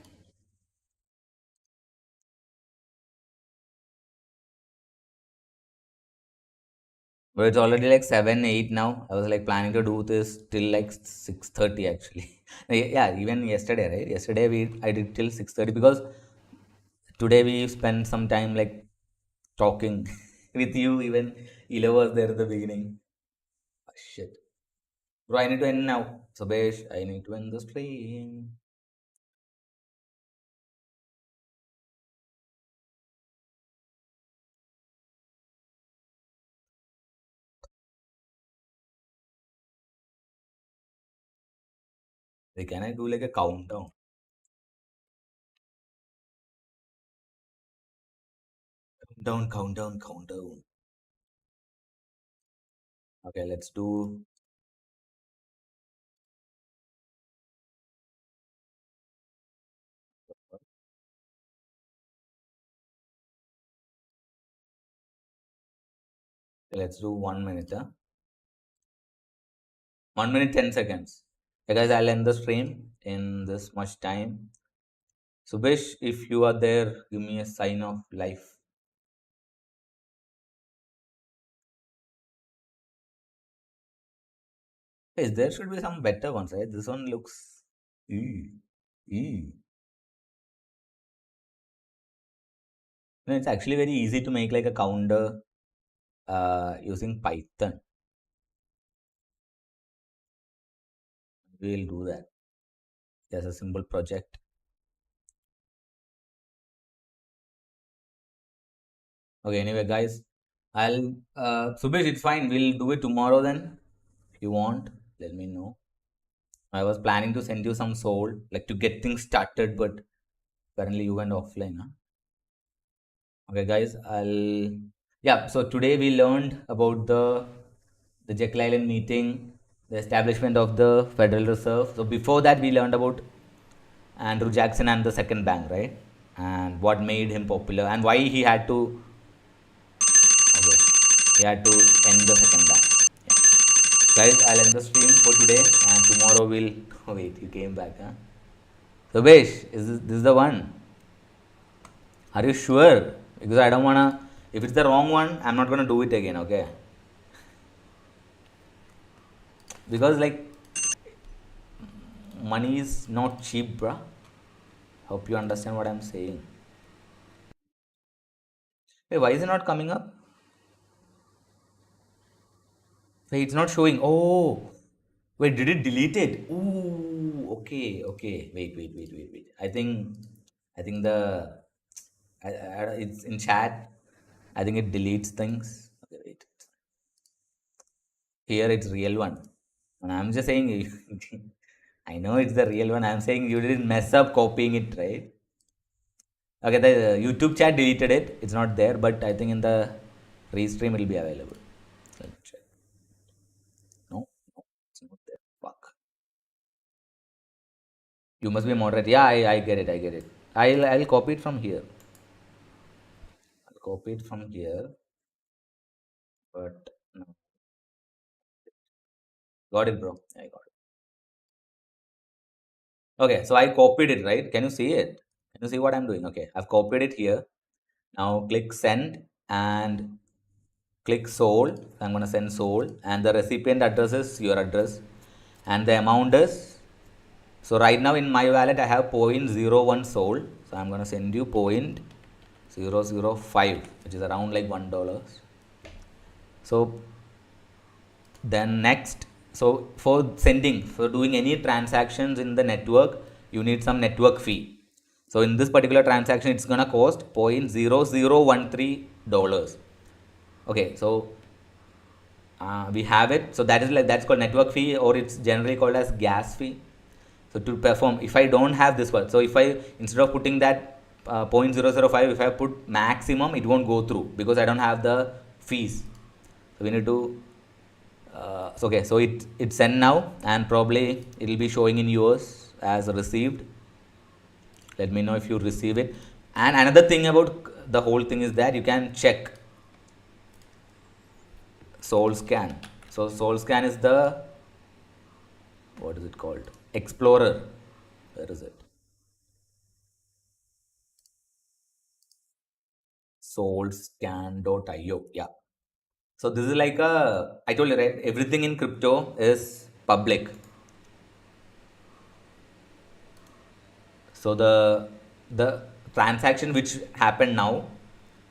But it's already like 7, 8 now. I was like planning to do this till like 6:30 actually. Yeah, even yesterday, right? Yesterday I did till 6:30 because today we spent some time like talking with you. Even Ila was there at the beginning. Ah, shit. Bro, I need to end now. Subesh, I need to end the stream. Like, can I do like a countdown? Countdown, countdown, countdown. Okay, let's do. Let's do 1 minute. Huh? 1 minute 10 seconds. Hey guys, I'll end the stream in this much time. Subesh, if you are there, give me a sign of life. Hey, there should be some better ones, right? This one looks. Ew. Ew. No, it's actually very easy to make like a counter using Python. We'll do that. There's a simple project. Okay, anyway, guys, I'll. Subesh, it's fine. We'll do it tomorrow then. If you want, let me know. I was planning to send you some soul, like to get things started, but apparently you went offline, huh? Okay, guys, I'll. Yeah, so today we learned about the Jekyll Island meeting, the establishment of the Federal Reserve. So before that, we learned about Andrew Jackson and the second bank, right? And what made him popular and why he had to. Okay, he had to end the second bank. Yeah. Guys, I'll end the stream for today, and tomorrow we'll. Oh wait, you came back, huh? So, Besh, this is the one? Are you sure? Because I don't wanna. If it's the wrong one, I'm not gonna do it again. Okay? Because like money is not cheap, bruh. Hope you understand what I'm saying. Hey, why is it not coming up? Hey, it's not showing. Oh, wait, did it delete it? Ooh, okay, okay. Wait. I think it's in chat. I think it deletes things. Okay, wait. Here it's real one. And I'm just saying, I know it's the real one. I'm saying you didn't mess up copying it, right? Okay, the YouTube chat deleted it. It's not there, but I think in the restream it will be available. Let me check. No, no, it's not there. Fuck. You must be moderate. Yeah, I get it. I get it. I'll copy it from here. I'll copy it from here, but no. Got it, bro. I got it. Okay, so I copied it, right? Can you see it? Can you see what I'm doing? Okay, I've copied it here. Now click send and click soul. I'm going to send soul and the recipient address is your address and the amount is. So right now in my wallet I have point zero 0.01 soul. So I'm going to send you point 0.005, which is around like $1. So then next, so for sending, for doing any transactions in the network, you need some network fee. So in this particular transaction, it's gonna cost $0.0013. Okay, so we have it. So that is like that's called network fee, or it's generally called as gas fee. So to perform, if I don't have this one, so if I instead of putting that 0.005, if I put maximum, it won't go through because I don't have the fees. So we need to so okay, so it's sent now and probably it will be showing in yours as received. Let me know if you receive it. And another thing about the whole thing is that you can check soul scan. So soul scan is the, what is it called, explorer. Where is it? Soulscan.io. Yeah, So this is like I told you, right? Everything in crypto is public. So the transaction which happened now,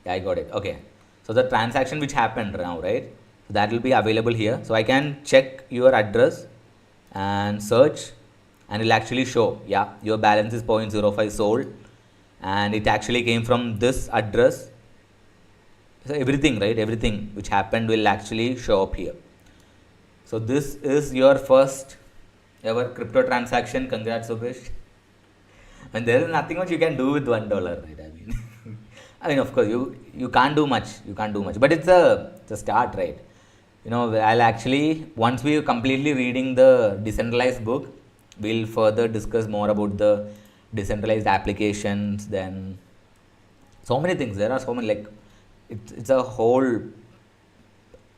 yeah, I got it. Okay. So the transaction which happened now, right? So that will be available here. So I can check your address and search, and it'll actually show, yeah, your balance is 0.05 sold, and it actually came from this address. So everything, right? Everything which happened will actually show up here. So this is your first ever crypto transaction. Congrats, Subesh. And there is nothing much you can do with $1, right? I mean, I mean, of course, you can't do much. You can't do much, but it's a start, right? You know, I'll actually once we completely reading the decentralized book, we'll further discuss more about the decentralized applications. Then so many things. There are so many, like it's a whole,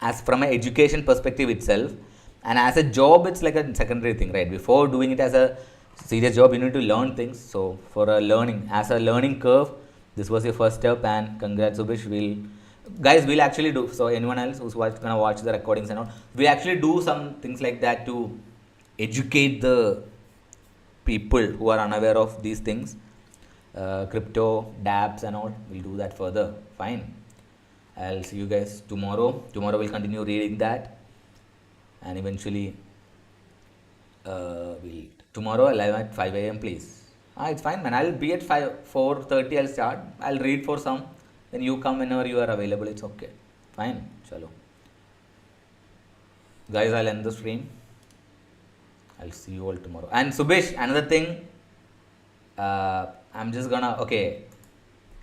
as from an education perspective itself, and as a job it's like a secondary thing, right? Before doing it as a serious job, you need to learn things. So for a learning, as a learning curve, this was your first step. And congrats, Subish. We'll guys, we'll actually do, so anyone else who's gonna watch the recordings and all, we actually do some things like that to educate the people who are unaware of these things, crypto, dabs, and all. We'll do that further. Fine. I'll see you guys tomorrow. Tomorrow we'll continue reading that, and eventually, we'll tomorrow live at 5 a.m. Please. Ah, it's fine, man. I'll be at 4:30. I'll start. I'll read for some. Then you come whenever you are available. It's okay. Fine. Chalo. Guys, I'll end the stream. I'll see you all tomorrow. And Subesh, another thing. I'm just gonna, okay.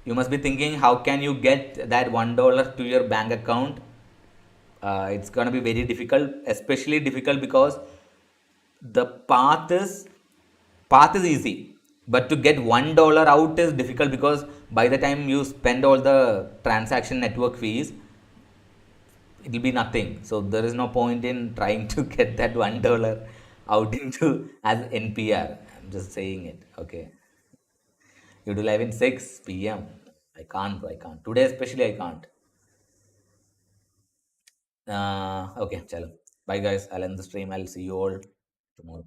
You must be thinking, how can you get that $1 to your bank account? It's gonna be very difficult, especially difficult because the path is easy, but to get $1 out is difficult, because by the time you spend all the transaction network fees, it will be nothing. So there is no point in trying to get that $1 out into as NPR. I'm just saying it. Okay. You do live in 6 p.m. I can't, bro. I can't. Today, especially, I can't. Okay, chalo. Bye, guys. I'll end the stream. I'll see you all tomorrow.